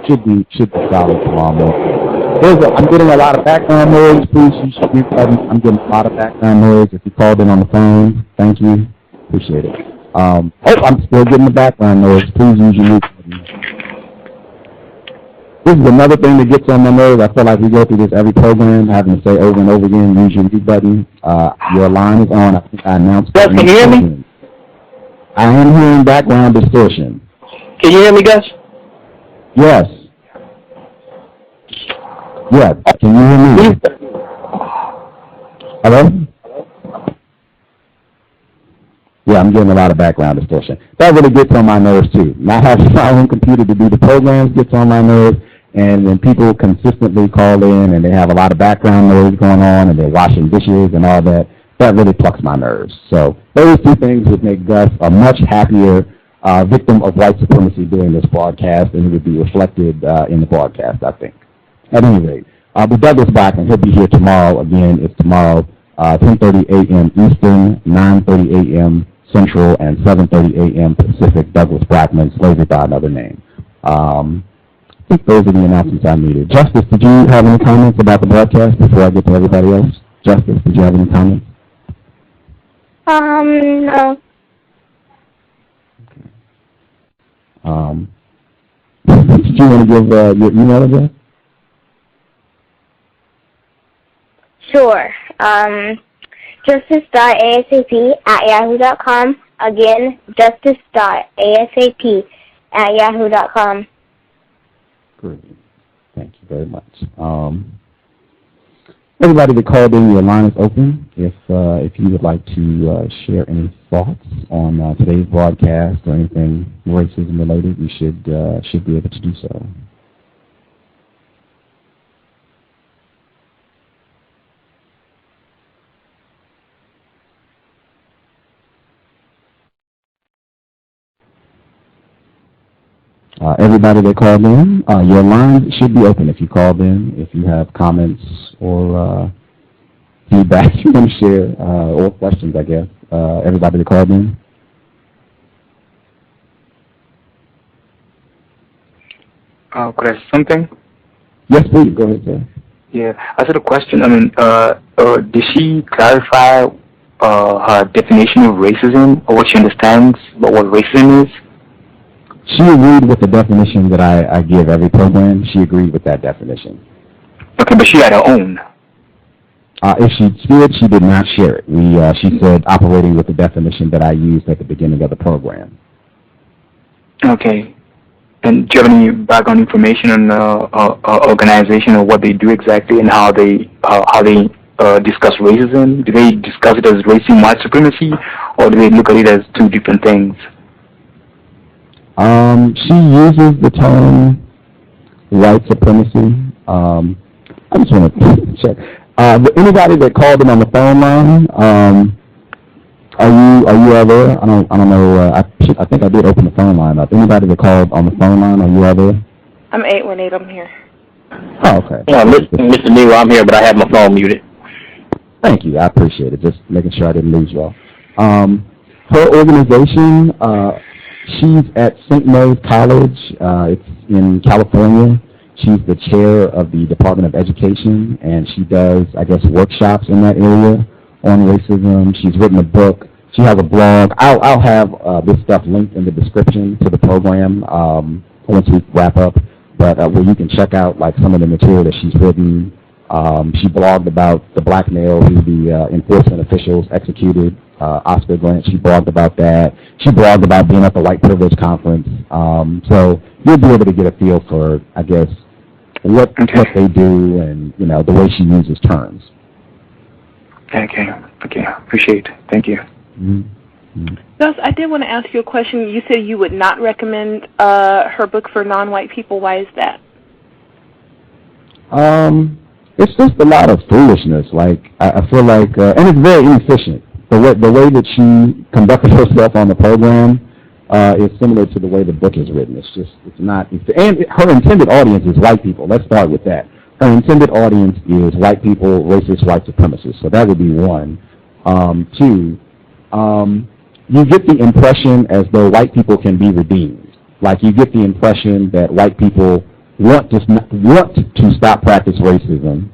Should be solid tomorrow morning. I'm getting a lot of background noise. Please, you should be present. I'm getting a lot of background noise. If you called in on the phone, thank you. Appreciate it. I'm still getting the background noise. Please use your mute button. This is another thing that gets on my nerves. I feel like we go through this every program, having to say over and over again, use your mute button. Your line is on. I think I announced it. Can you hear me? I am hearing background distortion. Can you hear me, Gus? Yes. Yeah. Can you hear me? Hello? Yeah, I'm getting a lot of background distortion. That really gets on my nerves, too. Not having my own computer to do the programs gets on my nerves. And when people consistently call in and they have a lot of background noise going on and they're washing dishes and all that, that really plucks my nerves. So those two things would make Gus a much happier victim of white supremacy during this broadcast, and it would be reflected in the broadcast, I think. At any rate, with Douglas Blackman, he'll be here tomorrow. Again, it's tomorrow, 10:30 a.m. Eastern, 9:30 a.m. Central, and 7:30 a.m. Pacific. Douglas Blackman, Slavery by Another Name. I think those are the announcements I needed. Justice, did you have any comments about the broadcast before I get to everybody else? Justice, did you have any comments? No. Did you want to give your email address? Sure. justice.asap@yahoo.com. Again, justice.asap@yahoo.com. Great. Thank you very much. Everybody that called in, your line is open. If you would like to share any thoughts on today's broadcast or anything racism related, you should be able to do so. Everybody that called in, your line should be open if you called in. If you have comments or feedback you want to share, or questions, I guess. Everybody that called in. Could I say something? Yes, please. Go ahead, sir. Yeah, I said a question. I mean, did she clarify her definition of racism, or what she understands about what racism is? She agreed with the definition that I give every program. She agreed with that definition. Okay, but she had her own. If she did, she did not share it. She said operating with the definition that I used at the beginning of the program. Okay. And do you have any background information on organization or what they do exactly and how they discuss racism? Do they discuss it as racism, white supremacy, or do they look at it as two different things? She uses the term white supremacy. I just want to check. Anybody that called in on the phone line, are you all there? I don't know. I think I did open the phone line up. Anybody that called on the phone line, are you all there? I'm 818. I'm here. Oh, okay. Yeah, Mr. Nero, I'm here, but I have my phone muted. Thank you. I appreciate it. Just making sure I didn't lose y'all. Her organization, she's at St. Mary's College. It's in California. She's the chair of the Department of Education, and she does, I guess, workshops in that area on racism. She's written a book. She has a blog. I'll have this stuff linked in the description to the program once we wrap up, but where you can check out like some of the material that she's written. She blogged about the blackmail who the enforcement officials executed, Oscar Grant. She blogged about that. She blogged about being at the White Privilege Conference. So you'll be able to get a feel for, I guess, what they do and, you know, the way she uses terms. Okay. Appreciate it. Thank you. Mm-hmm. Gus, I did want to ask you a question. You said you would not recommend her book for non-white people. Why is that? It's just a lot of foolishness. Like I feel like, and it's very inefficient. The way that she conducted herself on the program is similar to the way the book is written. It's not. And her intended audience is white people. Let's start with that. Her intended audience is white people, racist white supremacists. So that would be one. Two, you get the impression as though white people can be redeemed. Like you get the impression that white people want to stop practice racism,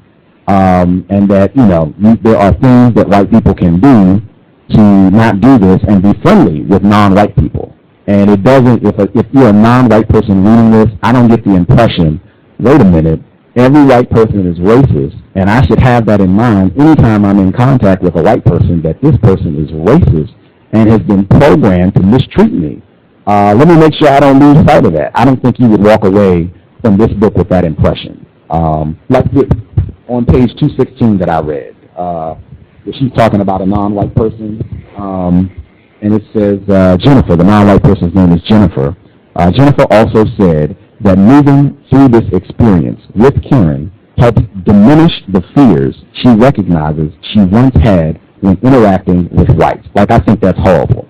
and that, you know, there are things that white people can do to not do this and be friendly with non-white people. And it doesn't, if you're a non-white person reading this, I don't get the impression, wait a minute, every white person is racist, and I should have that in mind anytime I'm in contact with a white person, that this person is racist and has been programmed to mistreat me. Let me make sure I don't lose sight of that. I don't think you would walk away from this book with that impression. Like on page 216 that I read, she's talking about a non-white person, and it says, Jennifer, the non-white person's name is Jennifer. Jennifer also said that moving through this experience with Karen helps diminish the fears she recognizes she once had when interacting with whites. Like, I think that's horrible.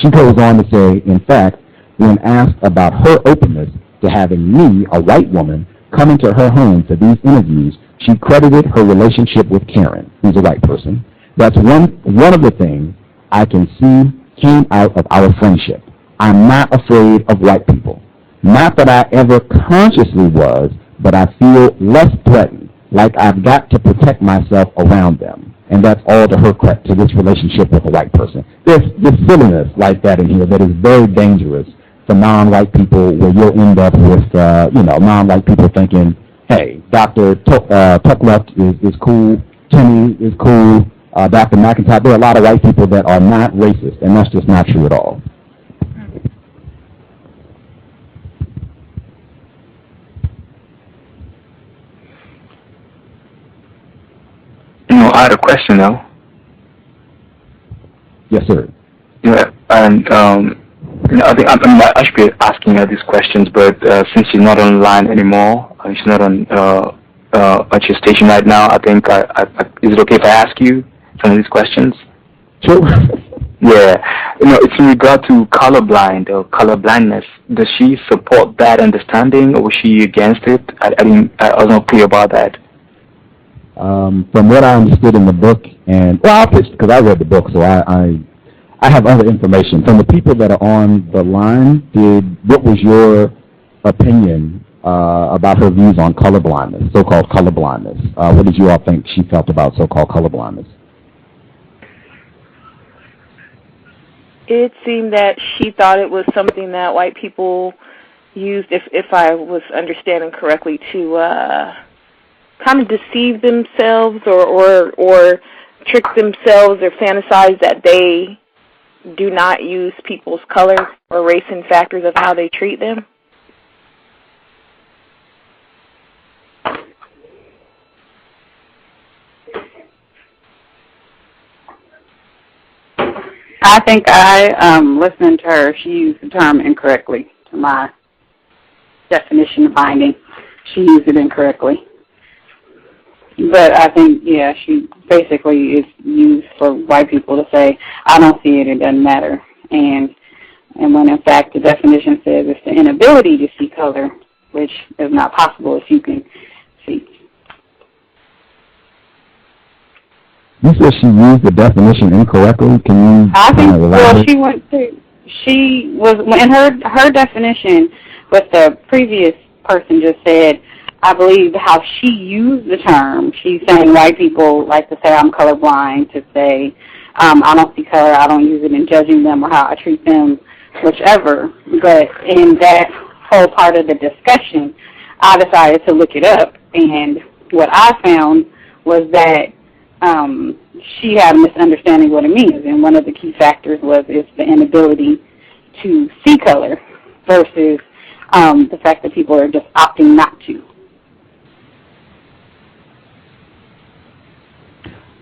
She goes on to say, in fact, when asked about her openness to having me, a white woman, come into her home for these interviews, she credited her relationship with Karen, who's a white person. That's one of the things I can see came out of our friendship. I'm not afraid of white people. Not that I ever consciously was, but I feel less threatened, like I've got to protect myself around them. And that's all to her credit, to this relationship with a white person. There's silliness like that in here that is very dangerous for non-white people, where you'll end up with, non-white people thinking, hey, Dr. Tochluk is cool, Timmy is cool, Dr. McIntyre. There are a lot of white people that are not racist, and that's just not true at all. I had a question though. Yes, sir. Yeah, and I think I should be asking her these questions, but since she's not online anymore, she's not on at your station right now, I think is it okay if I ask you some of these questions? Sure. Yeah, it's in regard to colorblind or colorblindness. Does she support that understanding, or was she against it? I was not clear about that. From what I understood in the book, and I'll pitch because I read the book, so I have other information from the people that are on the line. What was your opinion about her views on colorblindness, so-called colorblindness? What did you all think she felt about so-called colorblindness? It seemed that she thought it was something that white people used, if I was understanding correctly, to kind of deceive themselves or trick themselves or fantasize that they do not use people's color or race in factors of how they treat them. I think listening to her, she used the term incorrectly to my definition of binding. She used it incorrectly. But I think, she basically is used for white people to say, I don't see it, it doesn't matter. And when in fact the definition says it's the inability to see color, which is not possible if you can see. You said she used the definition incorrectly. Can you? I think. Well, she was in her definition. What the previous person just said. I believe how she used the term. She's saying white people like to say I'm colorblind, to say I don't see color, I don't use it in judging them or how I treat them, whichever. But in that whole part of the discussion, I decided to look it up, and what I found was that she had a misunderstanding what it means, and one of the key factors was it's the inability to see color versus the fact that people are just opting not to.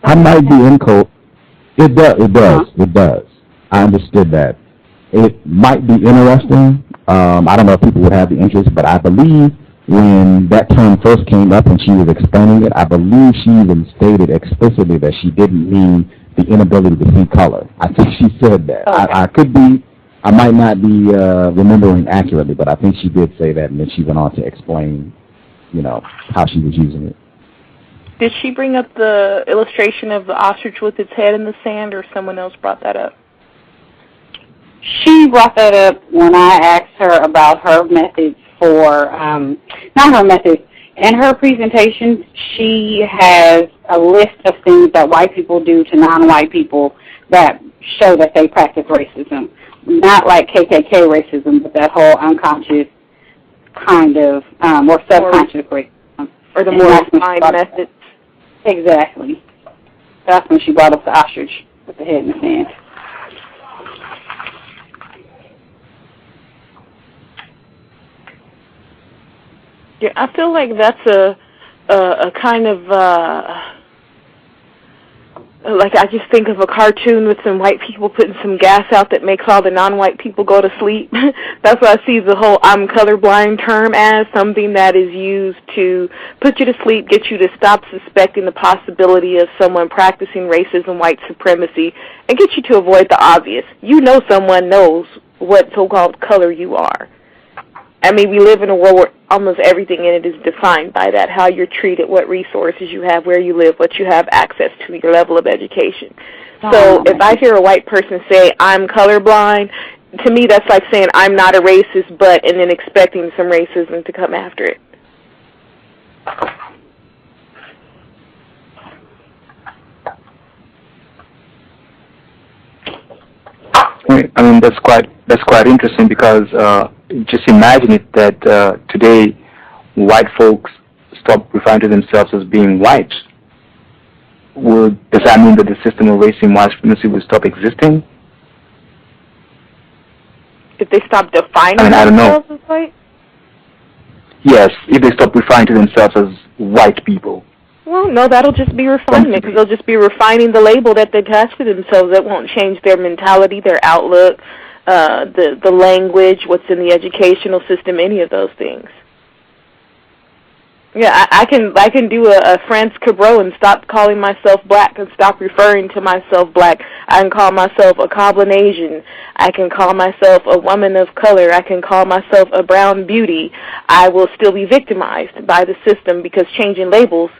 I might be incorrect. It does. I understood that. It might be interesting. I don't know if people would have the interest, but I believe when that term first came up and she was explaining it, I believe she even stated explicitly that she didn't mean the inability to see color. I think she said that. Okay. I might not be remembering accurately, but I think she did say that, and then she went on to explain, how she was using it. Did she bring up the illustration of the ostrich with its head in the sand, or someone else brought that up? She brought that up when I asked her about her methods for, not her methods. In her presentation, she has a list of things that white people do to non-white people that show that they practice racism. Not like KKK racism, but that whole unconscious kind of, or subconscious racism. Or the more refined methods. Exactly. That's when she brought up the ostrich with the head in the sand. Yeah, I feel like that's a kind of like I just think of a cartoon with some white people putting some gas out that makes all the non-white people go to sleep. That's what I see the whole I'm colorblind term as, something that is used to put you to sleep, get you to stop suspecting the possibility of someone practicing racism, white supremacy, and get you to avoid the obvious. You know someone knows what so-called color you are. I mean, we live in a world where almost everything in it is defined by that, how you're treated, what resources you have, where you live, what you have access to, your level of education. So if I hear a white person say, I'm colorblind, to me that's like saying I'm not a racist, but and then expecting some racism to come after it. I mean, that's quite interesting because just imagine it that today white folks stop referring to themselves as being white. Does that mean that the system of racism and white supremacy will stop existing? If they stop defining themselves as white? Yes, if they stop referring to themselves as white people. Well, no, that'll just be refinement, because they'll just be refining the label that they attach to themselves. That won't change their mentality, their outlook, the language, what's in the educational system, any of those things. Yeah, I can do a France Cabral and stop calling myself black and stop referring to myself black. I can call myself a Coblin Asian. I can call myself a woman of color. I can call myself a brown beauty. I will still be victimized by the system because changing labels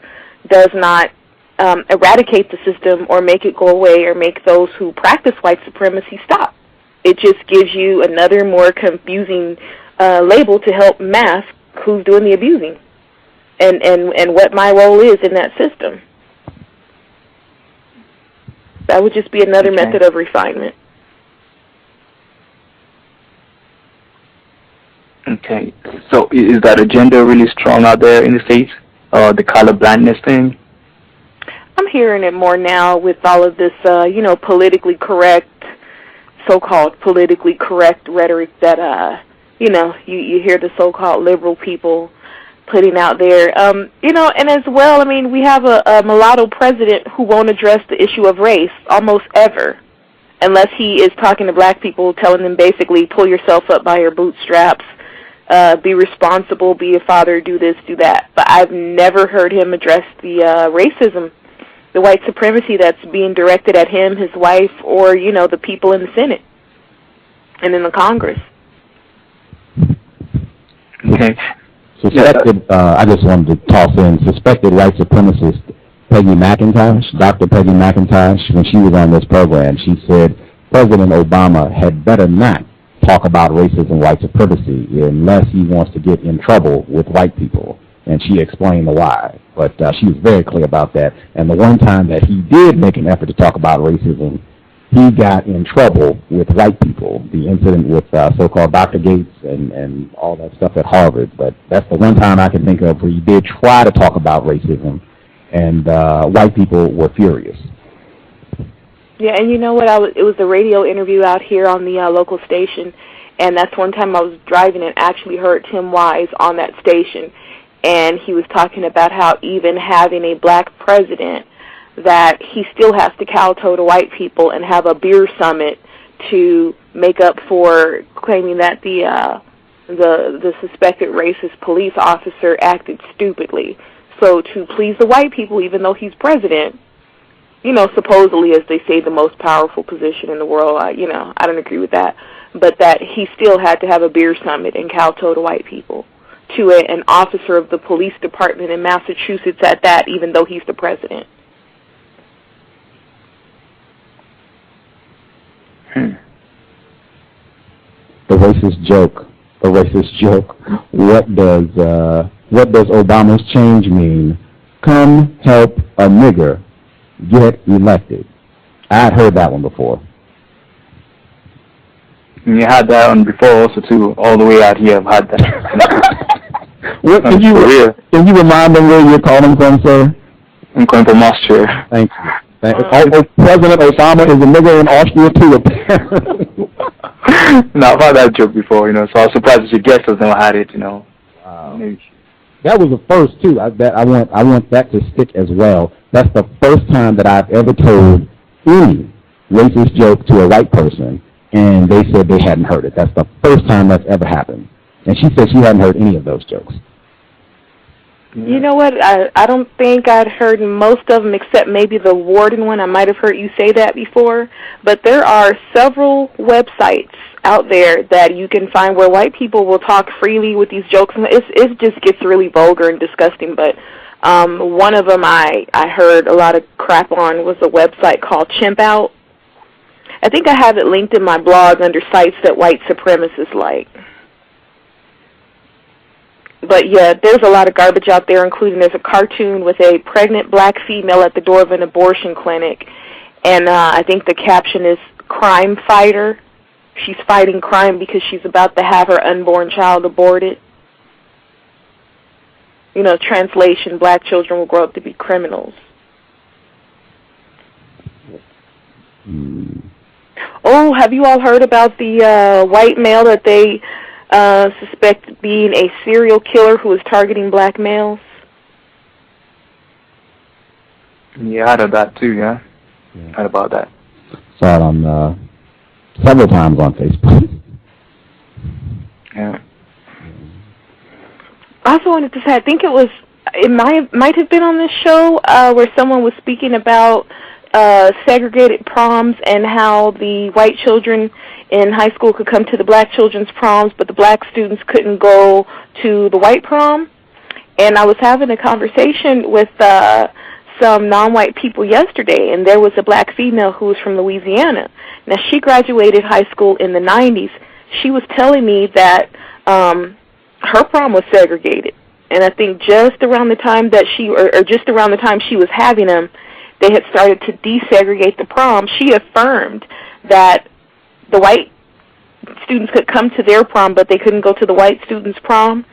does not eradicate the system or make it go away or make those who practice white supremacy stop. It just gives you another more confusing label to help mask who's doing the abusing and what my role is in that system. That would just be another method of refinement. Okay. So is that agenda really strong out there in the States? The colorblindness thing? I'm hearing it more now with all of this, politically correct, so-called politically correct rhetoric that, you hear the so-called liberal people putting out there. And as well, I mean, we have a mulatto president who won't address the issue of race almost ever, unless he is talking to black people, telling them basically, pull yourself up by your bootstraps, be responsible, be a father, do this, do that. But I've never heard him address the racism, the white supremacy that's being directed at him, his wife, or, the people in the Senate and in the Congress. Okay. Suspected, I just wanted to toss in, suspected white supremacists Peggy McIntosh, Dr. Peggy McIntosh, when she was on this program, she said President Obama had better not talk about racism and white supremacy unless he wants to get in trouble with white people. And she explained the why. But she was very clear about that. And the one time that he did make an effort to talk about racism, he got in trouble with white people. The incident with so-called Dr. Gates and all that stuff at Harvard. But that's the one time I can think of where he did try to talk about racism, and white people were furious. Yeah, and you know what? It was a radio interview out here on the local station, and that's one time I was driving and actually heard Tim Wise on that station, and he was talking about how even having a black president, that he still has to kowtow to white people and have a beer summit to make up for claiming that the suspected racist police officer acted stupidly. So to please the white people, even though he's president, you know, supposedly, as they say, the most powerful position in the world, I don't agree with that, but that he still had to have a beer summit and kowtow to white people, to an officer of the police department in Massachusetts at that, even though he's the president. The racist joke. What does Obama's change mean? Come help a nigger get elected. I had heard that one before. And you had that one before also too. All the way out here, I've had that. Can you remind them where you're calling from, sir? I'm calling from Austria. Thank you. President Obama is a nigger in Austria too, apparently. No, I've had that joke before, so I was surprised that your guests have never had it, Wow. Maybe. That was the first too. I want that to stick as well. That's the first time that I've ever told any racist joke to a white person, and they said they hadn't heard it. That's the first time that's ever happened. And she said she hadn't heard any of those jokes. You know what? I don't think I'd heard most of them except maybe the warden one. I might have heard you say that before. But there are several websites out there that you can find where white people will talk freely with these jokes. It just gets really vulgar and disgusting. But one of them I heard a lot of crap on was a website called Chimp Out. I think I have it linked in my blog under sites that white supremacists like. But, yeah, there's a lot of garbage out there, including there's a cartoon with a pregnant black female at the door of an abortion clinic, and I think the caption is crime fighter. She's fighting crime because she's about to have her unborn child aborted. Translation, black children will grow up to be criminals. Oh, have you all heard about the white male that they suspect being a serial killer who is targeting black males? Yeah, I heard of that too, yeah. Heard about that. Saw it on several times on Facebook. Yeah. I also wanted to say, I think it might have been on this show where someone was speaking about segregated proms and how the white children in high school could come to the black children's proms, but the black students couldn't go to the white prom. And I was having a conversation with some non-white people yesterday, and there was a black female who was from Louisiana. Now, she graduated high school in the 90s. She was telling me that her prom was segregated. And I think just around the time that just around the time she was having them, they had started to desegregate the prom. She affirmed that the white students could come to their prom, but they couldn't go to the white students' prom,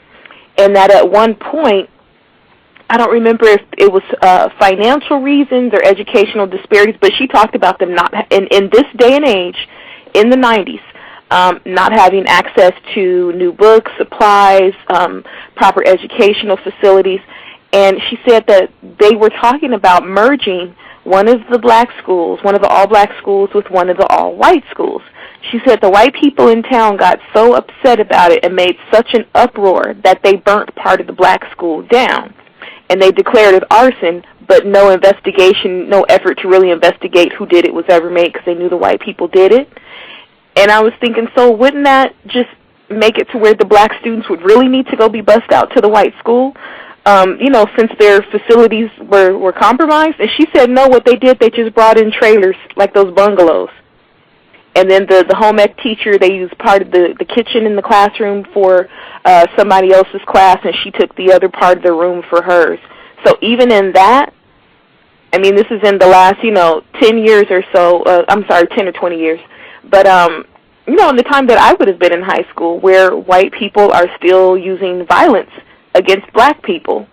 and that at one point, I don't remember if it was financial reasons or educational disparities, but she talked about them not, in this day and age, in the 90s, not having access to new books, supplies, proper educational facilities. And she said that they were talking about merging one of the black schools, one of the all-black schools, with one of the all-white schools. She said the white people in town got so upset about it and made such an uproar that they burnt part of the black school down. And they declared it arson, but no investigation, no effort to really investigate who did it was ever made because they knew the white people did it. And I was thinking, so wouldn't that just make it to where the black students would really need to go be bussed out to the white school? since their facilities were compromised. And she said, no, what they did, they just brought in trailers, like those bungalows. And then the home ec teacher, they used part of the kitchen in the classroom for somebody else's class, and she took the other part of the room for hers. So even in that, I mean, this is in the last, 10 years or so, 10 or 20 years. But, in the time that I would have been in high school, where white people are still using violence against black people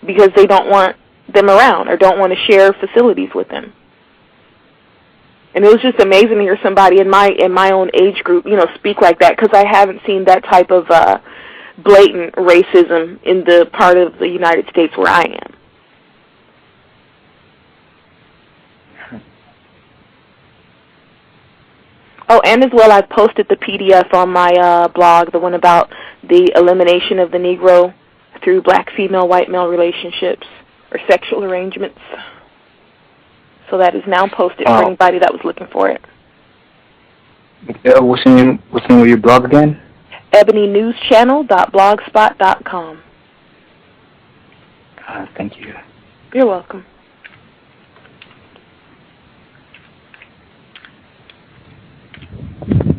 because they don't want them around or don't want to share facilities with them. And it was just amazing to hear somebody in my own age group, speak like that, because I haven't seen that type of blatant racism in the part of the United States where I am. Oh, and as well, I've posted the PDF on my blog, the one about the elimination of the Negro through black-female, white-male relationships or sexual arrangements. So that is now posted for anybody that was looking for it. What's the name of your blog again? ebonynewschannel.blogspot.com. Thank you. You're welcome.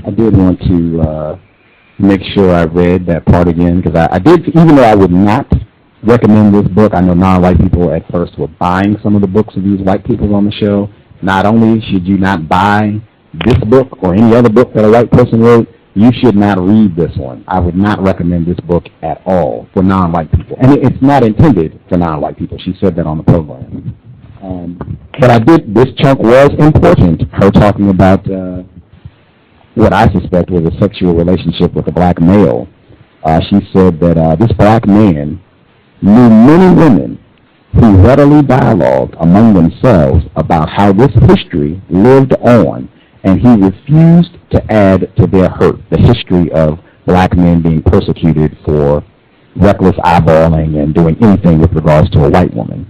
I did want to make sure I read that part again, because I did, even though I would not recommend this book. I know non-white people at first were buying some of the books of these white people on the show. Not only should you not buy this book or any other book that a white person wrote, you should not read this one. I would not recommend this book at all for non-white people. And it's not intended for non-white people. She said that on the program. But this chunk was important, her talking about what I suspect was a sexual relationship with a black male. She said that this black man knew many women who readily dialogued among themselves about how this history lived on, and he refused to add to their hurt the history of black men being persecuted for reckless eyeballing and doing anything with regards to a white woman.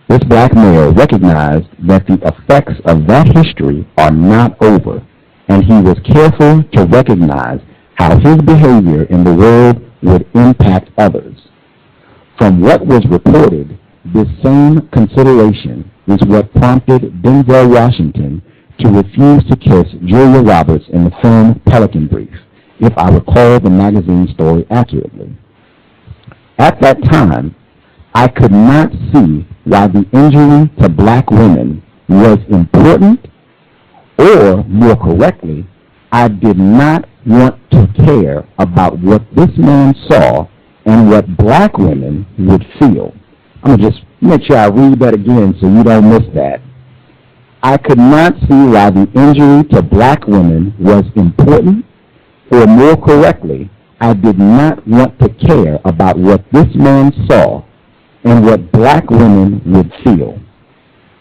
This black male recognized that the effects of that history are not over, and he was careful to recognize how his behavior in the world would impact others. From what was reported, this same consideration is what prompted Denzel Washington to refuse to kiss Julia Roberts in the film Pelican Brief, if I recall the magazine story accurately. At that time, I could not see why the injury to black women was important, or more correctly, I did not want to care about what this man saw and what black women would feel. I'm going to just make sure I read that again so you don't miss that. I could not see why the injury to black women was important, or more correctly, I did not want to care about what this man saw and what black women would feel.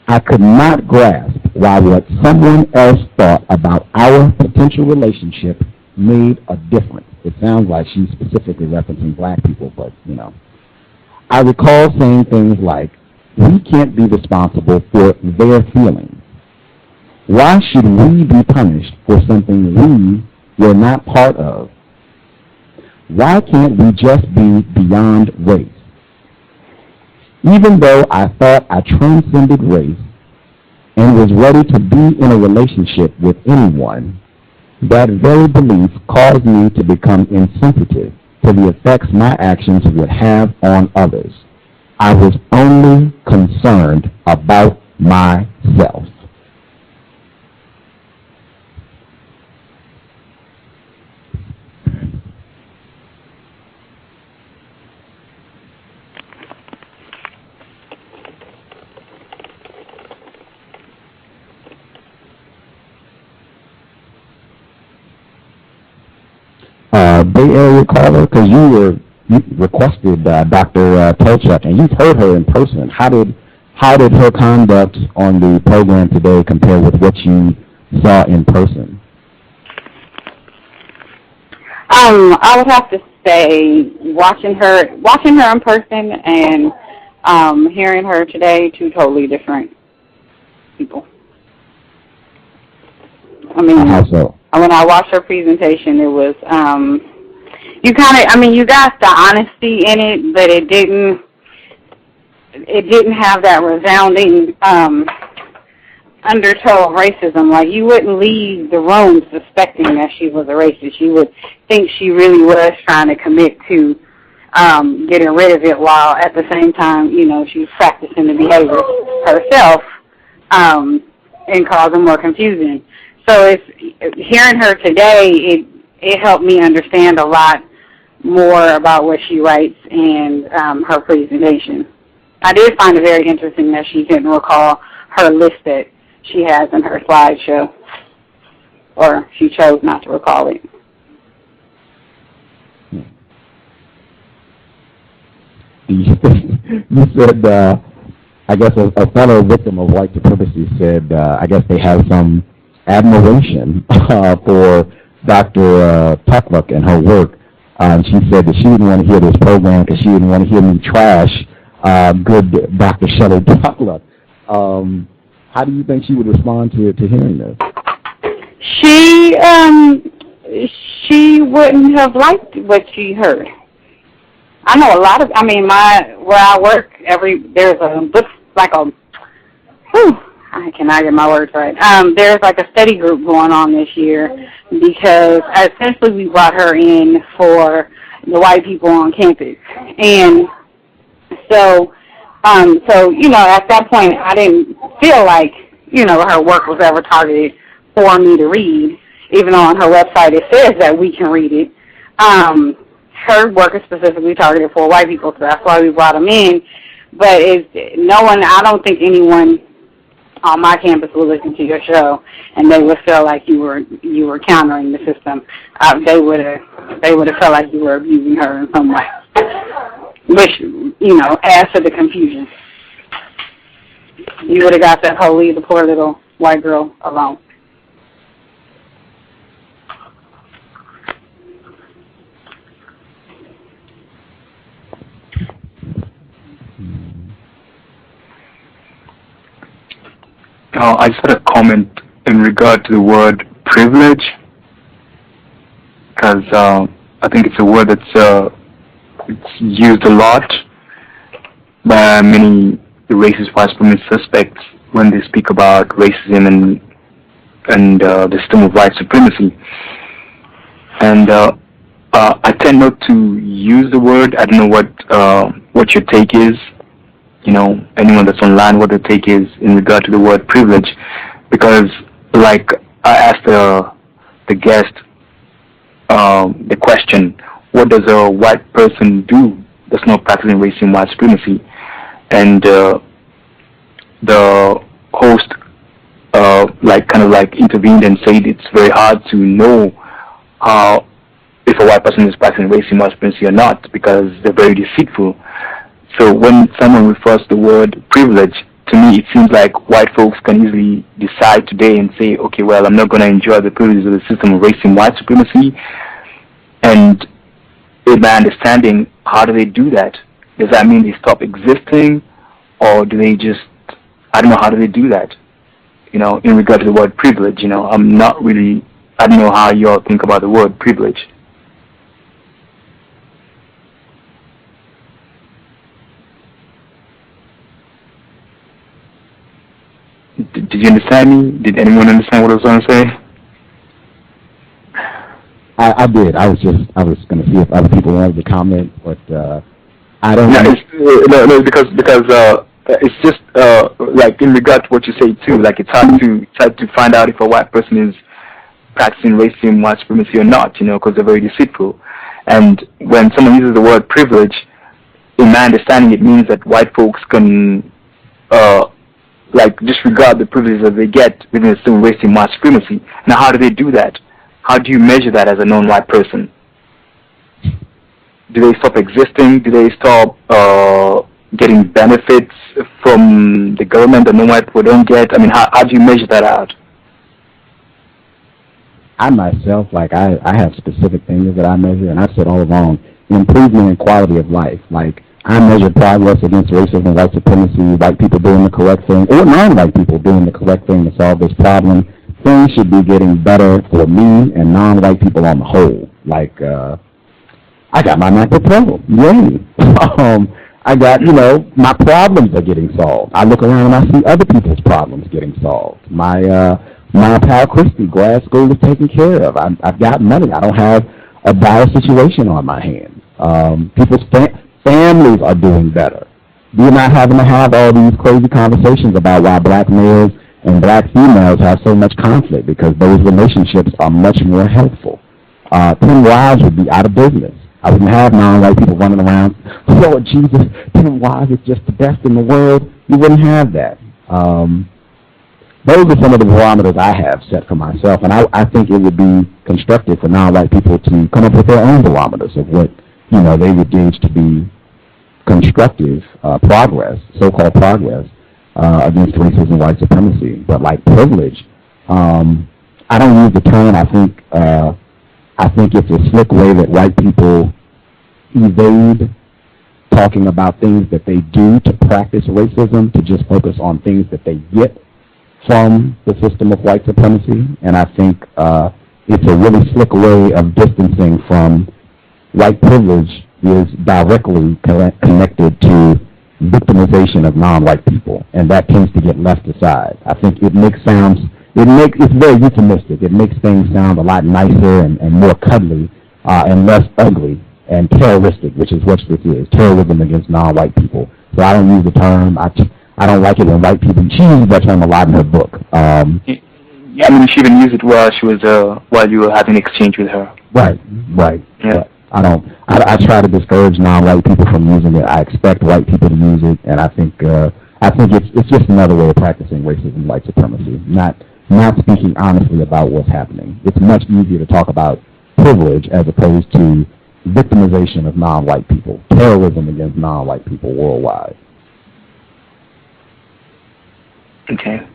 I could not grasp why what someone else thought about our potential relationship made a difference. It sounds like she's specifically referencing black people, but, I recall saying things like, we can't be responsible for their feelings. Why should we be punished for something we were not part of? Why can't we just be beyond race? Even though I thought I transcended race and was ready to be in a relationship with anyone, that very belief caused me to become insensitive to the effects my actions would have on others. I was only concerned about myself. Bay Area caller, because you requested Dr. Tochluk, and you've heard her in person. How did her conduct on the program today compare with what you saw in person? I would have to say, watching her in person and hearing her today, two totally different people. I mean, how so? When I watched her presentation, it was, you got the honesty in it, but it didn't it didn't have that resounding undertow of racism. Like, you wouldn't leave the room suspecting that she was a racist. You would think she really was trying to commit to getting rid of it, while at the same time, you know, she's practicing the behavior herself and causing more confusion. So it's hearing her today, it helped me understand a lot more about what she writes and her presentation. I did find it very interesting that she didn't recall her list that she has in her slideshow, or she chose not to recall it. You said, I guess a fellow victim of white supremacy said, I guess they have some admiration for Dr. Tochluk and her work. She said that she didn't want to hear this program because she didn't want to hear me trash good Dr. Shelly Tockluk. How do you think she would respond to hearing this? She wouldn't have liked what she heard. I know a lot of, where I work, there's I cannot get my words right. There's like a study group going on this year because essentially we brought her in for the white people on campus. And so, you know, at that point I didn't feel like, you know, her work was ever targeted for me to read, even though on her website it says that we can read it. Her work is specifically targeted for white people, so that's why we brought them in. But I don't think anyone on my campus will listen to your show and they would feel like you were countering the system. They would have felt like you were abusing her in some way, which, you know, adds to the confusion. You would have got that whole leave the poor little white girl alone. I just had a comment in regard to the word privilege, because I think it's a word that's it's used a lot by many racist white supremacist suspects when they speak about racism and the system of white supremacy. And I tend not to use the word. I don't know what your take is. You know, anyone that's online, what their take is in regard to the word privilege, because, like, I asked the guest the question, what does a white person do that's not practicing racism, white supremacy? And the host kind of intervened and said it's very hard to know if a white person is practicing racism, white supremacy or not, because they're very deceitful. So when someone refers to the word privilege, to me it seems like white folks can easily decide today and say, okay, well, I'm not going to enjoy the privileges of the system of racism, white supremacy. And in my understanding, how do they do that? Does that mean they stop existing, or do they just, I don't know, how do they do that? You know, in regard to the word privilege, you know, I don't know how you all think about the word privilege. Did you understand me? Did anyone understand what I was going to say? I did. I was going to see if other people wanted to comment, but I don't know. No, because it's just like in regard to what you say too. Like it's hard to find out if a white person is practicing racism, white supremacy or not. You know, because they're very deceitful. And when someone uses the word privilege, in my understanding, it means that white folks can disregard the privileges that they get within the system of racism, white supremacy. Now, how do they do that? How do you measure that as a non-white person? Do they stop existing? Do they stop getting benefits from the government that non-white people don't get? I mean, how do you measure that out? I myself, I have specific things that I measure, and I've said all along, improvement in quality of life. Like, I measure progress against racism and white supremacy, white people doing the correct thing, or non-white people doing the correct thing to solve this problem. Things should be getting better for me and non-white people on the whole. Like, I got my MacBook Pro. Yay. I got, my problems are getting solved. I look around and I see other people's problems getting solved. My pal Christy, grad school is taken care of. I've got money. I don't have a dire situation on my hands. People's families are doing better. We're not having to have all these crazy conversations about why black males and black females have so much conflict, because those relationships are much more helpful. 10 wives would be out of business. I wouldn't have non-white people running around, Lord Jesus, 10 wives is just the best in the world. You wouldn't have that. Those are some of the barometers I have set for myself, and I think it would be constructive for non-white people to come up with their own barometers of what, they would gauge to be constructive progress, so-called progress, against racism and white supremacy. But like privilege, I don't use the term. I think it's a slick way that white people evade talking about things that they do to practice racism, to just focus on things that they get from the system of white supremacy. And I think it's a really slick way of distancing from white privilege is directly connected to victimization of non-white people, and that tends to get left aside. I think it's very euphemistic. It makes things sound a lot nicer and more cuddly and less ugly and terroristic, which is what this is, terrorism against non-white people. So I don't use the term. I don't like it when white people, she uses that term a lot in her book. Yeah, I mean, she even used it while you were having an exchange with her. Right. Yeah. I try to discourage non-white people from using it. I expect white people to use it, and I think it's just another way of practicing racism and white supremacy, not speaking honestly about what's happening. It's much easier to talk about privilege as opposed to victimization of non-white people, terrorism against non-white people worldwide. Okay.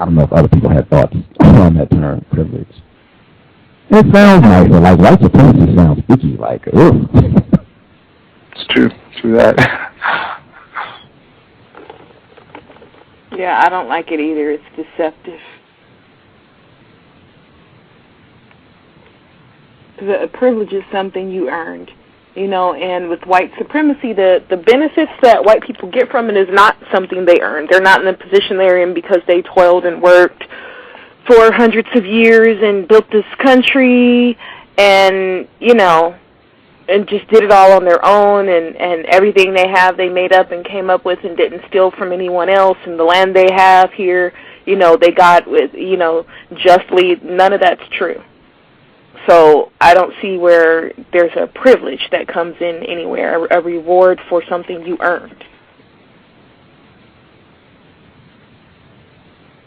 I don't know if other people had thoughts on that term, privilege. It sounds nice, but like white supremacy sounds icky, like, ugh. It's true that. Yeah, I don't like it either. It's deceptive. The privilege is something you earned, and with white supremacy, the benefits that white people get from it is not something they earned. They're not in the position they're in because they toiled and worked for hundreds of years and built this country and, and just did it all on their own, and everything they have they made up and came up with and didn't steal from anyone else, and the land they have here, they got with, justly. None of that's true. So I don't see where there's a privilege that comes in anywhere, a reward for something you earned.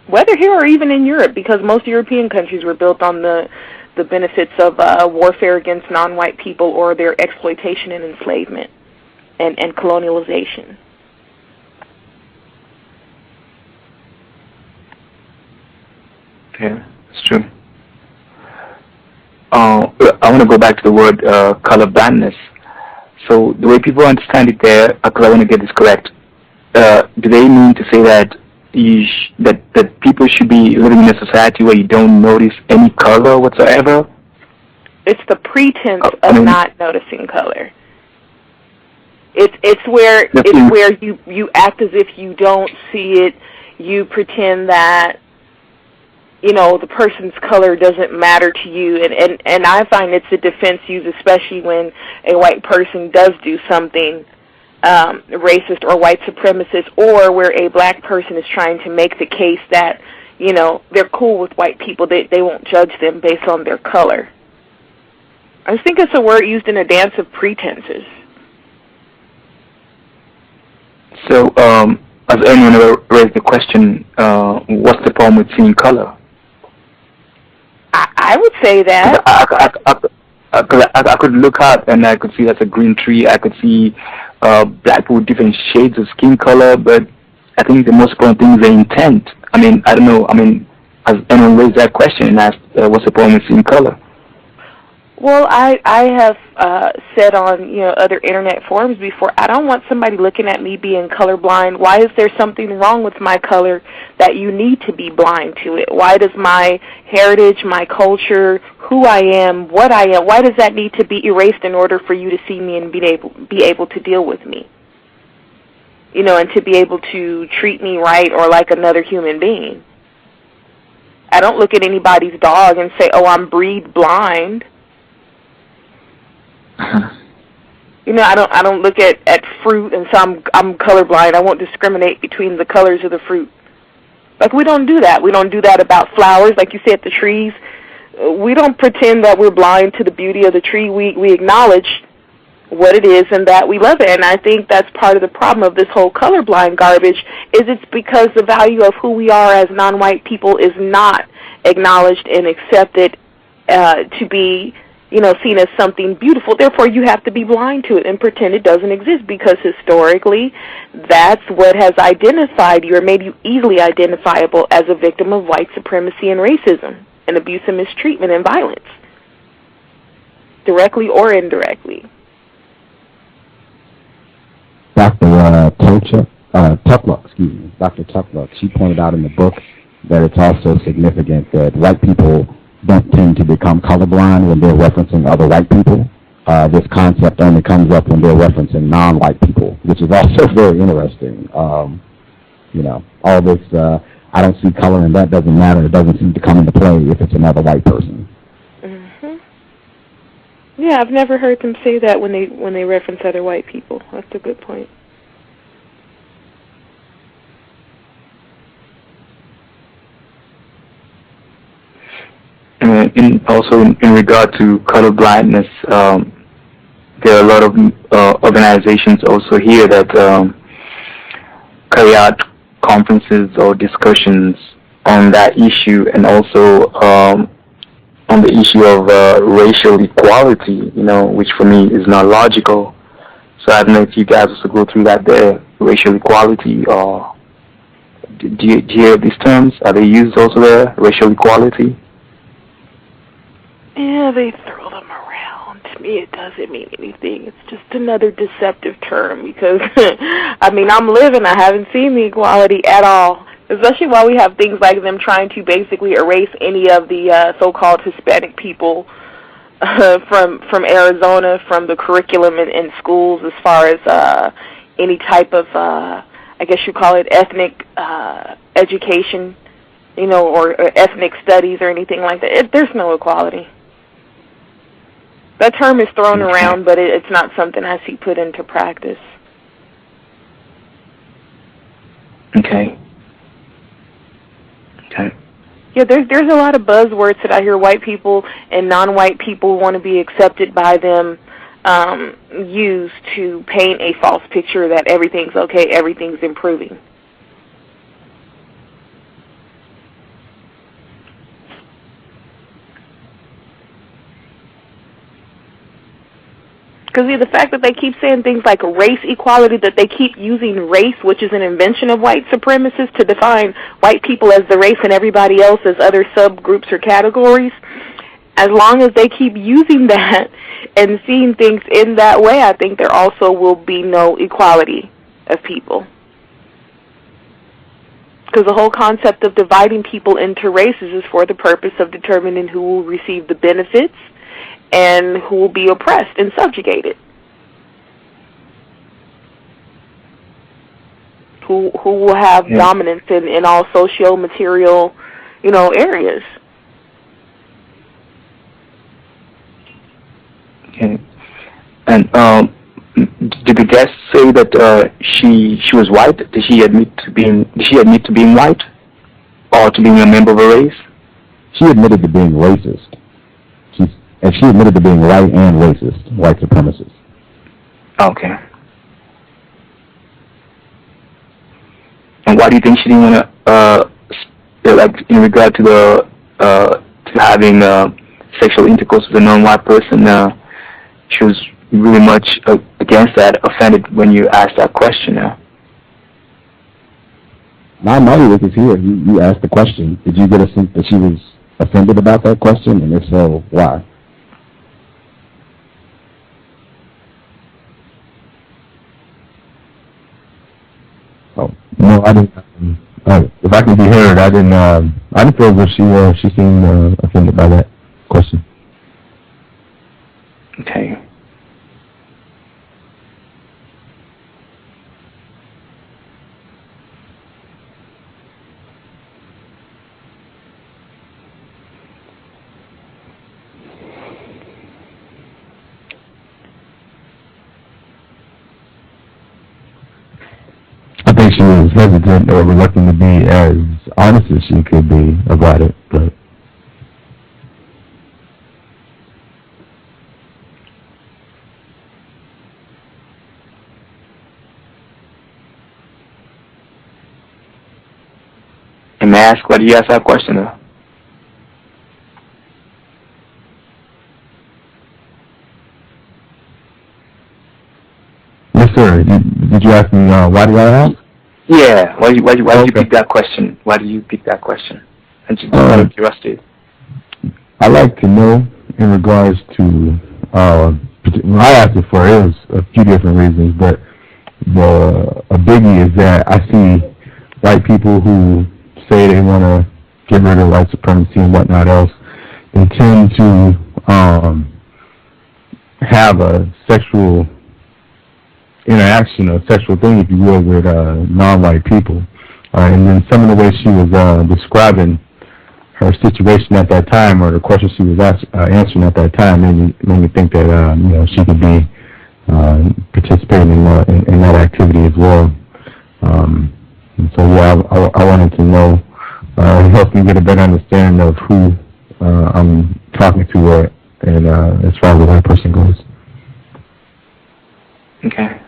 Whether here or even in Europe, because most European countries were built on the benefits of warfare against non-white people or their exploitation and enslavement and colonialization. Yeah, it's true. I want to go back to the word colorblindness. So the way people understand it there, because I want to get this correct, do they mean to say that that people should be living in a society where you don't notice any color whatsoever? It's the pretense of not noticing color. It's where you act as if you don't see it. You pretend that the person's color doesn't matter to you, and I find it's a defense used especially when a white person does do something racist or white supremacist, or where a black person is trying to make the case that they're cool with white people, they won't judge them based on their color. I just think it's a word used in a dance of pretenses. So, as anyone raised the question, what's the problem with seeing color? I would say that. I could look out and I could see that's a green tree. I could see black people with different shades of skin color, but I think the most important thing is the intent. I mean, I don't know. I mean, has anyone raised that question and asked what's the problem with seeing color? I would say that. I could look out and I could see that's a green tree. I could see black people with different shades of skin color, but I think the most important thing is the intent. I mean, I don't know. I mean, has anyone raised that question and asked what's the problem with seeing color? Well, I have said on other internet forums before, I don't want somebody looking at me being colorblind. Why is there something wrong with my color that you need to be blind to it? Why does my heritage, my culture, who I am, what I am, why does that need to be erased in order for you to see me and be able to deal with me? And to be able to treat me right or like another human being. I don't look at anybody's dog and say, oh, I'm breed blind. I don't look at fruit and say I'm colorblind. I won't discriminate between the colors of the fruit. Like, we don't do that. We don't do that about flowers, like you said, the trees. We don't pretend that we're blind to the beauty of the tree. We acknowledge what it is and that we love it. And I think that's part of the problem of this whole colorblind garbage, is it's because the value of who we are as non-white people is not acknowledged and accepted to be seen as something beautiful. Therefore, you have to be blind to it and pretend it doesn't exist, because historically, that's what has identified you or made you easily identifiable as a victim of white supremacy and racism and abuse and mistreatment and violence, directly or indirectly. Dr. Tockluk, she pointed out in the book that it's also significant that white people don't tend to become colorblind when they're referencing other white people. This concept only comes up when they're referencing non-white people, which is also very interesting. All this, I don't see color and that doesn't matter. It doesn't seem to come into play if it's another white person. Mm-hmm. Yeah, I've never heard them say that when they reference other white people. That's a good point. Also in regard to colorblindness, there are a lot of organizations also here that carry out conferences or discussions on that issue, and also on the issue of racial equality, which for me is not logical. So I don't know if you guys also go through that there, racial equality, or do you hear these terms? Are they used also there, racial equality? Yeah, they throw them around. To me, it doesn't mean anything. It's just another deceptive term, because, I'm living. I haven't seen the equality at all, especially while we have things like them trying to basically erase any of the so-called Hispanic people from Arizona, from the curriculum in schools, as far as any type of, I guess you call it ethnic education, or ethnic studies or anything like that. There's no equality. That term is thrown around, but it's not something I see put into practice. Okay. Yeah, there's a lot of buzzwords that I hear white people and non-white people want to be accepted by them use to paint a false picture that everything's okay, everything's improving. Because the fact that they keep saying things like race equality, that they keep using race, which is an invention of white supremacists, to define white people as the race and everybody else as other subgroups or categories, as long as they keep using that and seeing things in that way, I think there also will be no equality of people. Because the whole concept of dividing people into races is for the purpose of determining who will receive the benefits and who will be oppressed and subjugated. Who will have dominance in all socio-material, areas. Okay. And did the guest say that she was white? Did she admit to being white, or to being a member of a race? She admitted to being racist. And she admitted to being white and racist, white supremacist. Okay. And why do you think she didn't want to, like, in regard to to having sexual intercourse with a non-white person? She was really much against that, offended when you asked that question. My Maryâ is here. You asked the question. Did you get a sense that she was offended about that question? And if so, why? I didn't. If I can be heard, I didn't feel that she seemed offended by that question. Okay. I think she was hesitant or reluctant to be as honest as she could be about it, but And may I ask, why do you ask that question, though? yes, sir. Did you ask me why did I ask? Yeah. Why did you pick that question? Why did you pick that question? And just out of curiosity. I like to know in regards to I asked it for a few different reasons, but a biggie is that I see white people who say they want to get rid of white supremacy and whatnot else. They tend to have a sexual interaction, a sexual thing, if you will, with non-white people. And then some of the way she was describing her situation at that time, or the question she was answering at that time, made me think that she could be participating in that activity as well. And so yeah, I wanted to know, help me get a better understanding of who I'm talking to, and as far as where that person goes. Okay.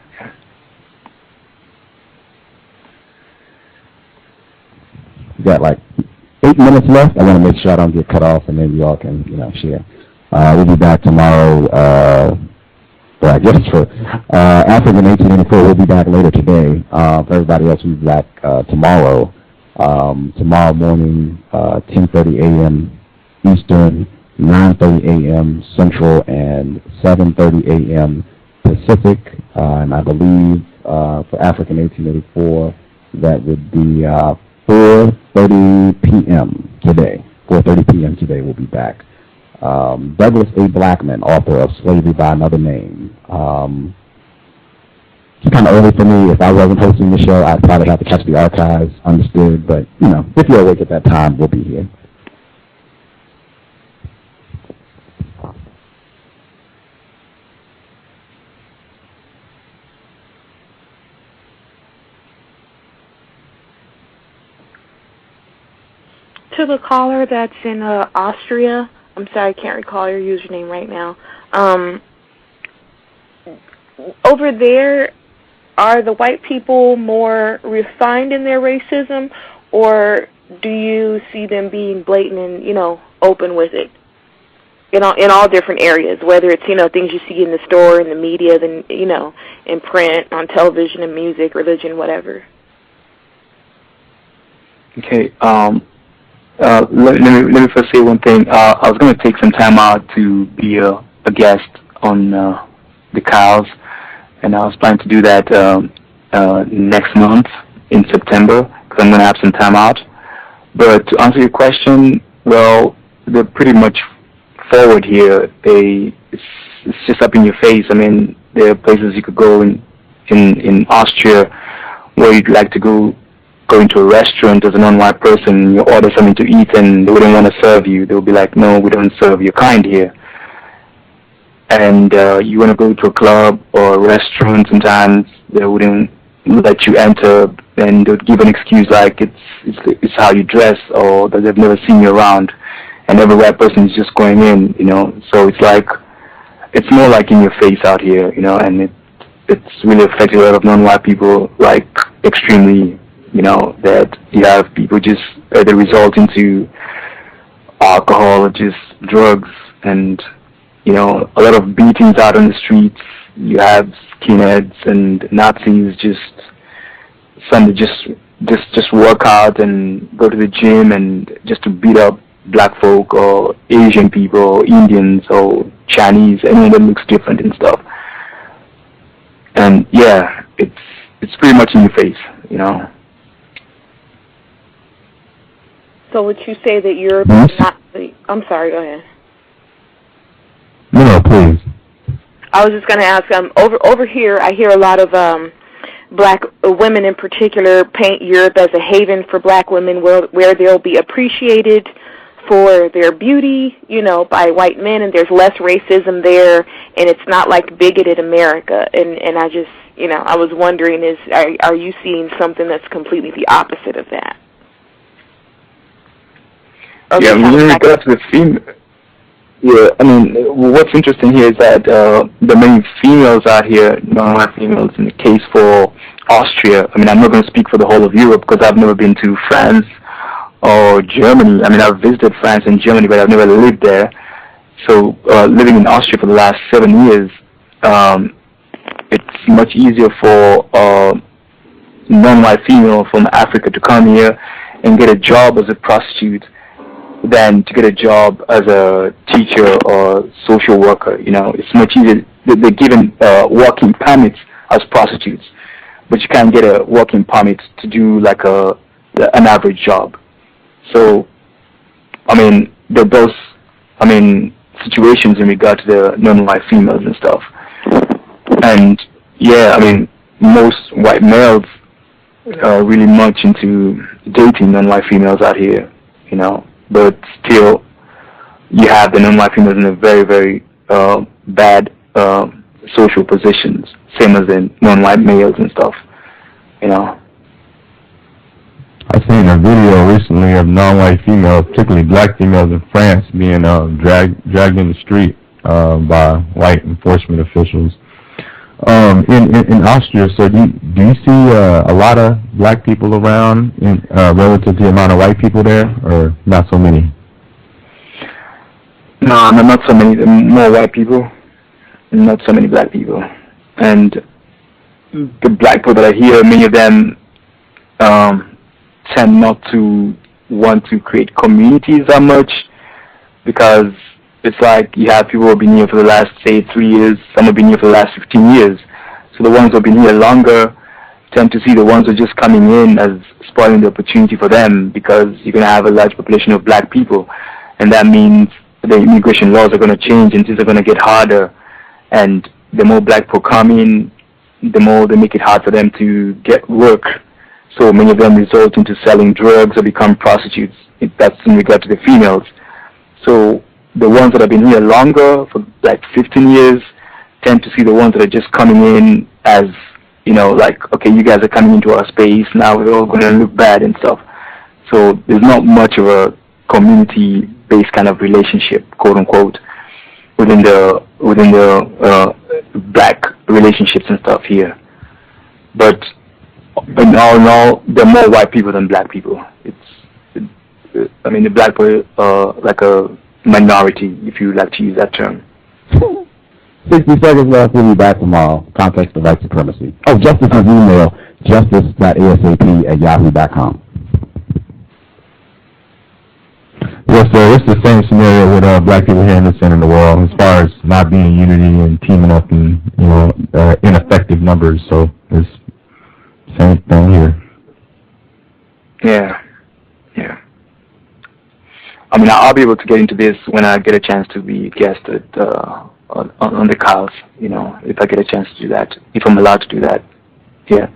We got like 8 minutes left. I want to make sure I don't get cut off, and then you all can, share. We'll be back tomorrow. Well, I guess for African 1884, we'll be back later today. For everybody else, we'll be back tomorrow. Tomorrow morning, 10:30 a.m. Eastern, 9:30 a.m. Central, and 7:30 a.m. Pacific. And I believe for African 1884, that would be 4:30 p.m. today. 4:30 p.m. today we'll be back. Douglas A. Blackman, author of Slavery by Another Name. It's kind of early for me. If I wasn't hosting the show, I'd probably have to catch the archives, understood. But, if you're awake at that time, we'll be here. To the caller that's in Austria, I'm sorry, I can't recall your username right now. Over there, are the white people more refined in their racism, or do you see them being blatant and, open with it? In all different areas, whether it's, things you see in the store, in the media, then, in print, on television and music, religion, whatever. Okay, let me first say one thing. I was going to take some time out to be a guest on the cows, and I was planning to do that next month in September, because I'm going to have some time out. But to answer your question, well, they're pretty much forward here. It's just up in your face. I mean, there are places you could go in Austria where you'd like to go into a restaurant as a non-white person, you order something to eat and they wouldn't want to serve you. They'll be like, no, we don't serve your kind here. And you want to go to a club or a restaurant, sometimes they wouldn't let you enter, and they would give an excuse like it's how you dress, or that they've never seen you around, and every white person is just going in, So it's more like in your face out here, and it's really affecting a lot of non-white people, like extremely. That you have people just they result into alcohol or just drugs, and a lot of beatings out on the streets. You have skinheads and Nazis some just work out and go to the gym and just to beat up black folk or Asian people or Indians or Chinese. Any of them looks different and stuff. And yeah, it's pretty much in your face, So would you say that you're not the... I'm sorry, go ahead. No, please. I was just going to ask, over here I hear a lot of black women in particular paint Europe as a haven for black women where they'll be appreciated for their beauty, you know, by white men, and there's less racism there, and it's not like bigoted America. And I just, you know, I was wondering, are you seeing something that's completely the opposite of that? Yeah, when you regard to the female, yeah, I mean, what's interesting here is that the many females out here, non-white females, in the case for Austria, I mean, I'm not going to speak for the whole of Europe because I've never been to France or Germany. I mean, I've visited France and Germany, but I've never lived there. So living in Austria for the last 7 years, it's much easier for non-white female from Africa to come here and get a job as a prostitute than to get a job as a teacher or social worker. You know, it's much easier. They're given working permits as prostitutes, but you can't get a working permit to do like an average job. So, I mean, there are those, situations in regard to the non-white females and stuff. And yeah, I mean, most white males are really much into dating non-white females out here, you know. But still, you have the non-white females in a very, very bad social positions, same as the non-white males and stuff, you know. I've seen a video recently of non-white females, particularly black females in France, being dragged in the street by white enforcement officials. In Austria, so do you see a lot of black people around relative to the amount of white people there, or not so many? No, not so many. More white people, not so many black people. And the black people that I hear, many of them tend not to want to create communities that much, because it's like you have people who have been here for the last, say, 3 years, some have been here for the last 15 years. So the ones who have been here longer tend to see the ones who are just coming in as spoiling the opportunity for them, because you're going to have a large population of black people. And that means the immigration laws are going to change and things are going to get harder. And the more black people come in, the more they make it hard for them to get work. So many of them result into selling drugs or become prostitutes. That's in regard to the females. So the ones that have been here longer, for like 15 years, tend to see the ones that are just coming in as, you know, like, okay, you guys are coming into our space, now we're all going to look bad and stuff. So there's not much of a community-based kind of relationship, quote unquote, within the black relationships and stuff here. But in all, there are more white people than black people. The black people are like a minority, if you like to use that term. 60 seconds left. We'll be back tomorrow. Context of White Supremacy. Oh, Justice's email, justice.asap@yahoo.com. Yes, sir. It's the same scenario with black people here in the center of the world, as far as not being unity and teaming up in, ineffective numbers. So it's same thing here. Yeah. I mean, I'll be able to get into this when I get a chance to be a guest on the cause, if I get a chance to do that, if I'm allowed to do that. Yeah.